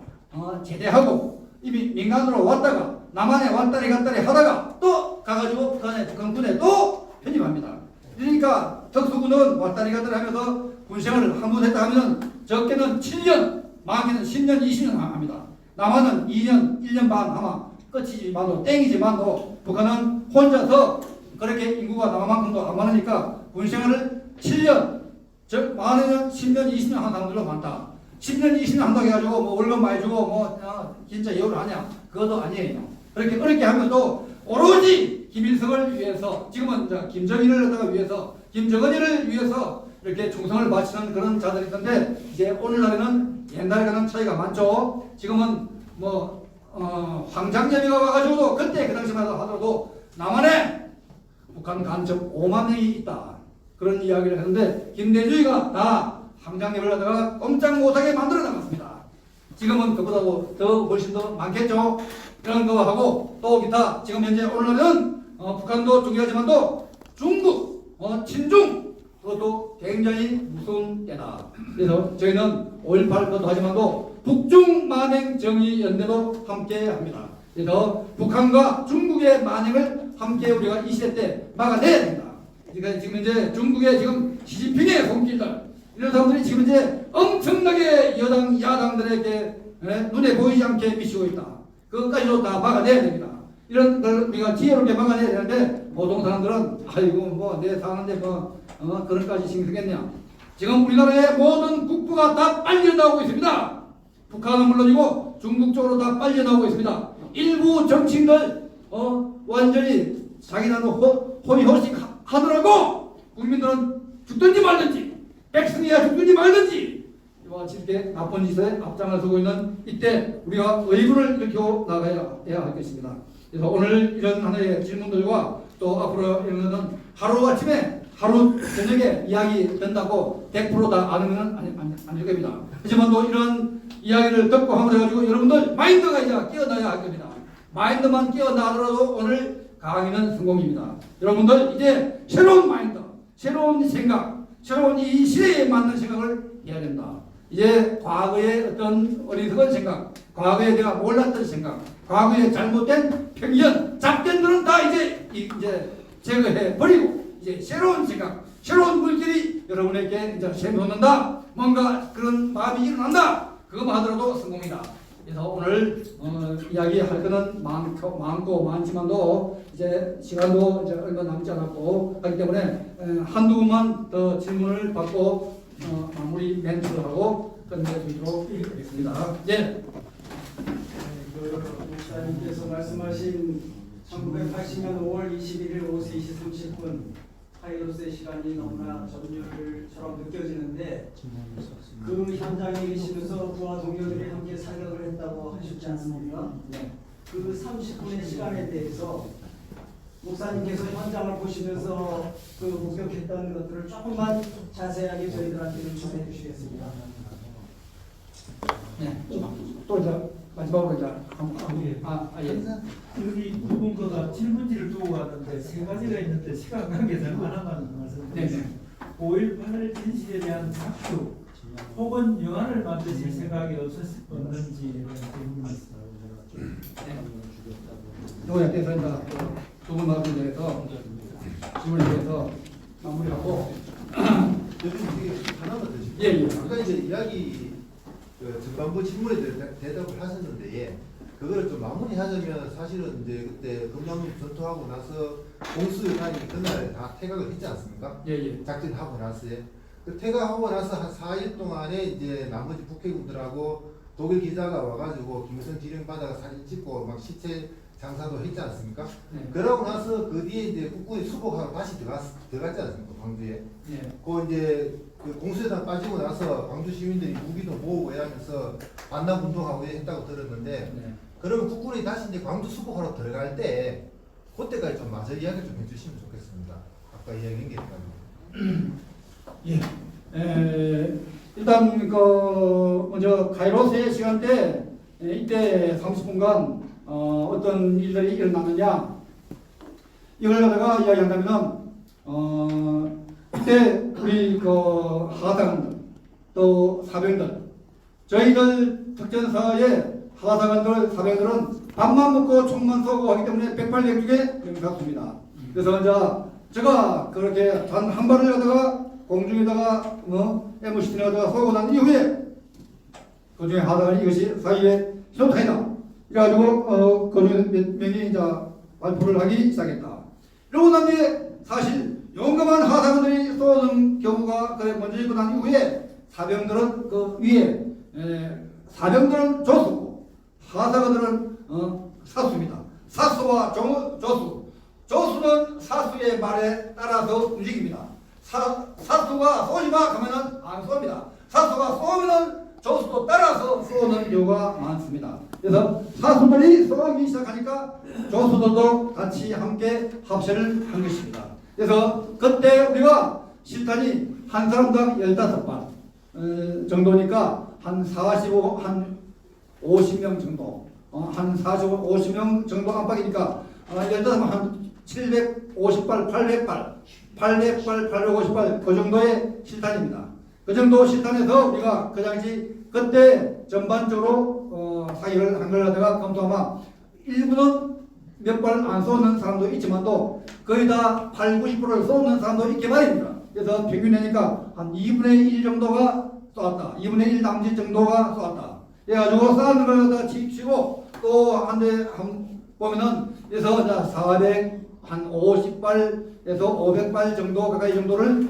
[SPEAKER 4] 제대하고 이미 민간으로 왔다가 남한에 왔다리 갔다리 하다가 또 가가지고 북한군에 또 편입합니다. 그러니까 특수군은 왔다리 갔다리 하면서 군생활을 한 번 했다 하면 적게는 7년 많게는 10년 20년 합니다. 남한은 2년 1년 반 아마 끝이지만도 땡이지만도 북한은 혼자서 그렇게 인구가 남한만큼도 안 많으니까 군생활을 7년 즉 많으면 10년 20년 하는 사람들도 많다. 10년 20년 한다고 해가지고 뭐 월급 많이 주고 진짜 여유를 하냐? 그것도 아니에요. 그렇게 어렵게 하면도 오로지 김일성을 위해서 지금은 김정일을 갖다가 위해서 김정은이를 위해서 이렇게 충성을 바치는 그런 자들이 있던데 이제 오늘날에는 옛날과는 차이가 많죠. 지금은 황장엽이가 와가지고도 그때 그 당시만 하더라도 남한에 북한 간첩 5만 명이 있다. 그런 이야기를 했는데 김대중이가 다 황장엽을 갖다가 꼼짝 못하게 만들어 나갔습니다. 지금은 그보다도 더 훨씬 더 많겠죠. 이런 거 하고 또 기타 지금 현재 오늘날은 북한도 중요하지만도 중국 친중 그것도 굉장히 무서운 때다. 그래서 저희는 5.18 그것도 하지만도 북중 만행 정의 연대도 함께 합니다. 그래서 북한과 중국의 만행을 함께 우리가 이 시대 때 막아내야 됩니다. 그러니까 지금 이제 중국의 지금 시진핑의 손길들 이런 사람들이 지금 이제 엄청나게 여당 야당들에게 눈에 보이지 않게 미치고 있다. 그것까지도 다 막아내야 됩니다. 이런 걸 우리가 지혜롭게 막아내야 되는데 보통 사람들은 아이고 내 사는데 그런까지 신경 쓰겠냐. 지금 우리나라의 모든 국부가 다 빨려나오고 있습니다. 북한은 물론이고 중국 쪽으로 다 빨려나오고 있습니다. 일부 정치인들 완전히 자기나라 호의호식 하더라고 국민들은 죽든지 말든지 백성이야 죽든지 말든지 이와 같이 이렇게 나쁜 짓에 앞장을 서고 있는 이때 우리가 의문을 일으켜 나가야 할 것입니다. 그래서 오늘 이런 하나의 질문들과 또 앞으로 이런 것은 하루아침에 하루 저녁에 이야기 된다고 100%다 아는 아닐 겁니다. 하지만 또 이런 이야기를 듣고 함으로 해가지고 여러분들 마인드가 이제 깨어나야 할 겁니다. 마인드만 깨어나더라도 오늘 강의는 성공입니다. 여러분들 이제 새로운 마인드, 새로운 생각, 새로운 이 시대에 맞는 생각을 해야 된다. 이제 과거의 어떤 어리석은 생각, 과거에 내가 몰랐던 생각, 과거에 잘못된 편견, 잡견들은 다 이제 제거해 버리고 이제 새로운 생각, 새로운 물질이 여러분에게 이제 샘솟는다. 뭔가 그런 마음이 일어난다. 그거만 하더라도 성공이다. 그래서 오늘 이야기할 거는 많고 많지만도 이제 시간도 이제 얼마 남지 않았고 하기 때문에 한두 분만 더 질문을 받고 마무리 멘트를 하고 끝내드리도록 하겠습니다. 예.
[SPEAKER 1] 목사님께서 말씀하신 1980년 5월 21일 오후 3시 30분 파이로스의 시간이 너무나 전율처럼 느껴지는데 그 현장에 계시면서 부하 동료들이 함께 사격을 했다고 하셨지 않습니까? 네. 그 30분의 시간에 대해서 목사님께서 현장을 보시면서 그 목격했던 것들을 조금만 자세하게 저희들한테 좀 해주시겠습니다.
[SPEAKER 4] 네. 또 이제 마지막으로 이제
[SPEAKER 6] 여기 두분 거가 질문지를 두고 왔는데 세 가지가 있는데 시간 관계상 하나만 말씀드리겠습니다. 5.18 진실에 대한 작품 혹은 영화를 만드실 생각이 없는지에 대한 질문입니다.
[SPEAKER 4] 요에 대해서 이제 두분 말씀에 대해서 질문에 대해서 마무리하고
[SPEAKER 8] 여기 하나만 더 짚고
[SPEAKER 4] 예.
[SPEAKER 8] 아까 이제 이야기 전반부 질문에 대답을 하셨는데 예. 그걸 좀 마무리하자면 사실은 이제 그때 금남로 전투하고 나서 공수요단이 그날 다 퇴각을 했지 않습니까?
[SPEAKER 4] 예.
[SPEAKER 8] 작전하고 나서요. 그 퇴각하고 나서 한 4일 동안에 이제 나머지 북해군들하고 독일 기자가 와가지고 김일성 지령 받아가 사진 찍고 막 시체 장사도 했지 않습니까?
[SPEAKER 4] 네.
[SPEAKER 8] 그러고 나서 그 뒤에 이제 국군이 수복하러 다시 들어갔지 않습니까? 광주에.
[SPEAKER 4] 예.
[SPEAKER 8] 그 이제 그 공수여단 빠지고 나서 광주 시민들이 무기도 모으고 하면서 반납 운동하고 했다고 들었는데
[SPEAKER 4] 네.
[SPEAKER 8] 그러면 국군이 다시 이제 광주 수복하러 들어갈 때 그때까지 좀 마저 이야기 좀 해주시면 좋겠습니다. 아까 이야기한 게 있다면.
[SPEAKER 4] 예. 일단 그 먼저 카이로스의 시간대 이때 30분간 어떤 일들이 일어나느냐 이걸 갖다가 이야기한다면은 그때 우리 그 하사관들 또 사병들 저희들 특전사의 하사관들 사병들은 밥만 먹고 총만 쏘고 하기 때문에 108명중에 명사수입니다. 그래서 이제 제가 그렇게 단 한 발을 갖다가 공중에다가 M17을 갖다가 쏘고 난 이후에 그 중에 하다가 이것이 사이에 쇼타이다. 그래가지고 그 중에 몇 명이 이제 발표를 하기 시작했다. 이러고 난 뒤에 사실 용감한 하사관들이 쏘는 경우가 그래 먼저 있고 난 이후에 사병들은 그 위에 사병들은 조수고 하사관들은 사수입니다. 사수와 조수. 조수는 사수의 말에 따라서 움직입니다. 사수가 쏘지마 하면은 안 쏩니다. 사수가 쏘면은 조수도 따라서 쏘는 경우가 많습니다. 그래서 사수들이 쏘기 시작하니까 조수들도 같이 함께 합세를 한 것입니다. 그래서 그때 우리가 실탄이 한 사람당 15발 정도니까 한 50명 정도 한 50명 정도 안팎이니까 15명 한 750발, 800발, 850발 그 정도의 실탄입니다. 그 정도 실탄에서 우리가 그 당시 그때 전반적으로 사격을 한 걸 갖다가 검토하면 일부는 몇 발 안 쏘는 사람도 있지만도 거의 다 8, 90%를 쏘는 사람도 있게 말입니다. 그래서 평균이니까 한 2분의 1 정도가 쏘았다. 2분의 1 남짓 정도가 쏘았다. 그래가지고 쏘는 걸 갖다가 치고 또 한 대 보면은 그래서 이제 450발에서 500발 정도 가까이 정도를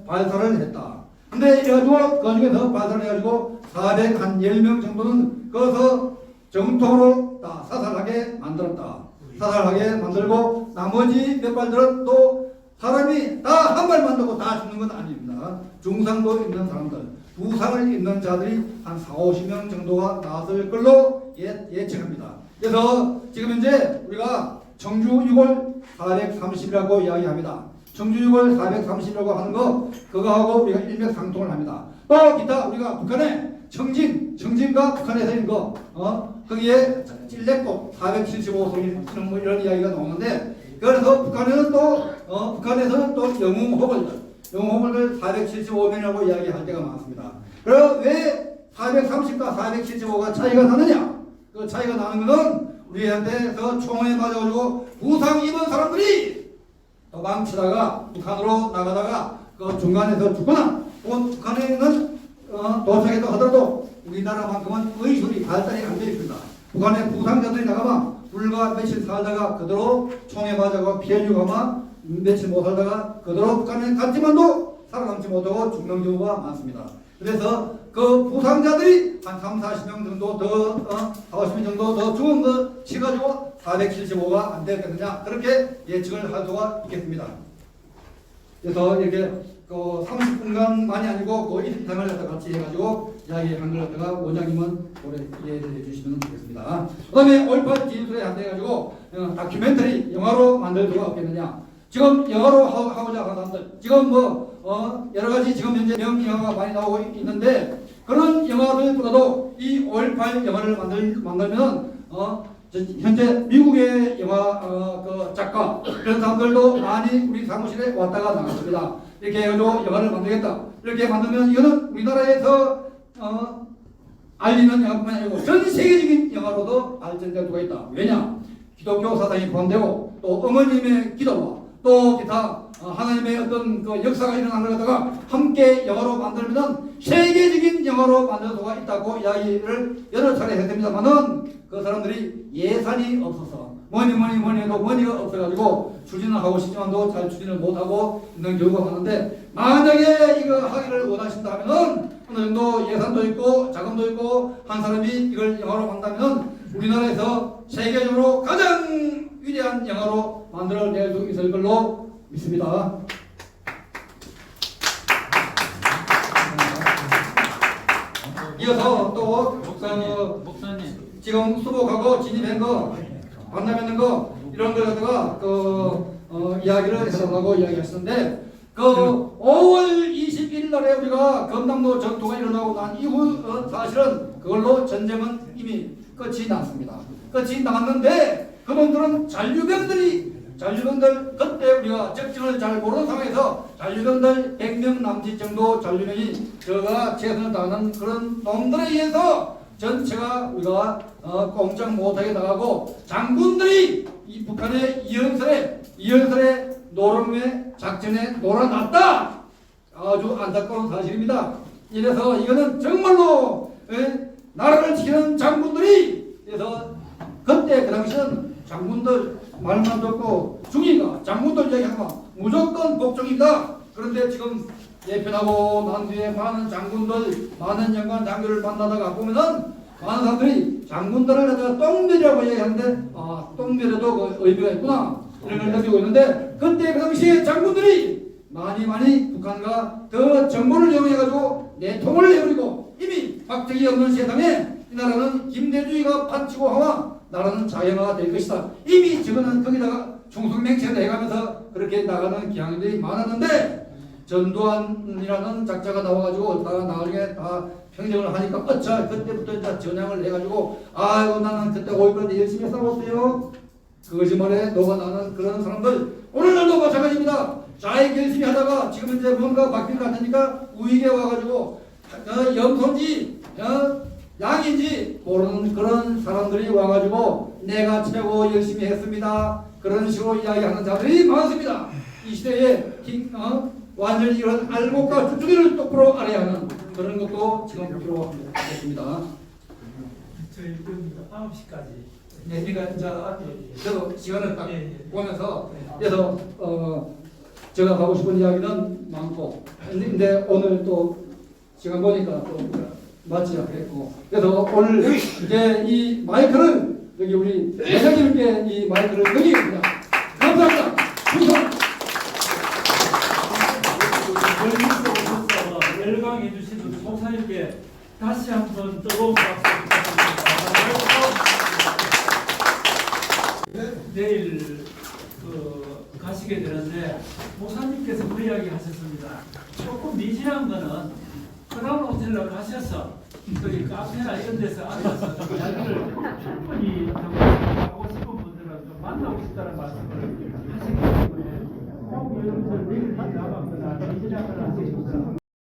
[SPEAKER 4] 발사를 했다. 근데 이래가지고 그 중에서 발사를 해가지고 410명 정도는 거기서 정통으로 다 사살하게 만들었다. 사살하게 만들고 나머지 몇 발들은 또 사람이 다 한 발만 넣고 다 죽는 건 아닙니다. 중상도 있는 사람들, 부상을 입는 자들이 한 40-50명 정도가 나왔을 걸로 예측합니다. 그래서 지금 현재 우리가 청주 6월 430이라고 이야기합니다. 청주육을 430이라고 하는 거 그거하고 우리가 일맥상통을 합니다. 또 기타 우리가 북한의 청진과 북한에서 있는 거 거기에 찔레꽃 475송이 뭐 이런 이야기가 나오는데 그래서 북한에서는 또 영웅호벌을 475명이라고 이야기할 때가 많습니다. 그럼 왜 430과 475가 차이가 나느냐? 그 차이가 나는 것은 우리한테서 총에 맞아가지고 부상 입은 사람들이 도망치다가 북한으로 나가다가 그 중간에서 죽거나 혹은 북한에는 도착했다 하더라도 우리나라만큼은 의술이 발달이 안 되어 있습니다. 북한의 부상자들이 나가면 불과 며칠 살다가 그대로 총에 맞아가 피해주고 아마 며칠 못 살다가 그대로 북한에 갔지만도 살아남지 못하고 죽는 경우가 많습니다. 그래서 그 부상자들이 한 30-40명 정도 더 40명 정도 더 죽은 거 치가지고 475가 안 되겠느냐 그렇게 예측을 할 수가 있겠습니다. 그래서 이렇게 그 30분간만이 아니고 그 이틀을 갖다 같이 해가지고 이야기한 걸 갖다가 원장님은 오래 이해를 해주시면 되겠습니다. 그 다음에 5.18 진술에 한대가지고 다큐멘터리 영화로 만들 수가 없겠느냐. 지금 영화로 하고자 하는 사람들 지금 여러 가지 지금 현재 명영화가 많이 나오고 있는데 그런 영화들보다도 이 5.18 영화를 만들면 현재 미국의 영화 그 작가 그런 사람들도 많이 우리 사무실에 왔다가 나갔습니다. 이렇게 해가지고 영화를 만들겠다. 이렇게 만들면 이거는 우리나라에서 알리는 영화뿐만 아니고 전 세계적인 영화로도 발전될 수가 있다. 왜냐? 기독교 사상이 포함되고 또 어머님의 기도와 또 기타 하나님의 어떤 그 역사가 일어난 걸 갖다가 함께 영화로 만들면 세계적인 영화로 만들 수가 있다고 이야기를 여러 차례 했습니다만은 그 사람들이 예산이 없어서 뭐니 해도 머니가 없어가지고 추진을 하고 싶지만도 잘 추진을 못하고 있는 경우가 많은데 만약에 이거 하기를 원하신다 하면은 어느 정도 예산도 있고 자금도 있고 한 사람이 이걸 영화로 만든다면 우리나라에서 세계적으로 가장 위대한 영화로 만들어낼 수 있을 걸로 믿습니다. 이어서 또
[SPEAKER 10] 목사님
[SPEAKER 4] 지금 수복하고 진입한 거 만나뵙는 거 이런 걸 갖다가 이야기를 해달라고 이야기하시는데 그 5월 21일 날에 우리가 검담로 전투가 일어나고 난 이후 사실은 그걸로 전쟁은 이미 끝이 났습니다. 끝이 났는데 그분들은 잔류병들 그때 우리가 적정을 잘 모르는 상황에서 잔류병들 100명 남짓 정도 잔류병이 저가 최선을 다하는 그런 놈들에 의해서 전체가 우리가 꼼짝 못하게 나가고 장군들이 이 북한의 이연설의 노름의 작전에 놀아났다. 아주 안타까운 사실입니다. 이래서 이거는 정말로 나라를 지키는 장군들이 그래서 그때 그 당시는 장군들 말만 듣고 중위가 장군들 이야기하면 무조건 복종입니다. 그런데 지금 예편하고 난 뒤에 많은 장군들, 많은 연관 장교를 만나다가 보면은 많은 사람들이 장군들을 갖다가 똥별이라고 이야기하는데 똥별에도 그 의미가 있구나 이런 걸 느끼고 있는데 그때 그 당시에 장군들이 많이 북한과 더 정보를 이용해가지고 내통을 해버리고 이미 박정희 없는 세상에 이 나라는 김대중이가 판치고 하와 나라는 자연화가 될 것이다. 이미 저거는 거기다가 중성맹체를 해가면서 그렇게 나가는 기항들이 많았는데 전두환이라는 작자가 나와가지고 다 나중에 다 평정을 하니까 그때부터 이제 전향을 해가지고 아이고 나는 그때 5.18때 열심히 싸웠어요. 그 거짓말에 녹아나는 그런 사람들 오늘날도 마찬가지입니다. 자익 열심히 하다가 지금 이제 뭔가 바뀔 것 같으니까 우익에 와가지고 염소인지 양인지 모르는 그런 사람들이 와가지고 내가 최고 열심히 했습니다. 그런 식으로 이야기하는 자들이 많습니다. 이 시대에 완전히 이런 알곡과 주둥이를 똑바로 알아야 하는 그런 것도 지금 필요하겠습니다.
[SPEAKER 6] 저희 9시까지.
[SPEAKER 4] 네, 그러니까 저도 시간을 딱 보면서 그래서 제가 하고 싶은 이야기는 많고 근데 오늘 또 시간 보니까 또 맞지 않겠고 그래서 오늘 이제 이 마이크를 여기 우리 회장님께 이 마이크를 드리겠습니다. 감사합니다. 감사합니다.
[SPEAKER 6] 열광해 주신 우리 목사님께 다시 한번 뜨거운 박수 부탁드립니다. 내일 가시게 되는데 목사님께서 그 이야기 하셨습니다. 조금 미진한 거는 크라운 호텔로 가셔서 거기 카페나 이런 데서 앉아서 좀 이야기를 충분히 하고 싶은 분들은 좀 만나고 싶다는 말씀을 하시기 때문에 꼭 여러분들 내일 나가거나 미진한 걸 하시기